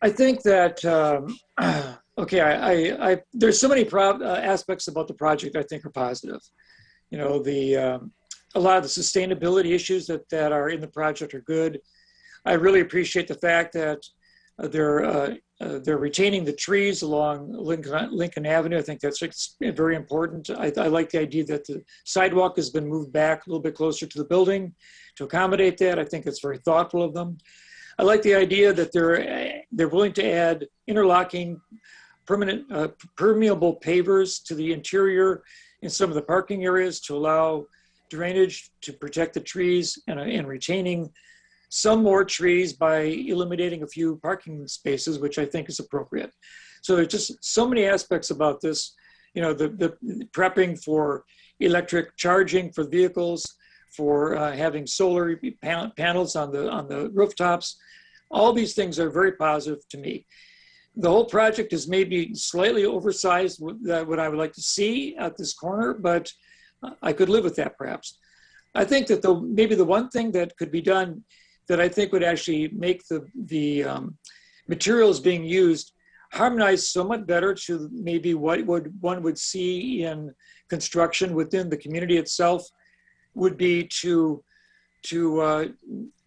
I think that, there's so many aspects about the project I think are positive. A lot of the sustainability issues that are in the project are good. I really appreciate the fact that they're retaining the trees along Lincoln Avenue. I think that's very important. I like the idea that the sidewalk has been moved back a little bit closer to the building to accommodate that. I think it's very thoughtful of them. I like the idea that they're willing to add interlocking permanent permeable pavers to the interior in some of the parking areas to allow drainage to protect the trees and retaining some more trees by eliminating a few parking spaces, which I think is appropriate. So there's just so many aspects about this, the prepping for electric charging for vehicles, for having solar panels on the rooftops. All these things are very positive to me. The whole project is maybe slightly oversized, what I would like to see at this corner, but I could live with that perhaps. I think that maybe the one thing that could be done that I think would actually make the materials being used harmonize somewhat better to maybe what one would see in construction within the community itself would be to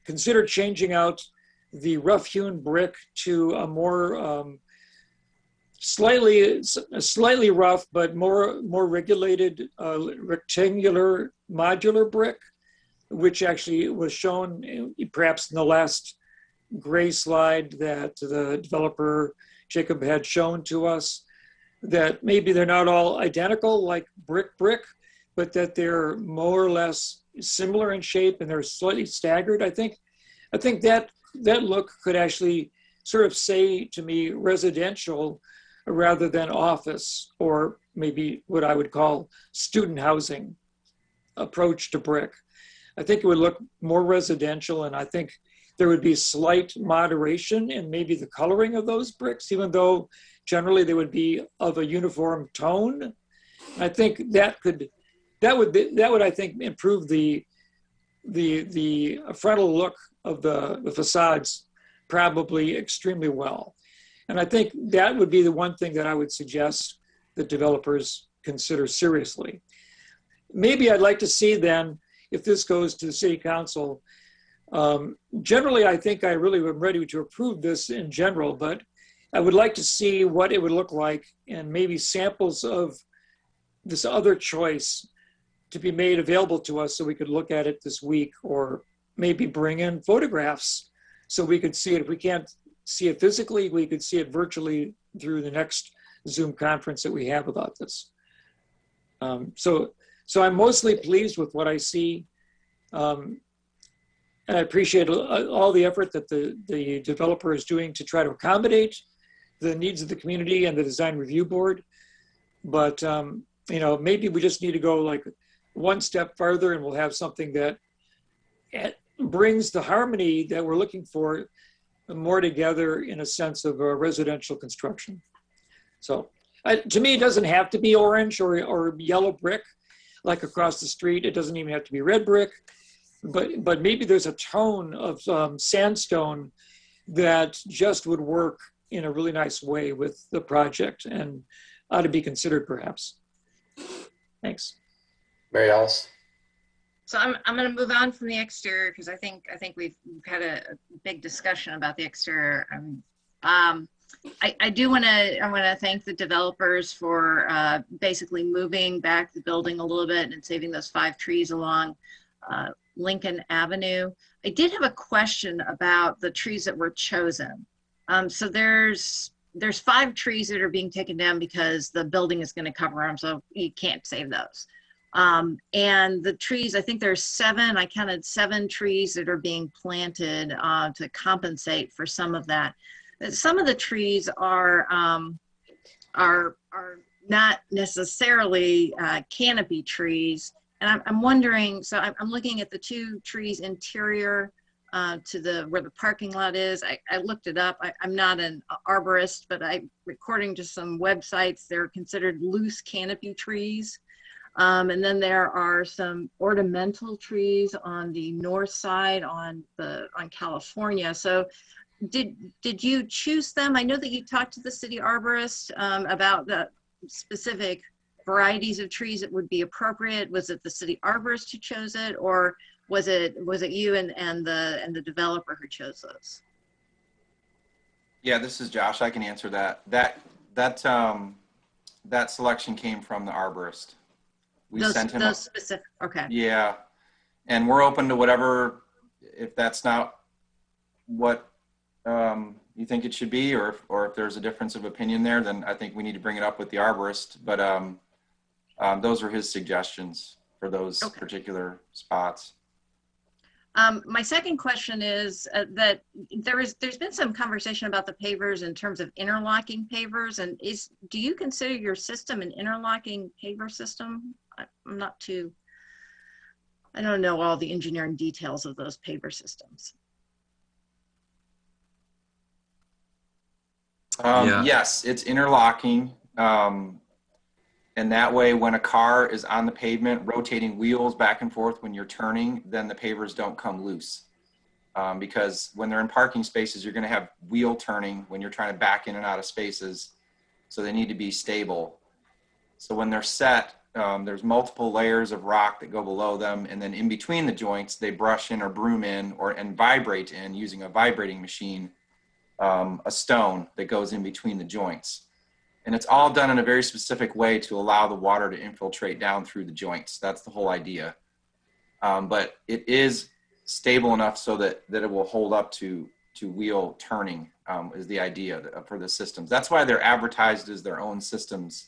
consider changing out the rough-hewn brick to a more slightly rough but more regulated rectangular modular brick, which actually was shown perhaps in the last gray slide that the developer Jacob had shown to us, that maybe they're not all identical like brick, but that they're more or less similar in shape and they're slightly staggered. I think that look could actually sort of say to me residential rather than office, or maybe what I would call student housing approach to brick. I think it would look more residential, and I think there would be slight moderation in maybe the coloring of those bricks, even though generally they would be of a uniform tone. I think that would I think improve the frontal look of the facades probably extremely well. And I think that would be the one thing that I would suggest that developers consider seriously. Maybe I'd like to see then, if this goes to the city council, generally I think I really am ready to approve this in general, but I would like to see what it would look like and maybe samples of this other choice to be made available to us so we could look at it this week, or maybe bring in photographs so we could see it. If we can't see it physically, we could see it virtually through the next Zoom conference that we have about this. So I'm mostly pleased with what I see. And I appreciate all the effort that the developer is doing to try to accommodate the needs of the community and the design review board. But maybe we just need to go like one step farther, and we'll have something that brings the harmony that we're looking for more together in a sense of a residential construction. So to me, it doesn't have to be orange or yellow brick. like across the street. It doesn't even have to be red brick, but maybe there's a tone of sandstone that just would work in a really nice way with the project and ought to be considered perhaps. Thanks. Mary Alice? So I'm going to move on from the exterior because I think we've had a big discussion about the exterior. I do want to thank the developers for basically moving back the building a little bit and saving those 5 trees along Lincoln Avenue. I did have a question about the trees that were chosen. So there's 5 trees that are being taken down because the building is going to cover them, so you can't save those. And the trees, I think there's 7. I counted 7 trees that are being planted to compensate for some of that. Some of the trees are not necessarily canopy trees. And I'm wondering, so I'm looking at the 2 trees interior to where the parking lot is. I looked it up. I'm not an arborist, but according to some websites, they're considered loose canopy trees. And then there are some ornamental trees on the north side on California. So did you choose them? I know that you talked to the city arborist about the specific varieties of trees that would be appropriate. Was it the city arborist who chose it, or was it you and the developer who chose those? Yeah, this is Josh. I can answer that. That selection came from the arborist. We sent him those specific. Okay. Yeah, and we're open to whatever. If that's not what you think it should be, or if there's a difference of opinion there, then I think we need to bring it up with the arborist. But those were his suggestions for those particular spots. My second question is that there's been some conversation about the pavers in terms of interlocking pavers, and do you consider your system an interlocking paver system? I'm not too, I don't know all the engineering details of those paver systems. Yes, it's interlocking. And that way, when a car is on the pavement, rotating wheels back and forth when you're turning, then the pavers don't come loose. Because when they're in parking spaces, you're going to have wheel turning when you're trying to back in and out of spaces. So they need to be stable. So when they're set, there's multiple layers of rock that go below them. And then in between the joints, they brush in or broom in and vibrate in using a vibrating machine, a stone that goes in between the joints. And it's all done in a very specific way to allow the water to infiltrate down through the joints. That's the whole idea. But it is stable enough so that it will hold up to wheel turning is the idea for the systems. That's why they're advertised as their own systems.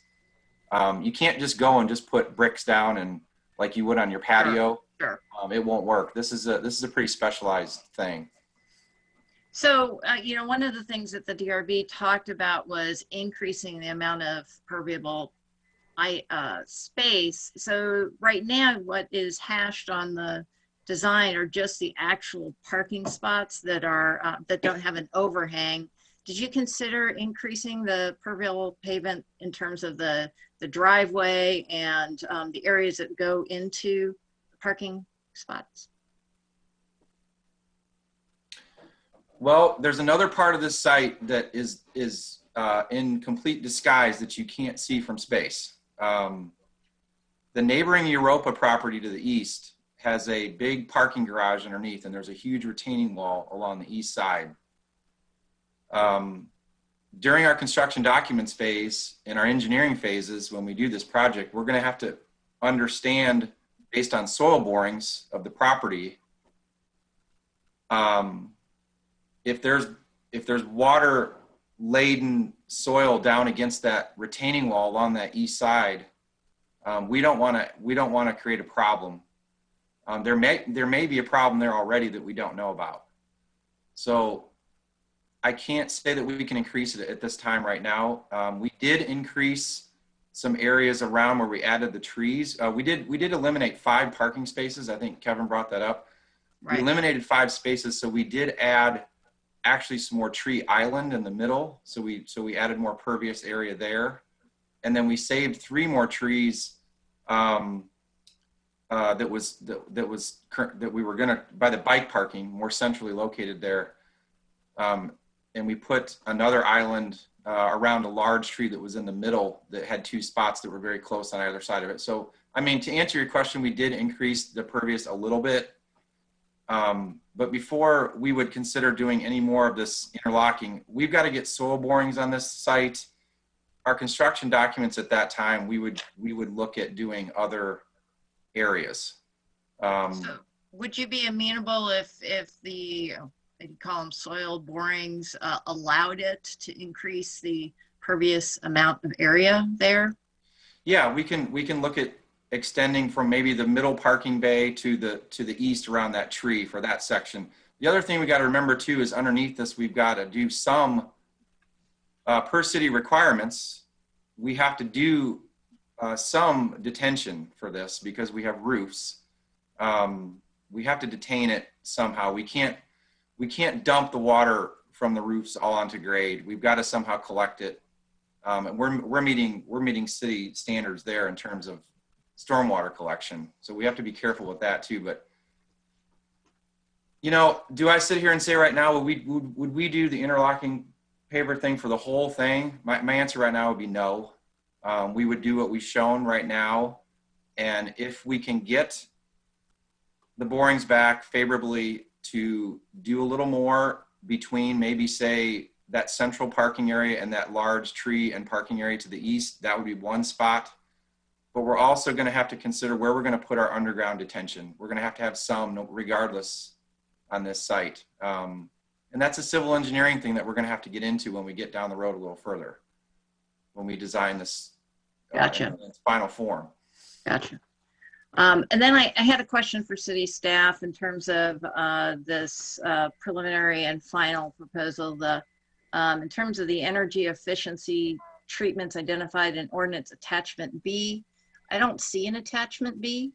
You can't just go and just put bricks down and like you would on your patio. Sure. It won't work. This is a pretty specialized thing. So, one of the things that the DRB talked about was increasing the amount of permeable space. So right now, what is hashed on the design are just the actual parking spots that don't have an overhang. Did you consider increasing the permeable pavement in terms of the driveway and the areas that go into the parking spots? Well, there's another part of this site that is in complete disguise that you can't see from space. The neighboring Europa property to the east has a big parking garage underneath, and there's a huge retaining wall along the east side. During our construction documents phase and our engineering phases, when we do this project, we're going to have to understand, based on soil borings of the property, if there's water laden soil down against that retaining wall along that east side, we don't want to create a problem. There may be a problem there already that we don't know about. So I can't say that we can increase it at this time right now. We did increase some areas around where we added the trees. We did eliminate 5 parking spaces. I think Kevin brought that up. Right. We eliminated 5 spaces, so we did add actually some more tree island in the middle. So we added more pervious area there. And then we saved 3 more trees that we were gonna, by the bike parking, more centrally located there. And we put another island around a large tree that was in the middle that had two spots that were very close on either side of it. So, I mean, to answer your question, we did increase the pervious a little bit. But before we would consider doing any more of this interlocking, we've got to get soil borings on this site. Our construction documents at that time, we would look at doing other areas. So would you be amenable if the, they call them soil borings, allowed it to increase the pervious amount of area there? Yeah, we can look at extending from maybe the middle parking bay to the east around that tree for that section. The other thing we got to remember too is underneath this, we've got to do some per city requirements. We have to do some detention for this because we have roofs. We have to detain it somehow. We can't dump the water from the roofs all onto grade. We've got to somehow collect it. And we're meeting city standards there in terms of stormwater collection. So we have to be careful with that too. But, you know, do I sit here and say right now, would we do the interlocking paver thing for the whole thing? My answer right now would be no. We would do what we've shown right now. And if we can get the borings back favorably to do a little more between maybe say that central parking area and that large tree and parking area to the east, that would be one spot. But we're also going to have to consider where we're going to put our underground detention. We're going to have some regardless on this site. And that's a civil engineering thing that we're going to have to get into when we get down the road a little further, when we design this Gotcha. in its final form. Gotcha. And then I had a question for city staff in terms of this preliminary and final proposal. In terms of the energy efficiency treatments identified in ordinance attachment B, I don't see an attachment B.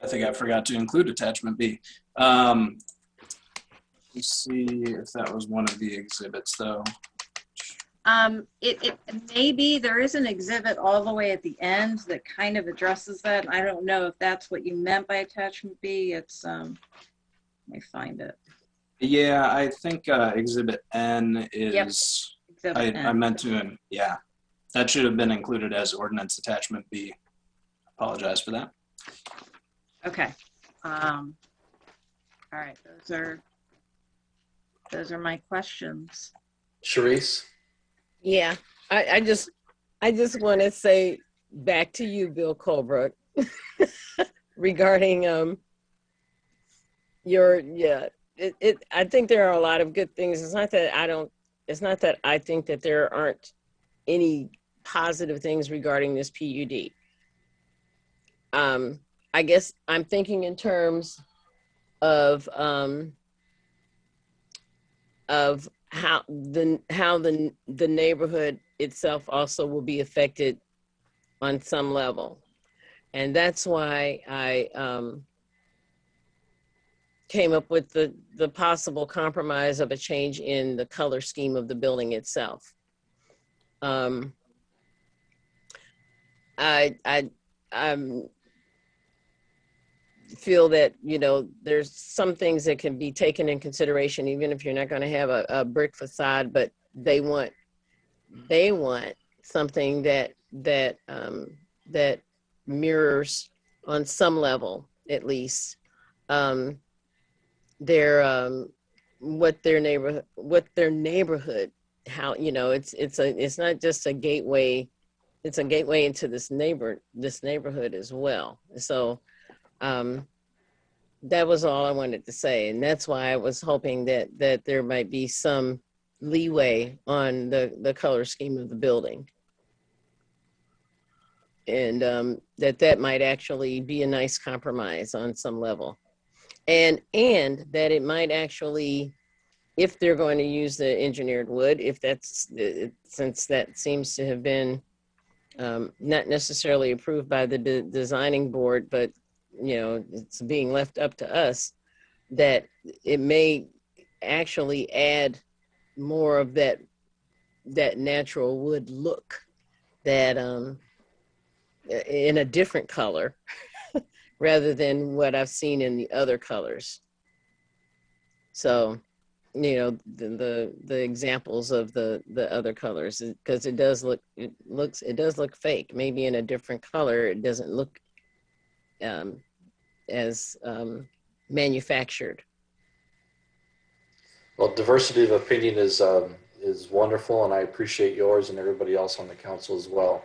I think I forgot to include attachment B. Let's see if that was one of the exhibits though. It maybe there is an exhibit all the way at the end that kind of addresses that. I don't know if that's what you meant by attachment B. It's let me find it. Yeah, I think exhibit N is, Yep. Exhibit N. I meant to, yeah, that should have been included as ordinance attachment B. Apologize for that. Okay. All right, those are my questions. Sharice? Yeah, I just want to say back to you, Bill Colbrook, regarding I think there are a lot of good things. It's not that I think that there aren't any positive things regarding this PUD. I guess I'm thinking in terms of how the neighborhood itself also will be affected on some level. And that's why I came up with the possible compromise of a change in the color scheme of the building itself. I feel that, you know, there's some things that can be taken in consideration, even if you're not going to have a brick facade, but they want something that mirrors on some level, at least, what their neighborhood, how, you know, it's not just a gateway, it's a gateway into this neighborhood as well. So that was all I wanted to say, and that's why I was hoping that there might be some leeway on the color scheme of the building, and that might actually be a nice compromise on some level, and that it might actually, if they're going to use the engineered wood, since that seems to have been not necessarily approved by the designing board, but you know, it's being left up to us, that it may actually add more of that natural wood look that in a different color rather than what I've seen in the other colors. So, you know, the examples of the other colors, because it does look fake. Maybe in a different color, it doesn't look as manufactured. Well, diversity of opinion is wonderful, and I appreciate yours and everybody else on the council as well.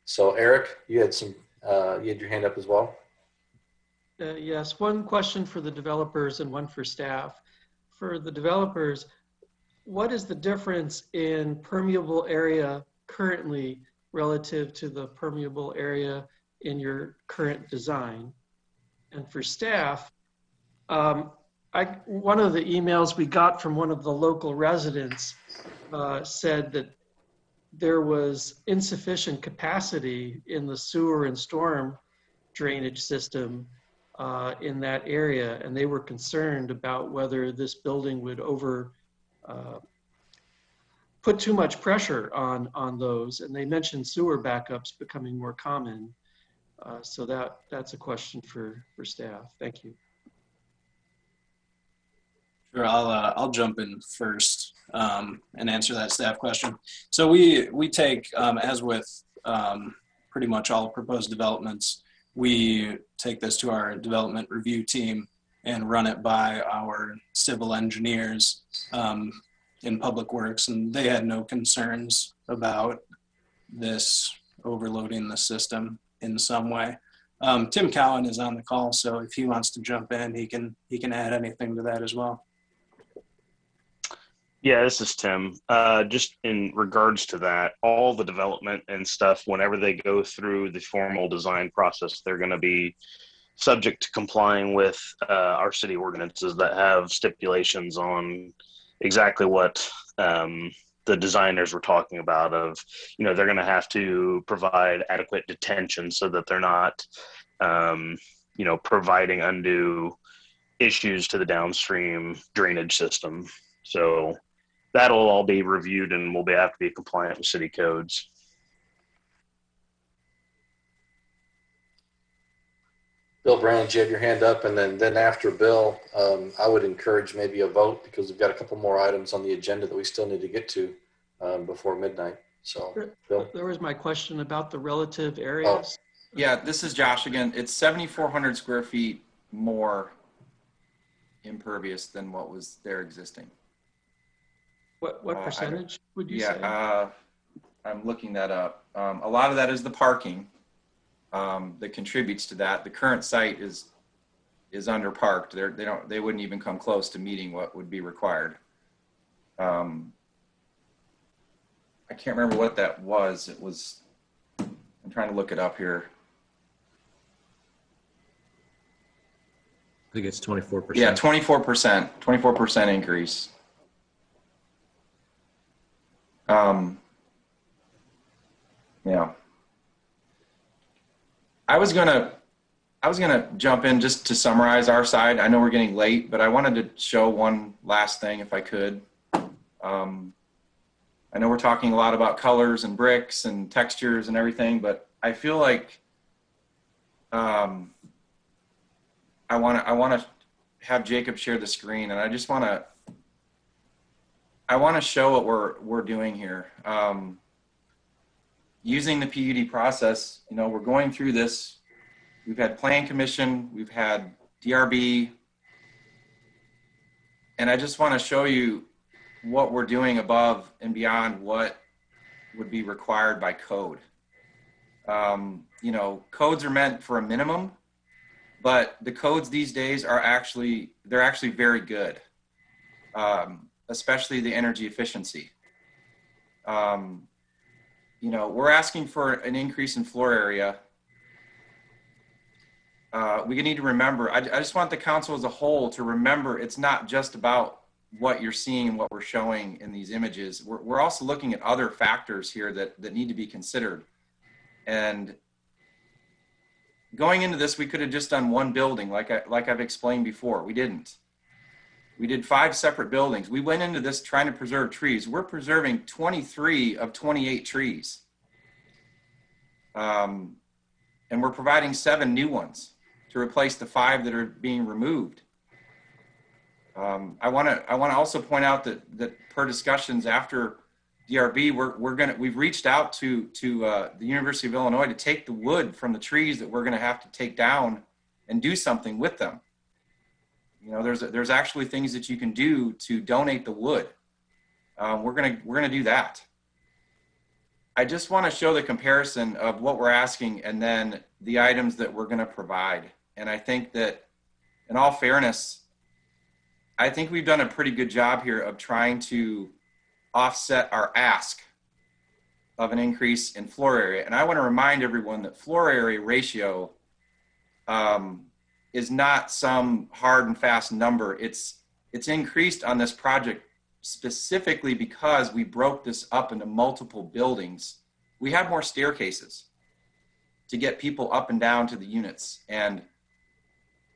So, Eric, you had your hand up as well. Yes, one question for the developers and one for staff. For the developers, what is the difference in permeable area currently relative to the permeable area in your current design? And for staff, one of the emails we got from one of the local residents said that there was insufficient capacity in the sewer and storm drainage system in that area, and they were concerned about whether this building would put too much pressure on those. And they mentioned sewer backups becoming more common. So that's a question for staff. Thank you. Sure, I'll jump in first and answer that staff question. So we take, as with pretty much all proposed developments, we take this to our development review team and run it by our civil engineers in Public Works, and they had no concerns about this overloading the system in some way. Tim Cowan is on the call, so if he wants to jump in, he can add anything to that as well. Yeah, this is Tim. Just in regards to that, all the development and stuff, whenever they go through the formal design process, they're going to be subject to complying with our city ordinances that have stipulations on exactly what the designers were talking about of, you know, they're going to have to provide adequate detention so that they're not, you know, providing undue issues to the downstream drainage system. So that'll all be reviewed and we'll have to be compliant with city codes. Bill Brand, you have your hand up, and then after Bill, I would encourage maybe a vote because we've got a couple more items on the agenda that we still need to get to before midnight. So, Bill. There was my question about the relative areas. Oh, yeah, this is Josh again. It's 7,400 square feet more impervious than what was there existing. What percentage would you say? I'm looking that up. A lot of that is the parking that contributes to that. The current site is underparked. They wouldn't even come close to meeting what would be required. I can't remember what that was. I'm trying to look it up here. I think it's 24%. Yeah, 24% increase. Yeah. I was gonna jump in just to summarize our side. I know we're getting late, but I wanted to show one last thing if I could. I know we're talking a lot about colors and bricks and textures and everything, but I feel like I want to have Jacob share the screen, and I just want to show what we're doing here. Using the PUD process, you know, we're going through this. We've had Plan Commission, we've had DRB, and I just want to show you what we're doing above and beyond what would be required by code. You know, codes are meant for a minimum, but the codes these days are actually very good, especially the energy efficiency. You know, we're asking for an increase in floor area. We need to remember, I just want the council as a whole to remember it's not just about what you're seeing and what we're showing in these images. We're also looking at other factors here that need to be considered. And going into this, we could have just done one building like I've explained before. We didn't. We did 5 separate buildings. We went into this trying to preserve trees. We're preserving 23 of 28 trees. And we're providing 7 new ones to replace the 5 that are being removed. I want to also point out that per discussions after DRB, we've reached out to the University of Illinois to take the wood from the trees that we're going to have to take down and do something with them. You know, there's actually things that you can do to donate the wood. We're gonna do that. I just want to show the comparison of what we're asking and then the items that we're going to provide. And I think that, in all fairness, I think we've done a pretty good job here of trying to offset our ask of an increase in floor area. And I want to remind everyone that floor area ratio is not some hard and fast number. It's increased on this project specifically because we broke this up into multiple buildings. We have more staircases to get people up and down to the units. And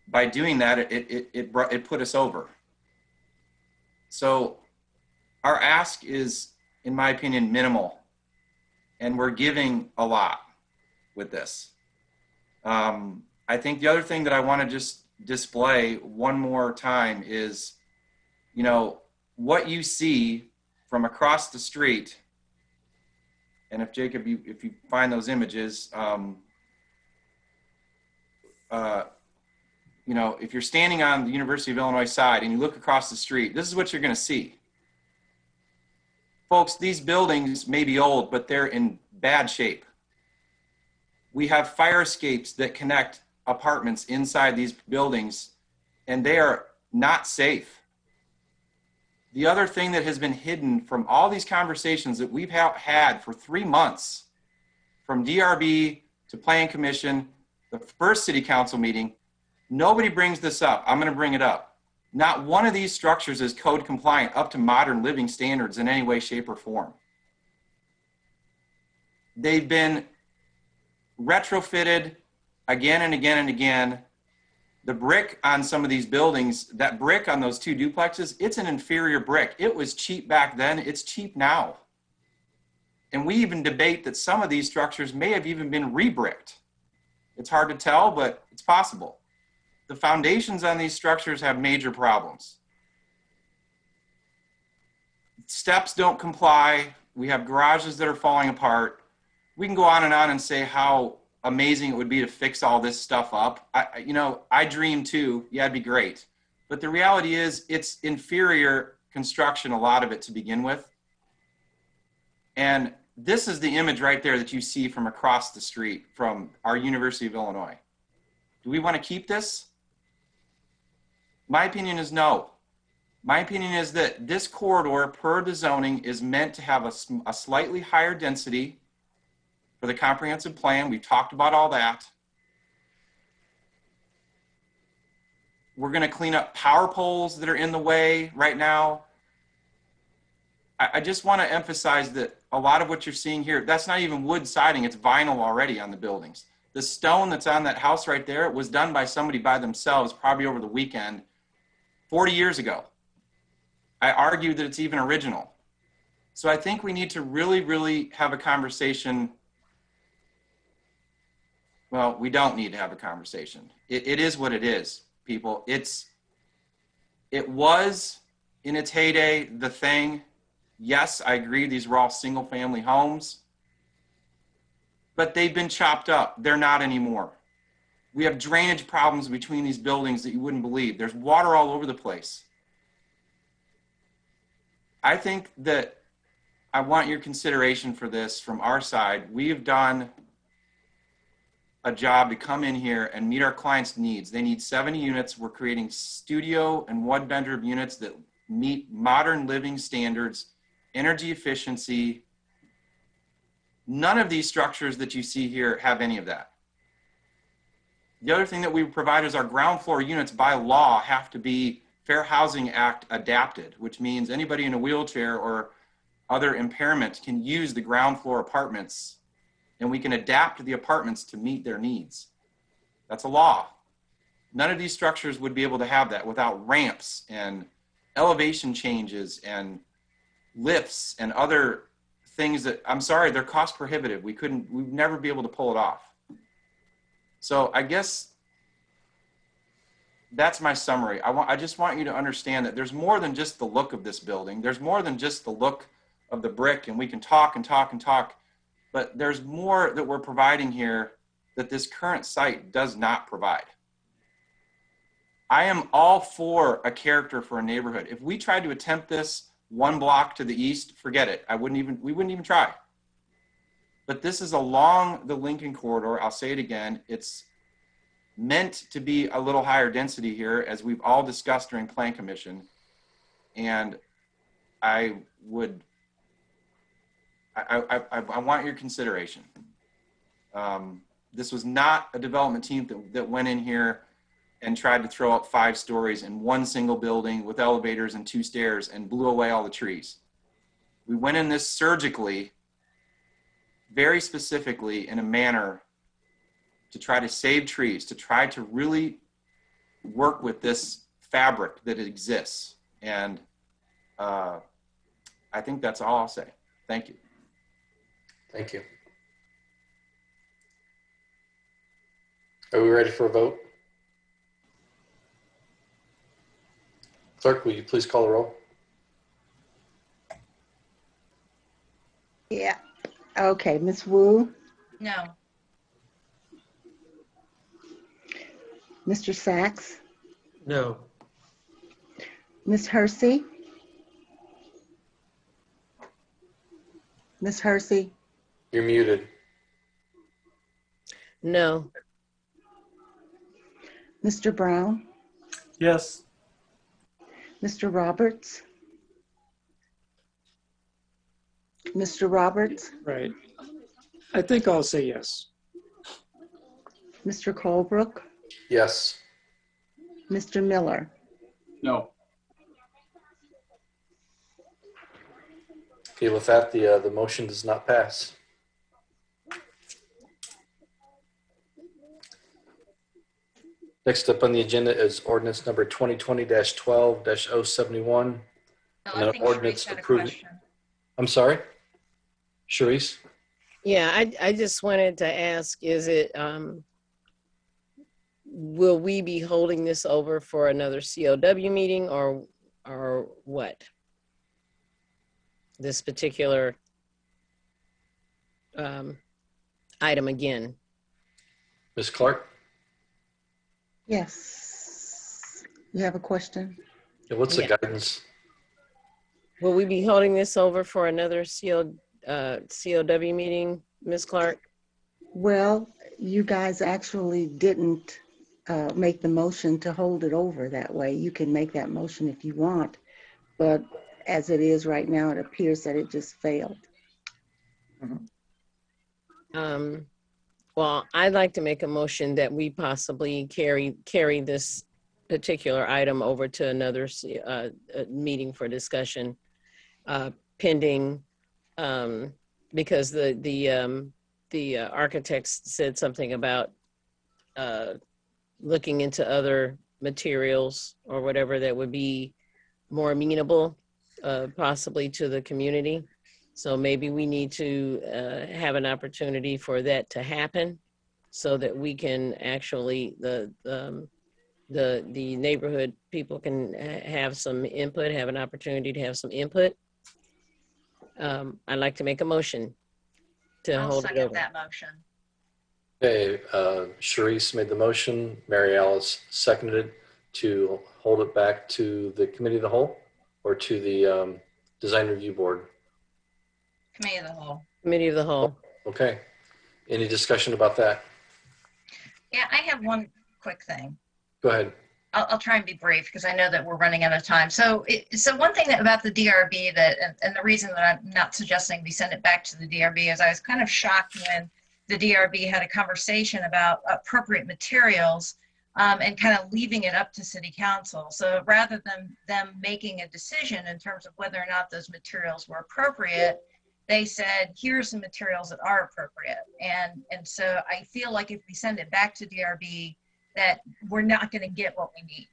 by doing that, it put us over. So our ask is, in my opinion, minimal, and we're giving a lot with this. I think the other thing that I want to just display one more time is, you know, what you see from across the street. And if Jacob, if you find those images, you know, if you're standing on the University of Illinois side and you look across the street, this is what you're going to see. Folks, these buildings may be old, but they're in bad shape. We have fire escapes that connect apartments inside these buildings, and they are not safe. The other thing that has been hidden from all these conversations that we've had for 3 months, from DRB to Plan Commission, the first city council meeting, nobody brings this up. I'm going to bring it up. Not one of these structures is code compliant up to modern living standards in any way, shape, or form. They've been retrofitted again and again and again. The brick on some of these buildings, that brick on those 2 duplexes, it's an inferior brick. It was cheap back then, it's cheap now. And we even debate that some of these structures may have even been re-bricked. It's hard to tell, but it's possible. The foundations on these structures have major problems. Steps don't comply. We have garages that are falling apart. We can go on and say how amazing it would be to fix all this stuff up. I dream too. Yeah, it'd be great. But the reality is it's inferior construction, a lot of it to begin with. And this is the image right there that you see from across the street from our University of Illinois. Do we want to keep this? My opinion is no. My opinion is that this corridor per the zoning is meant to have a slightly higher density for the comprehensive plan. We've talked about all that. We're going to clean up power poles that are in the way right now. I just want to emphasize that a lot of what you're seeing here, that's not even wood siding, it's vinyl already on the buildings. The stone that's on that house right there was done by somebody by themselves, probably over the weekend, 40 years ago. I argue that it's even original. So I think we need to really, really have a conversation. Well, we don't need to have a conversation. It is what it is, people. It was, in its heyday, the thing. Yes, I agree, these were all single family homes, but they've been chopped up. They're not anymore. We have drainage problems between these buildings that you wouldn't believe. There's water all over the place. I think that I want your consideration for this from our side. We have done a job to come in here and meet our clients' needs. They need 70 units. We're creating studio and 1-bedroom units that meet modern living standards, energy efficiency. None of these structures that you see here have any of that. The other thing that we provide is our ground floor units by law have to be Fair Housing Act adapted, which means anybody in a wheelchair or other impairment can use the ground floor apartments, and we can adapt the apartments to meet their needs. That's a law. None of these structures would be able to have that without ramps and elevation changes and lifts and other things that, I'm sorry, they're cost prohibitive. We'd never be able to pull it off. So I guess that's my summary. I just want you to understand that there's more than just the look of this building. There's more than just the look of the brick, and we can talk and talk and talk, but there's more that we're providing here that this current site does not provide. I am all for a character for a neighborhood. If we tried to attempt this one block to the east, forget it. We wouldn't even try. But this is along the Lincoln corridor. I'll say it again. It's meant to be a little higher density here, as we've all discussed during Plan Commission. And I want your consideration. This was not a development team that went in here and tried to throw up 5 stories in one single building with elevators and 2 stairs and blew away all the trees. We went in this surgically, very specifically, in a manner to try to save trees, to try to really work with this fabric that exists. And I think that's all I'll say. Thank you. Thank you. Are we ready for a vote? Clerk, will you please call the roll? Yeah. Okay, Ms. Wu, No. Mr. Sachs, No. Ms. Hersey, Ms. Hersey, You're muted. No. Mr. Brown, Yes. Mr. Roberts, Mr. Roberts, Right. I think I'll say yes. Mr. Colebrook, Yes. Mr. Miller. No. Okay, with that, the motion does not pass. Next up on the agenda is ordinance number 2020-12-071. No, And I an think ordinance Sharice had a approving. question. I'm sorry? Sharice? Yeah, I just wanted to ask, is it, will we be holding this over for another COW meeting or what? This particular item again? Ms. Clark? Yes. You have a question? Yeah, what's the Yeah. guidance? Will we be holding this over for another COW meeting, Ms. Clark? Well, you guys actually didn't make the motion to hold it over that way. You can make that motion if you want, but as it is right now, it appears that it just failed. Well, I'd like to make a motion that we possibly carry this particular item over to another meeting for discussion, pending, because the architects said something about looking into other materials or whatever that would be more amenable, possibly to the community. So maybe we need to have an opportunity for that to happen, so that we can actually the neighborhood people can have some input, have an opportunity to have some input. I'd like to make a motion to I'll hold it second over. that motion. Okay, Sharice made the motion. Mary Alice seconded it to hold it back to the committee of the whole or to the design review board. Committee of the whole. Committee of the whole. Okay. Any discussion about that? Yeah, I have one quick thing. Go ahead. I'll try and be brief because I know that we're running out of time. So one thing about the DRB and the reason that I'm not suggesting we send it back to the DRB is I was kind of shocked when the DRB had a conversation about appropriate materials and kind of leaving it up to city council. So rather than them making a decision in terms of whether or not those materials were appropriate, they said, here's the materials that are appropriate. And so I feel like if we send it back to DRB, that we're not going to get what we need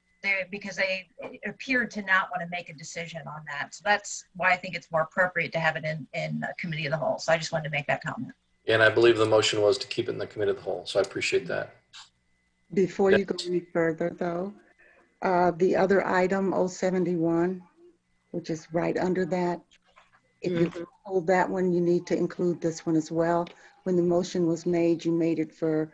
because they appeared to not want to make a decision on that. So that's why I think it's more appropriate to have it in a committee of the whole. So I just wanted to make that comment. And I believe the motion was to keep it in the committee of the whole. So I appreciate that. Before you go any further, though, the other item, 071, which is right under that, if you hold that one, you need to include this one as well. When the motion was made, you made it for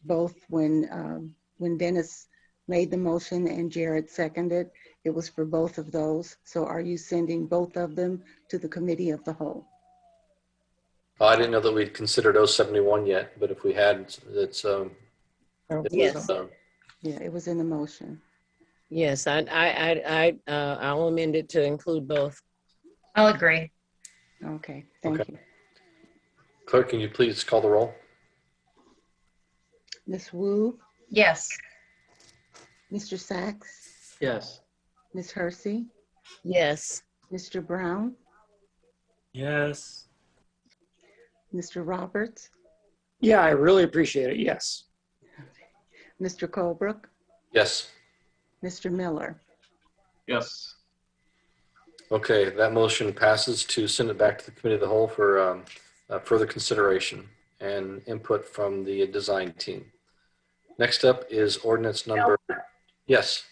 both when Dennis made the motion and Jared seconded. It was for both of those. So are you sending both of them to the committee of the whole? I didn't know that we'd considered 071 yet, but if we had, it's Yes. Yeah, it was in the motion. Yes, I'll amend it to include both. I'll agree. Okay, thank you. Clerk, can you please call the roll? Ms. Wu, Yes. Mr. Sachs, Yes. Ms. Hersey, Yes. Mr. Brown, Yes. Mr. Roberts, Yeah, I really appreciate it. Yes. Mr. Colebrook, Yes. Mr. Miller. Yes. Okay, that motion passes to send it back to the committee of the whole for further consideration and input from the design team. Next up is ordinance number, yes,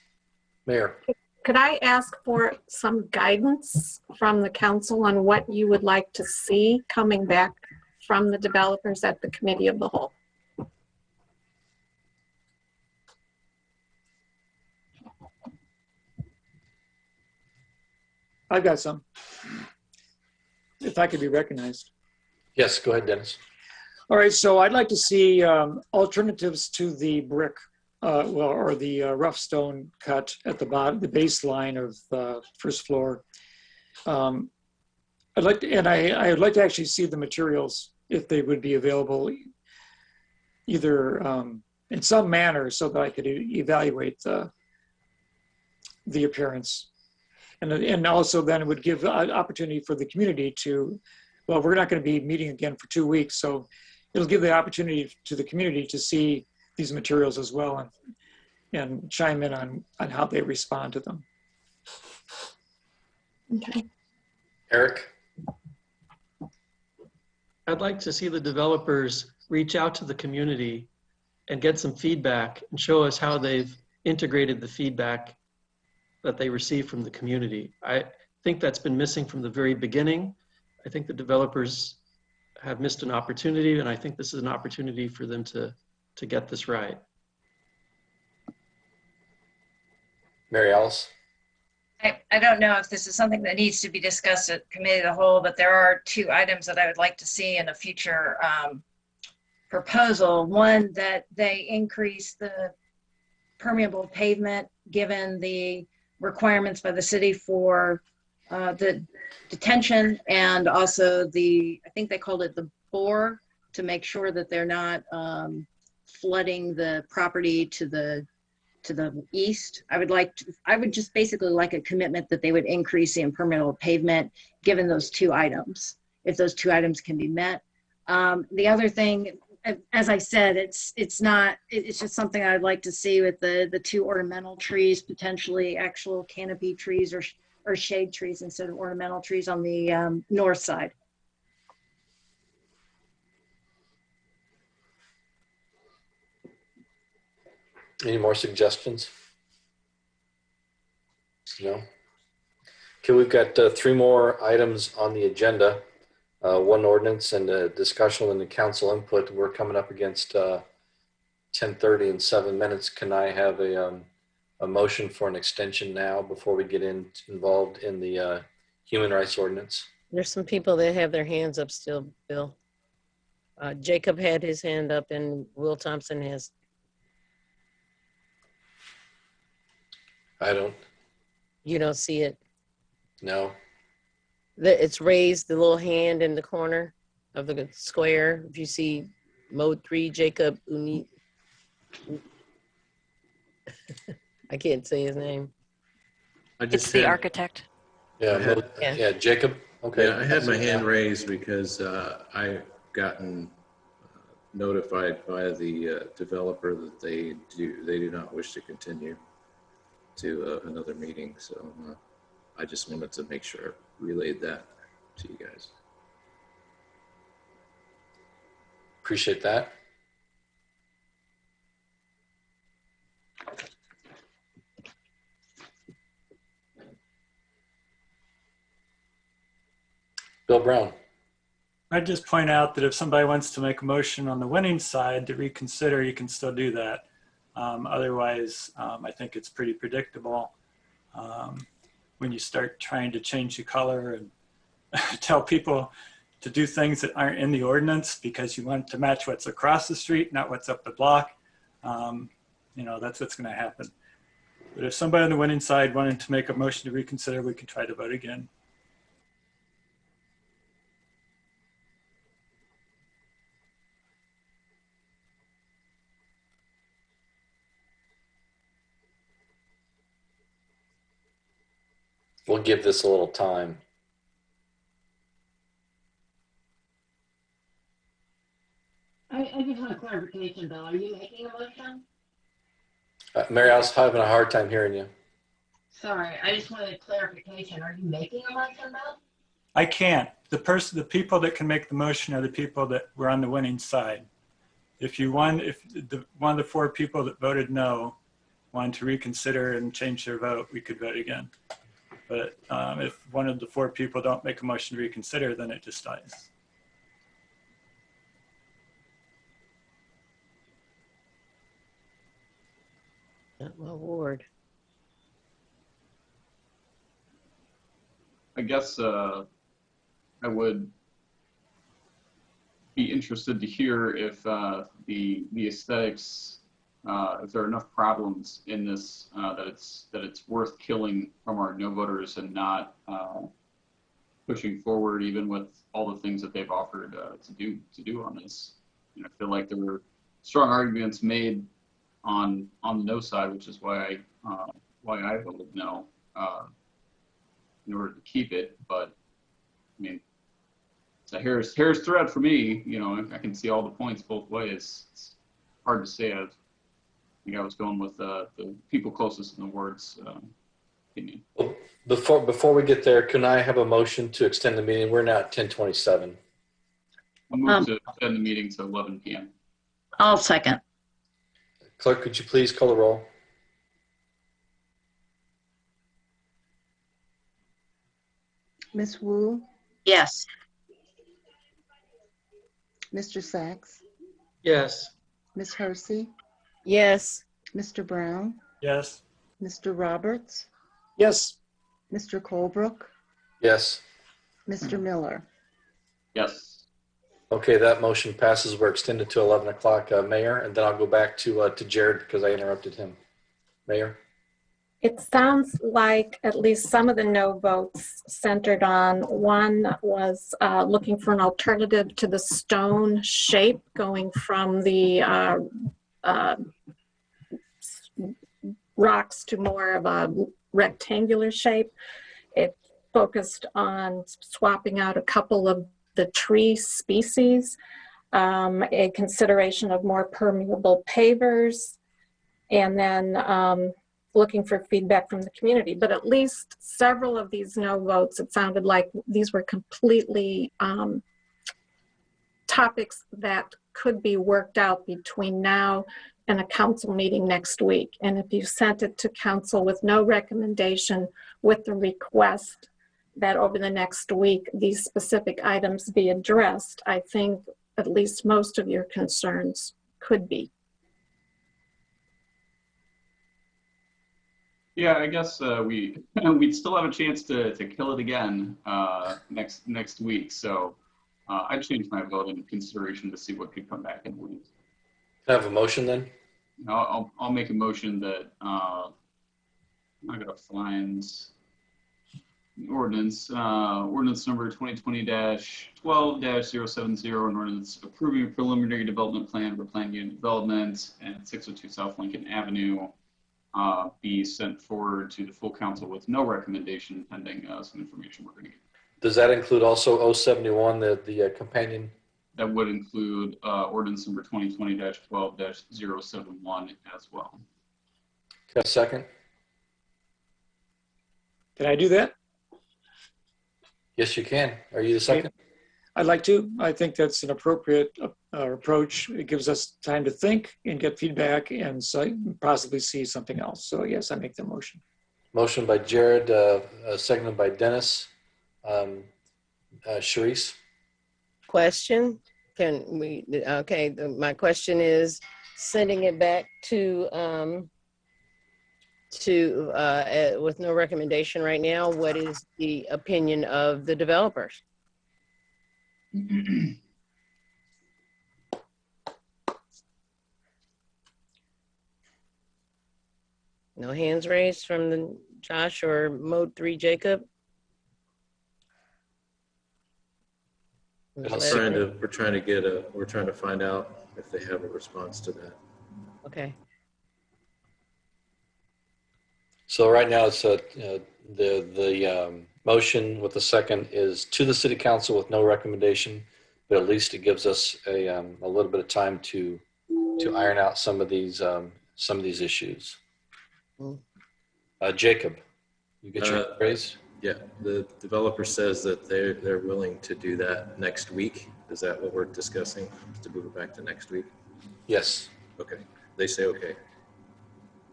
Mayor. Could I ask for some guidance from the council on what you would like to see coming back from the developers at the committee of the whole? I've got some. If I could be recognized. Yes, go ahead, Dennis. All right, so I'd like to see alternatives to the brick, or the rough stone cut at the bottom, the baseline of first floor. I'd like to, and I would like to actually see the materials if they would be available, either in some manner, so that I could evaluate the appearance. And also then it would give an opportunity for the community to, well, we're not going to be meeting again for 2 weeks, so it'll give the opportunity to the community to see these materials as well and chime in on how they respond to them. Okay. Eric? I'd like to see the developers reach out to the community and get some feedback and show us how they've integrated the feedback that they receive from the community. I think that's been missing from the very beginning. I think the developers have missed an opportunity, and I think this is an opportunity for them to get this right. Mary Alice? I don't know if this is something that needs to be discussed at committee of the whole, but there are 2 items that I would like to see in a future proposal. One, that they increase the permeable pavement given the requirements by the city for the detention, and also I think they called it the bore, to make sure that they're not flooding the property to the east. I would just basically like a commitment that they would increase the impermeable pavement given those 2 items, if those 2 items can be met. The other thing, as I said, it's just something I'd like to see with the 2 ornamental trees, potentially actual canopy trees or shade trees instead of ornamental trees on the north side. Any more suggestions? No? Okay, we've got 3 more items on the agenda. 1 ordinance and a discussion and the council input. We're coming up against 10:30 in 7 minutes. Can I have a motion for an extension now before we get involved in the human rights ordinance? There's some people that have their hands up still, Bill. Jacob had his hand up and Will Thompson has. I don't. You don't see it? No. It's raised, the little hand in the corner of the square. If you see mode 3, Jacob Uni. I can't say his name. It's the architect. Yeah, yeah, Jacob. Okay. Yeah, I had my hand raised because I've gotten notified by the developer that they do not wish to continue to another meeting. So I just wanted to make sure I relayed that to you guys. Appreciate that. Bill Brown. I'd just point out that if somebody wants to make a motion on the winning side to reconsider, you can still do that. Otherwise, I think it's pretty predictable when you start trying to change the color and tell people to do things that aren't in the ordinance because you want to match what's across the street, not what's up the block. You know, that's what's going to happen. But if somebody on the winning side wanted to make a motion to reconsider, we can try to vote again. We'll give this a little time. I just want a clarification, Bill. Are you making a motion? Mary, I was having a hard time hearing you. Sorry, I just wanted clarification. Are you making a motion, Bill? I can't. The people that can make the motion are the people that were on the winning side. If one of the 4 people that voted no wanted to reconsider and change their vote, we could vote again. But if one of the 4 people don't make a motion to reconsider, then it just dies. Not my ward. I guess I would be interested to hear if the aesthetics, if there are enough problems in this that it's worth killing from our no voters and not pushing forward, even with all the things that they've offered to do on this. You know, I feel like there were strong arguments made on the no side, which is why I voted no in order to keep it. But I mean, it's a hair's thread for me. You know, I can see all the points both ways. It's hard to say. I think I was going with the people closest in the ward's opinion. Well, before we get there, can I have a motion to extend the meeting? We're now at 10:27. I'll move to extend the meeting to 11 p.m. I'll second. Clerk, could you please call the roll? Ms. Wu, Yes. Mr. Sachs, Yes. Ms. Hersey, Yes. Mr. Brown, Yes. Mr. Roberts, Yes. Mr. Colebrook, Yes. Mr. Miller. Yes. Okay, that motion passes. We're extended to 11 o'clock, Mayor, and then I'll go back to Jared because I interrupted him. Mayor? It sounds like at least some of the no votes centered on one was looking for an alternative to the stone shape going from the rocks to more of a rectangular shape. It focused on swapping out a couple of the tree species, a consideration of more permeable pavers, and then looking for feedback from the community. But at least several of these no votes, it sounded like these were completely topics that could be worked out between now and a council meeting next week. And if you sent it to council with no recommendation, with the request that over the next week these specific items be addressed, I think at least most of your concerns could be. Yeah, I guess we'd still have a chance to kill it again next week. So I changed my vote in consideration to see what could come back in the week. Can I have a motion then? I'll make a motion that I'm not gonna find ordinance number 2020-12-070, an ordinance approving a preliminary development plan for planned unit development at 602 South Lincoln Avenue be sent forward to the full council with no recommendation pending some information we're going to get. Does that include also 071, the companion? That would include ordinance number 2020-12-071 as well. Got a second? Can I do that? Yes, you can. Are you the second? I'd like to. I think that's an appropriate approach. It gives us time to think and get feedback and possibly see something else. So yes, I make the motion. Motion by Jared, seconded by Dennis. Sharice? Question? Can we, okay, my question is sending it back to with no recommendation right now, what is the opinion of the developers? No hands raised from the Josh or Mode 3 Jacob? We're trying to find out if they have a response to that. Okay. So right now it's the motion with the second is to the city council with no recommendation, but at least it gives us a little bit of time to iron out some of these issues. Jacob, you get your raise? Yeah, the developer says that they're willing to do that next week. Is that what we're discussing? To move it back to next week? Yes. Okay. They say okay.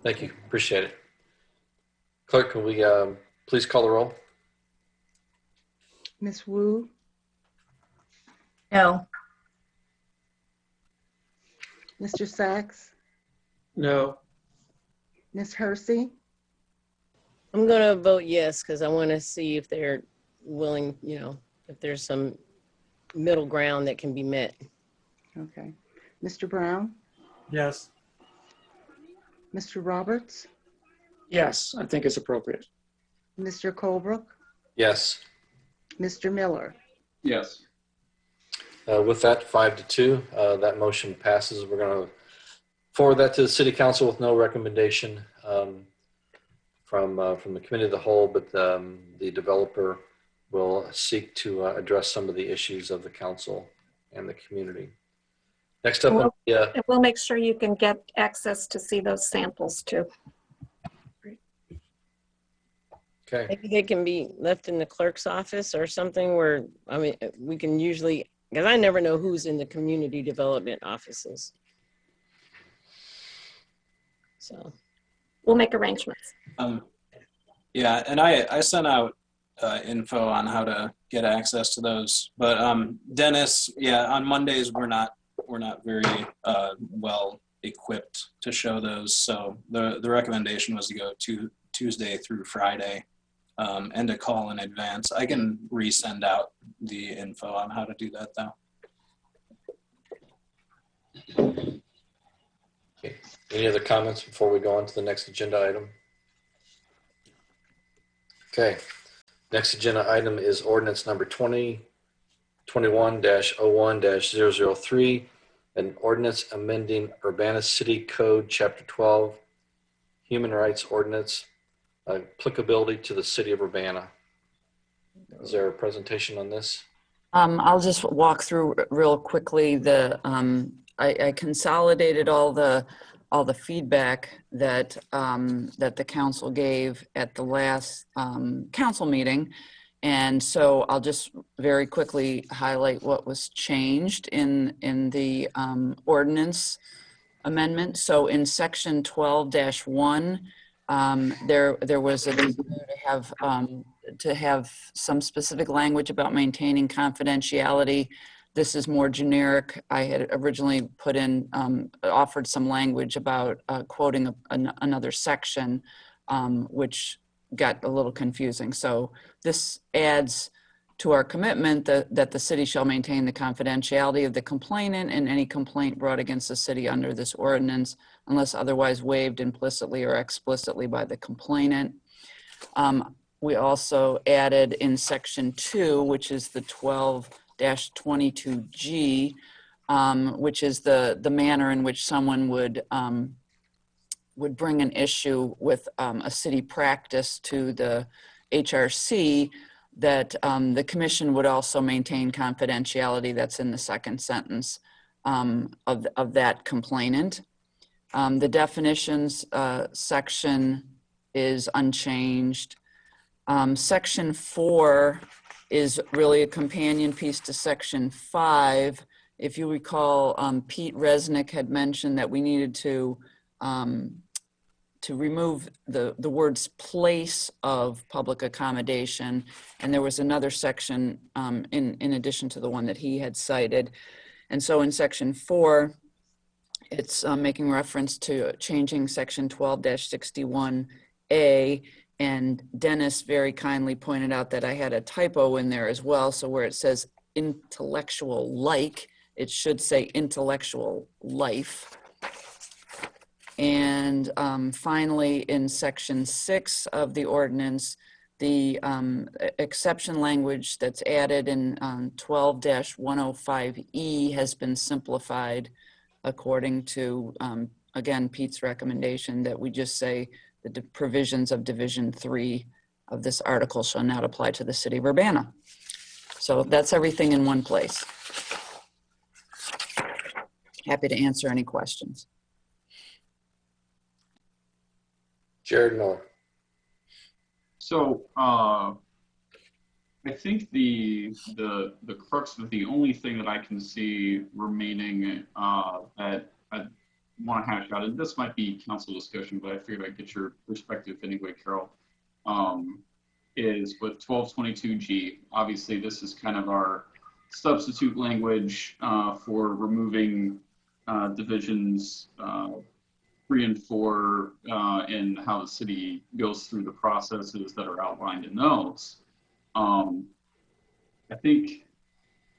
Thank you. Appreciate it. Clerk, can we please call the roll? Ms. Wu? No. Mr. Sachs? No. Ms. Hersey? I'm going to vote yes because I want to see if they're willing, if there's some middle ground that can be met. Okay. Mr. Brown? Yes. Mr. Roberts? Yes, I think it's appropriate. Mr. Colebrook? Yes. Mr. Miller? Yes. With that, 5-2, that motion passes. We're going to forward that to the city council with no recommendation from the committee of the whole, but the developer will seek to address some of the issues of the council and the community. Next up, we'll make sure you can get access to see those samples too. Okay. Maybe they can be left in the clerk's office or something where, we can usually, because I never know who's in the community development offices. So we'll make arrangements. Yeah, and I sent out info on how to get access to those. But Dennis, yeah, on Mondays we're not very well equipped to show those. So the recommendation was to go to Tuesday through Friday and to call in advance. I can resend out the info on how to do that though. Okay. Any other comments before we go on to the next agenda item? Okay. Next agenda item is ordinance number 2021-01-003, an ordinance amending Urbana City Code Chapter 12, Human Rights Ordinance, applicability to the city of Urbana. Is there a presentation on this? I'll just walk through real quickly. I consolidated all the feedback that that the council gave at the last council meeting, and so I'll just very quickly highlight what was changed in the ordinance amendment. So in section 12-1, there was a desire to have some specific language about maintaining confidentiality. This is more generic. I had originally put in, offered some language about quoting another section, which got a little confusing. So this adds to our commitment that the city shall maintain the confidentiality of the complainant and any complaint brought against the city under this ordinance, unless otherwise waived implicitly or explicitly by the complainant. We also added in section 2, which is the 12-22G, which is the manner in which someone would bring an issue with a city practice to the HRC, that the commission would also maintain confidentiality. That's in the second sentence of that complainant. The definitions section is unchanged. Section 4 is really a companion piece to section 5. If you recall, Pete Resnick had mentioned that we needed to to remove the words place of public accommodation. And there was another section in addition to the one that he had cited. And so in section 4, it's making reference to changing section 12-61A. And Dennis very kindly pointed out that I had a typo in there as well. So where it says intellectual like, it should say intellectual life. And finally, in section 6 of the ordinance, the exception language that's added in 12-105E has been simplified according to, again, Pete's recommendation that we just say the provisions of Division 3 of this article shall not apply to the city of Urbana. So that's everything in one place. Happy to answer any questions. Jared Miller. So I think the crux of the only thing that I can see remaining that I want to hash out, and this might be council discussion, but I figured I'd get your perspective anyway, Carol, is with 1222G. Obviously, this is kind of our substitute language for removing divisions 3 and 4 and how the city goes through the processes that are outlined in those. I think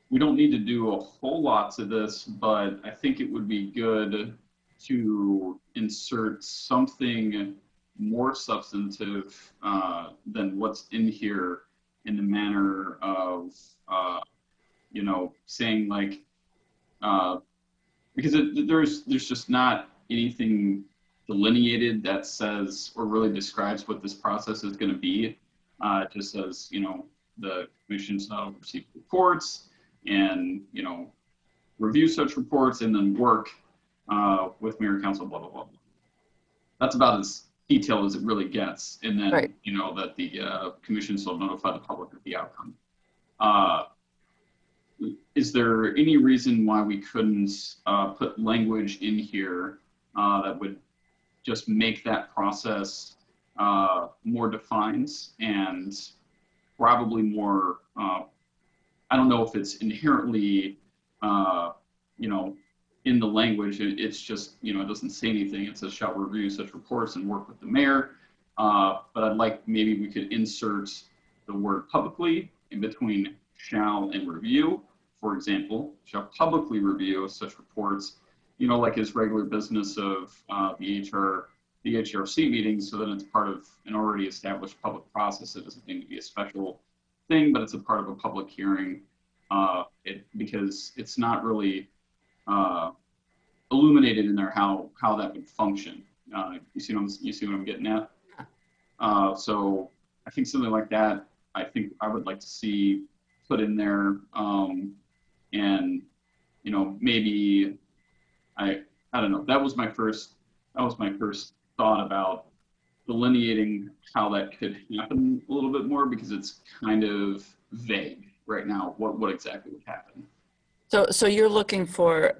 we don't need to do a whole lot to this, but I think it would be good to insert something more substantive than what's in here in the manner of, you know, saying like, because there's just not anything delineated that says or really describes what this process is going to be. It just says, you know, the commission shall receive reports and, you know, review such reports and then work with mayor, council, blah, blah, blah. That's about as detailed as it really gets. And then, right, you know, that the commission shall notify the public of the outcome. Is there any reason why we couldn't put language in here that would just make that process more defined and probably more, I don't know if it's inherently, you know, in the language, it's just, you know, it doesn't say anything. It says shall review such reports and work with the mayor. But I'd like maybe we could insert the word publicly in between shall and review. For example, shall publicly review such reports, you know, like his regular business of the HRC meetings, so that it's part of an already established public process. It doesn't need to be a special thing, but it's a part of a public hearing because it's not really illuminated in there how that would function. You see what I'm getting at? So I think something like that, I think I would like to see put in there. And, you know, maybe I don't know. That was my first thought about delineating how that could happen a little bit more, because it's kind of vague right now what exactly would happen. So you're looking for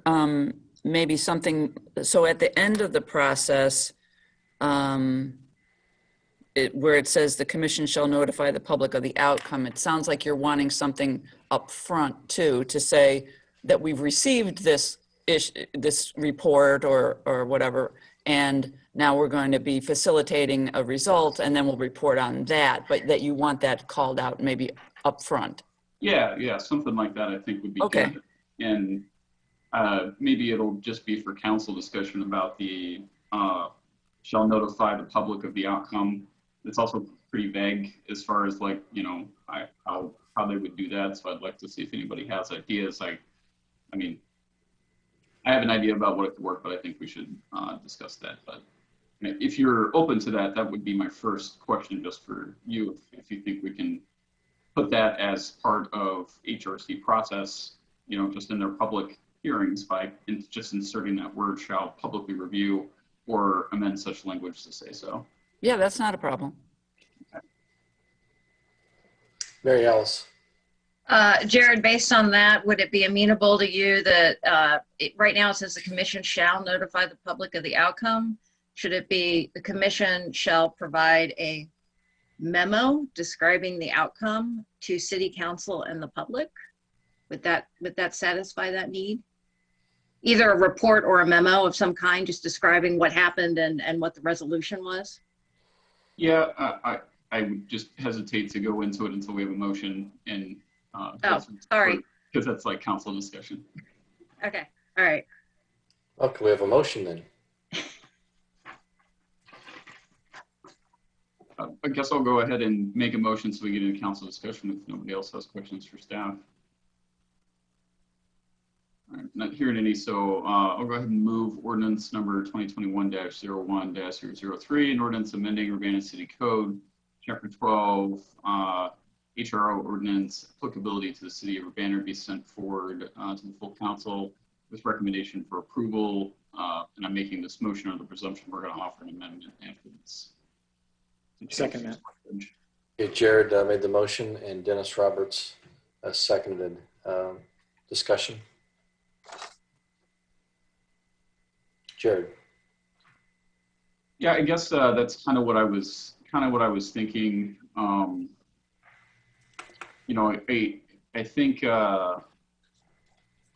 maybe something, so at the end of the process, where it says the commission shall notify the public of the outcome, it sounds like you're wanting something up front too, to say that we've received this report or whatever, and now we're going to be facilitating a result, and then we'll report on that, but that you want that called out maybe up front. Yeah, something like that I think would be okay. Good. And maybe it'll just be for council discussion about the shall notify the public of the outcome. It's also pretty vague as far as, like, you know, how they would do that. So I'd like to see if anybody has ideas. I mean, I have an idea about what it could work, but I think we should discuss that. But if you're open to that, that would be my first question just for you. If you think we can put that as part of HRC process, you know, just in their public hearings by just inserting that word shall publicly review or amend such language to say so. Yeah, that's not a problem. Okay. Mary Alice. Jared, based on that, would it be amenable to you that right now it says the commission shall notify the public of the outcome? Should it be the commission shall provide a memo describing the outcome to city council and the public? Would that satisfy that need? Either a report or a memo of some kind, just describing what happened and what the resolution was? Yeah, I would just hesitate to go into it until we have a motion and. Oh, sorry. Because that's like council discussion. Okay, all right. Well, can we have a motion then? I guess I'll go ahead and make a motion so we get into council discussion if nobody else has questions for staff. All right, not hearing any, so I'll go ahead and move ordinance number 2021-01-003, an ordinance amending Urbana City Code, Chapter 12, HRO ordinance applicability to the city of Urbana be sent forward to the full council with recommendation for approval. And I'm making this motion under the presumption we're going to offer an amendment after this. Second that. Okay, Jared made the motion and Dennis Roberts seconded. Discussion. Jared. Yeah, I guess that's kind of what I was thinking. You know, I think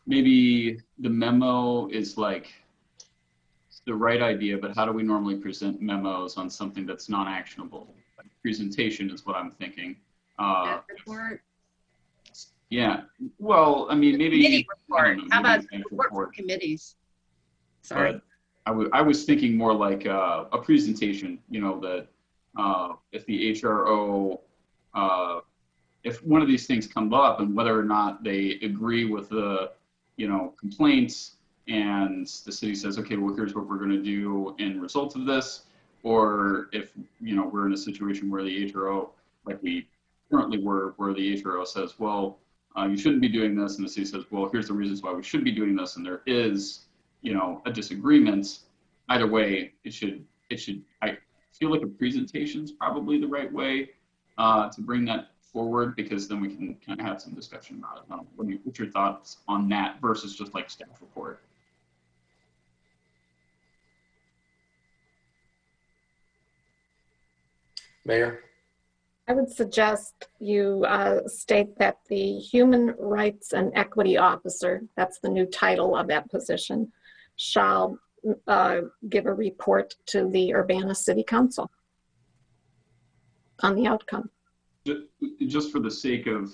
maybe the memo is like the right idea, but how do we normally present memos on something that's non-actionable? Like presentation is what I'm thinking. Report. Yeah. Well, I mean, maybe. Committee report. How about report for committees? Sorry. But I was thinking more like a presentation. You know, that if the HRO, if one of these things comes up and whether or not they agree with the, you know, complaints, and the city says, okay, well, here's what we're going to do in result of this, or if, you know, we're in a situation where the HRO, like we currently were, where the HRO says, well, you shouldn't be doing this, and the city says, well, here's the reasons why we should be doing this, and there is, you know, a disagreement. Either way, it should. I feel like a presentation is probably the right way to bring that forward, because then we can kind of have some discussion about it. What's your thoughts on that versus just like staff report? Mayor? I would suggest you state that the Human Rights and Equity Officer, that's the new title of that position, shall give a report to the Urbana City Council on the outcome. Just for the sake of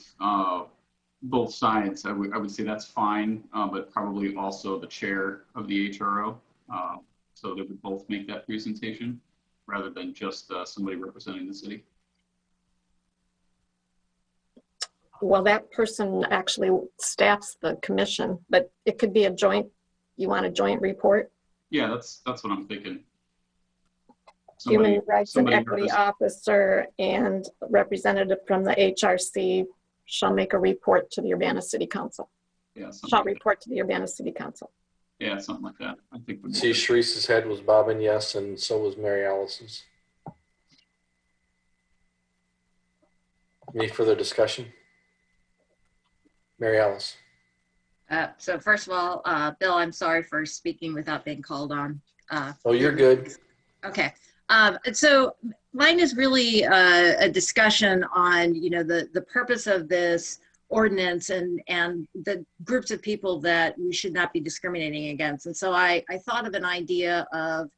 both sides, I would say that's fine, but probably also the chair of the HRO, so they would both make that presentation rather than just somebody representing the city. Well, that person actually staffs the commission, but it could be a joint, you want a joint report? Yeah, that's what I'm thinking. Human Rights and Equity Officer and representative from the HRC shall make a report to the Urbana City Council. Yeah, shall report to the Urbana City Council. Yeah, something like that. I think. See, Sharice's head was bobbing yes, and so was Mary Alice's. Any further discussion? Mary Alice. So first of all, Bill, I'm sorry for speaking without being called on. Oh, you're good. Okay. So mine is really a discussion on, you know, the purpose of this ordinance and the groups of people that we should not be discriminating against. And so I thought of an idea of,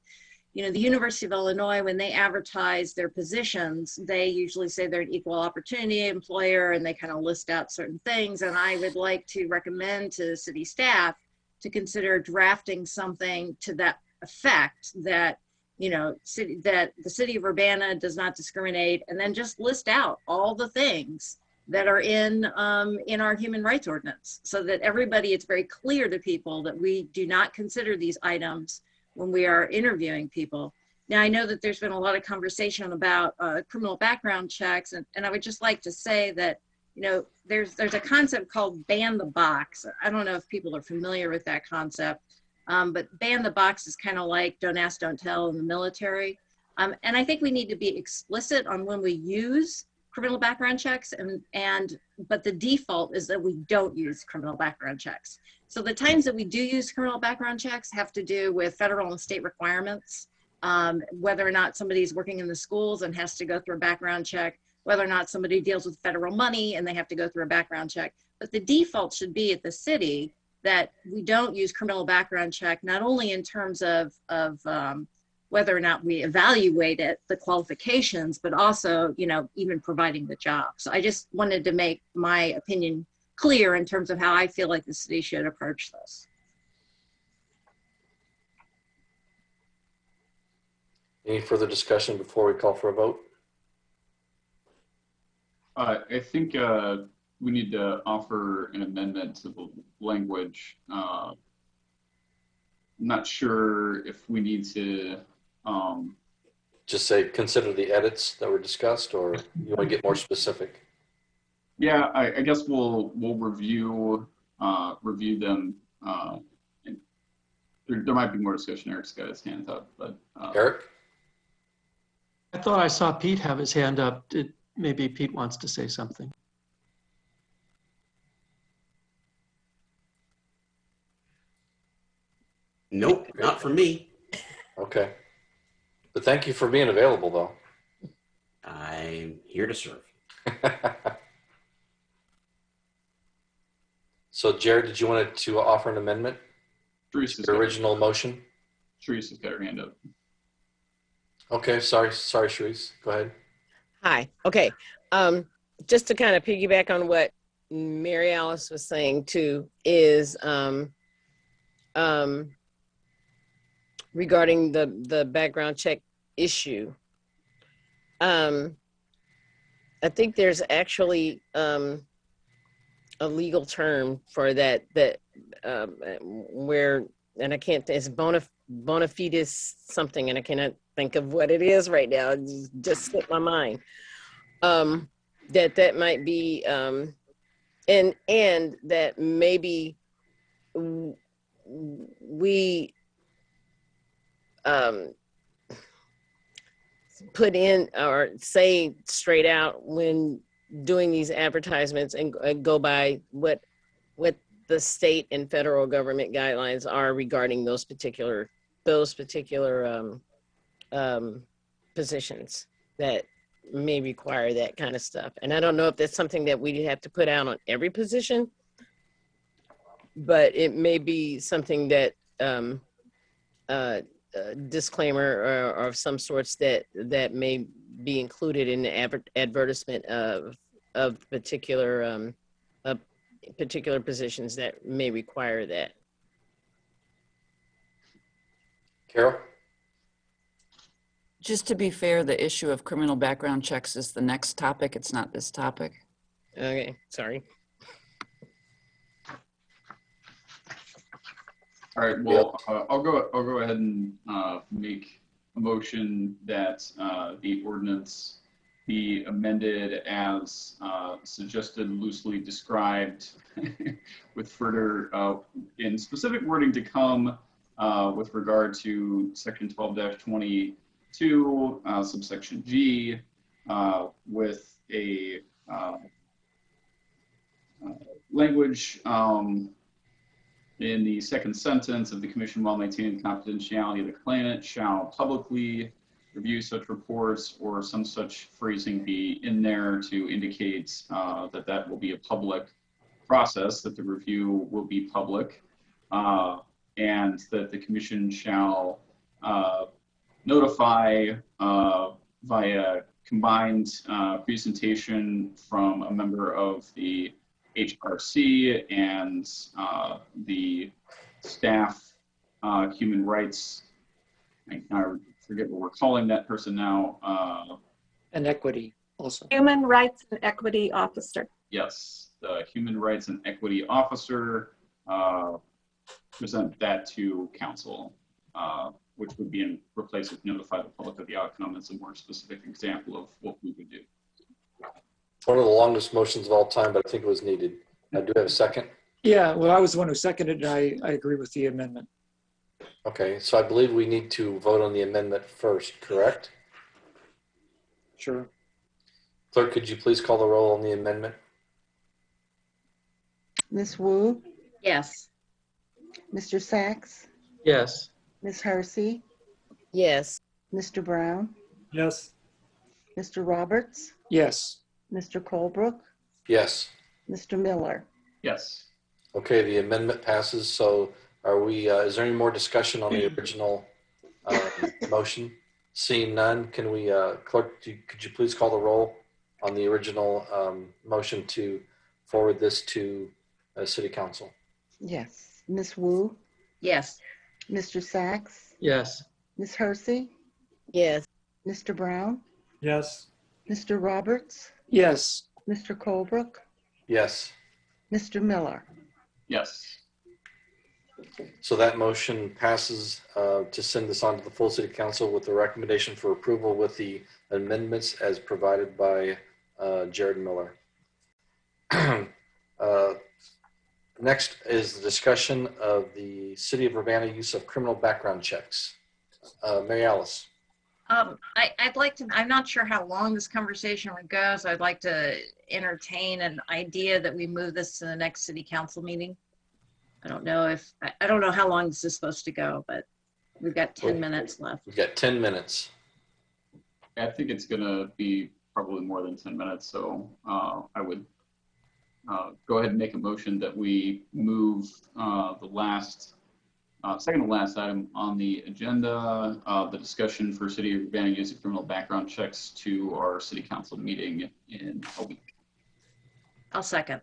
you know, the University of Illinois, when they advertise their positions, they usually say they're an equal opportunity employer, and they kind of list out certain things. And I would like to recommend to city staff to consider drafting something to that effect, that, you know, that the city of Urbana does not discriminate, and then just list out all the things that are in our human rights ordinance, so that everybody, it's very clear to people that we do not consider these items when we are interviewing people. Now, I know that there's been a lot of conversation about criminal background checks, and I would just like to say that, you know, there's a concept called ban the box. I don't know if people are familiar with that concept, but ban the box is kind of like don't ask, don't tell in the military. And I think we need to be explicit on when we use criminal background checks, but the default is that we don't use criminal background checks. So the times that we do use criminal background checks have to do with federal and state requirements. whether or not somebody's working in the schools and has to go through a background check, whether or not somebody deals with federal money and they have to go through a background check. But the default should be at the city that we don't use criminal background check, not only in terms of whether or not we evaluate it, the qualifications, but also, you know, even providing the job. So I just wanted to make my opinion clear in terms of how I feel like the city should approach this. Any further discussion before we call for a vote? I think we need to offer an amendment to the language. I'm not sure if we need to just say consider the edits that were discussed, or you want to get more specific? Yeah, I guess we'll review them. And there might be more discussion. Eric's got his hand up, but Eric. I thought I saw Pete have his hand up. Maybe Pete wants to say something. Nope, not for me. Okay. But thank you for being available, though. I'm here to serve. So, Jared, did you want to offer an amendment? Teresa's Your original motion? Teresa's got her hand up. Okay, sorry, Sharice. Go ahead. Hi. Okay. Just to kind of piggyback on what Mary Alice was saying too, is regarding the background check issue. I think there's actually a legal term for that where, and I can't, it's bona fides something, and I cannot think of what it is right now. It just slipped my mind. That might be, and that maybe we put in or say straight out when doing these advertisements and go by what the state and federal government guidelines are regarding those particular positions that may require that kind of stuff. And I don't know if that's something that we have to put out on every position, but it may be something that disclaimer or of some sorts that may be included in the advertisement of particular positions that may require that. Carol? Just to be fair, the issue of criminal background checks is the next topic. It's not this topic. Okay, sorry. All right. Well, I'll go ahead and make a motion that the ordinance be amended as suggested, loosely described, with further in specific wording to come with regard to section 12-22, subsection G, with a language in the second sentence of the commission, while maintaining the confidentiality of the claimant, shall publicly review such reports, or some such phrasing be in there to indicate that will be a public process, that the review will be public, and that the commission shall notify via combined presentation from a member of the HRC and the staff human rights, I forget what we're calling that person now. And equity also. Human Rights and Equity Officer. Yes, the Human Rights and Equity Officer, present that to council, which would be in replace of notify the public of the outcome. It's a more specific example of what we would do. One of the longest motions of all time, but I think it was needed. I do have a second. Yeah, well, I was the one who seconded, and I agree with the amendment. Okay, so I believe we need to vote on the amendment first, correct? Sure. Clerk, could you please call the roll on the amendment? Ms. Wu? Yes. Mr. Sachs? Yes. Ms. Hersey? Yes. Mr. Brown, Yes. Mr. Roberts, Yes. Mr. Colebrook, Yes. Mr. Miller. Yes. Okay, the amendment passes. So are we, is there any more discussion on the original motion? Seeing none, can we, clerk, could you please call the roll on the original motion to forward this to City Council? Yes. Ms. Wu, Yes. Mr. Sachs, Yes. Ms. Hersey, Yes. Mr. Brown, Yes. Mr. Roberts, Yes. Mr. Colebrook, Yes. Mr. Miller. Yes. So that motion passes to send this on to the full City Council with the recommendation for approval with the amendments as provided by Jared Miller. Next is the discussion of the City of Urbana use of criminal background checks. Mary Alice. I'd like to, I'm not sure how long this conversation would go, so I'd like to entertain an idea that we move this to the next City Council meeting. I don't know if, I don't know how long this is supposed to go, but we've got 10 minutes left. We've got 10 minutes. I think it's going to be probably more than 10 minutes. So I would go ahead and make a motion that we move the last, second to last item on the agenda, the discussion for City of Urbana use of criminal background checks to our City Council meeting in a week. I'll second.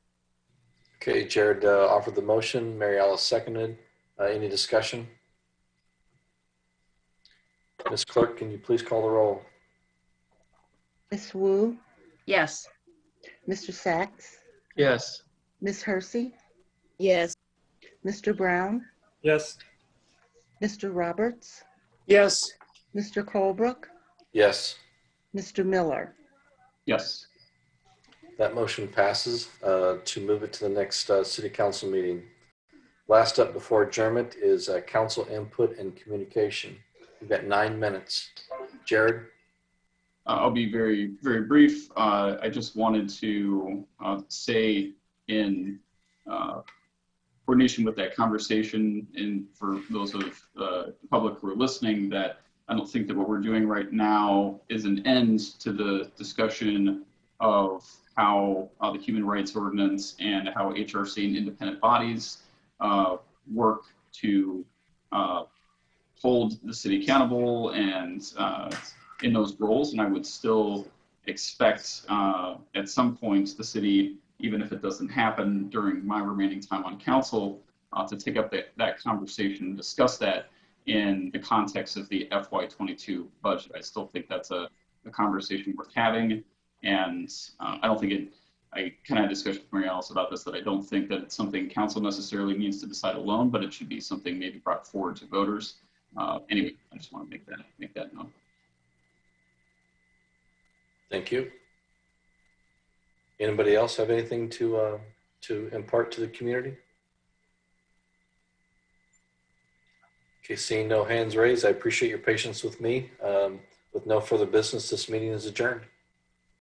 Okay, Jared offered the motion. Mary Alice seconded. Any discussion? Ms. Clerk, can you please call the roll? Ms. Wu, Yes. Mr. Sachs, Yes. Ms. Hersey, Yes. Mr. Brown, Yes. Mr. Roberts, Yes. Mr. Colebrook, Yes. Mr. Miller. Yes. That motion passes to move it to the next City Council meeting. Last up before adjournment is council input and communication. We've got 9 minutes. Jared? I'll be very, very brief. I just wanted to say in coordination with that conversation, and for those of the public who are listening, that I don't think that what we're doing right now is an end to the discussion of how the Human Rights Ordinance and how HRC and independent bodies work to hold the city accountable and in those roles. And I would still expect at some point the city, even if it doesn't happen during my remaining time on council, to take up that conversation and discuss that in the context of the FY22 budget. I still think that's a conversation worth having. And I don't think it, I kind of had a discussion with Mary Alice about this, that I don't think that it's something council necessarily needs to decide alone, but it should be something maybe brought forward to voters. Anyway, I just want to make that known. Thank you. Anybody else have anything to impart to the community? Okay, seeing no hands raised, I appreciate your patience with me. With no further business, this meeting is adjourned.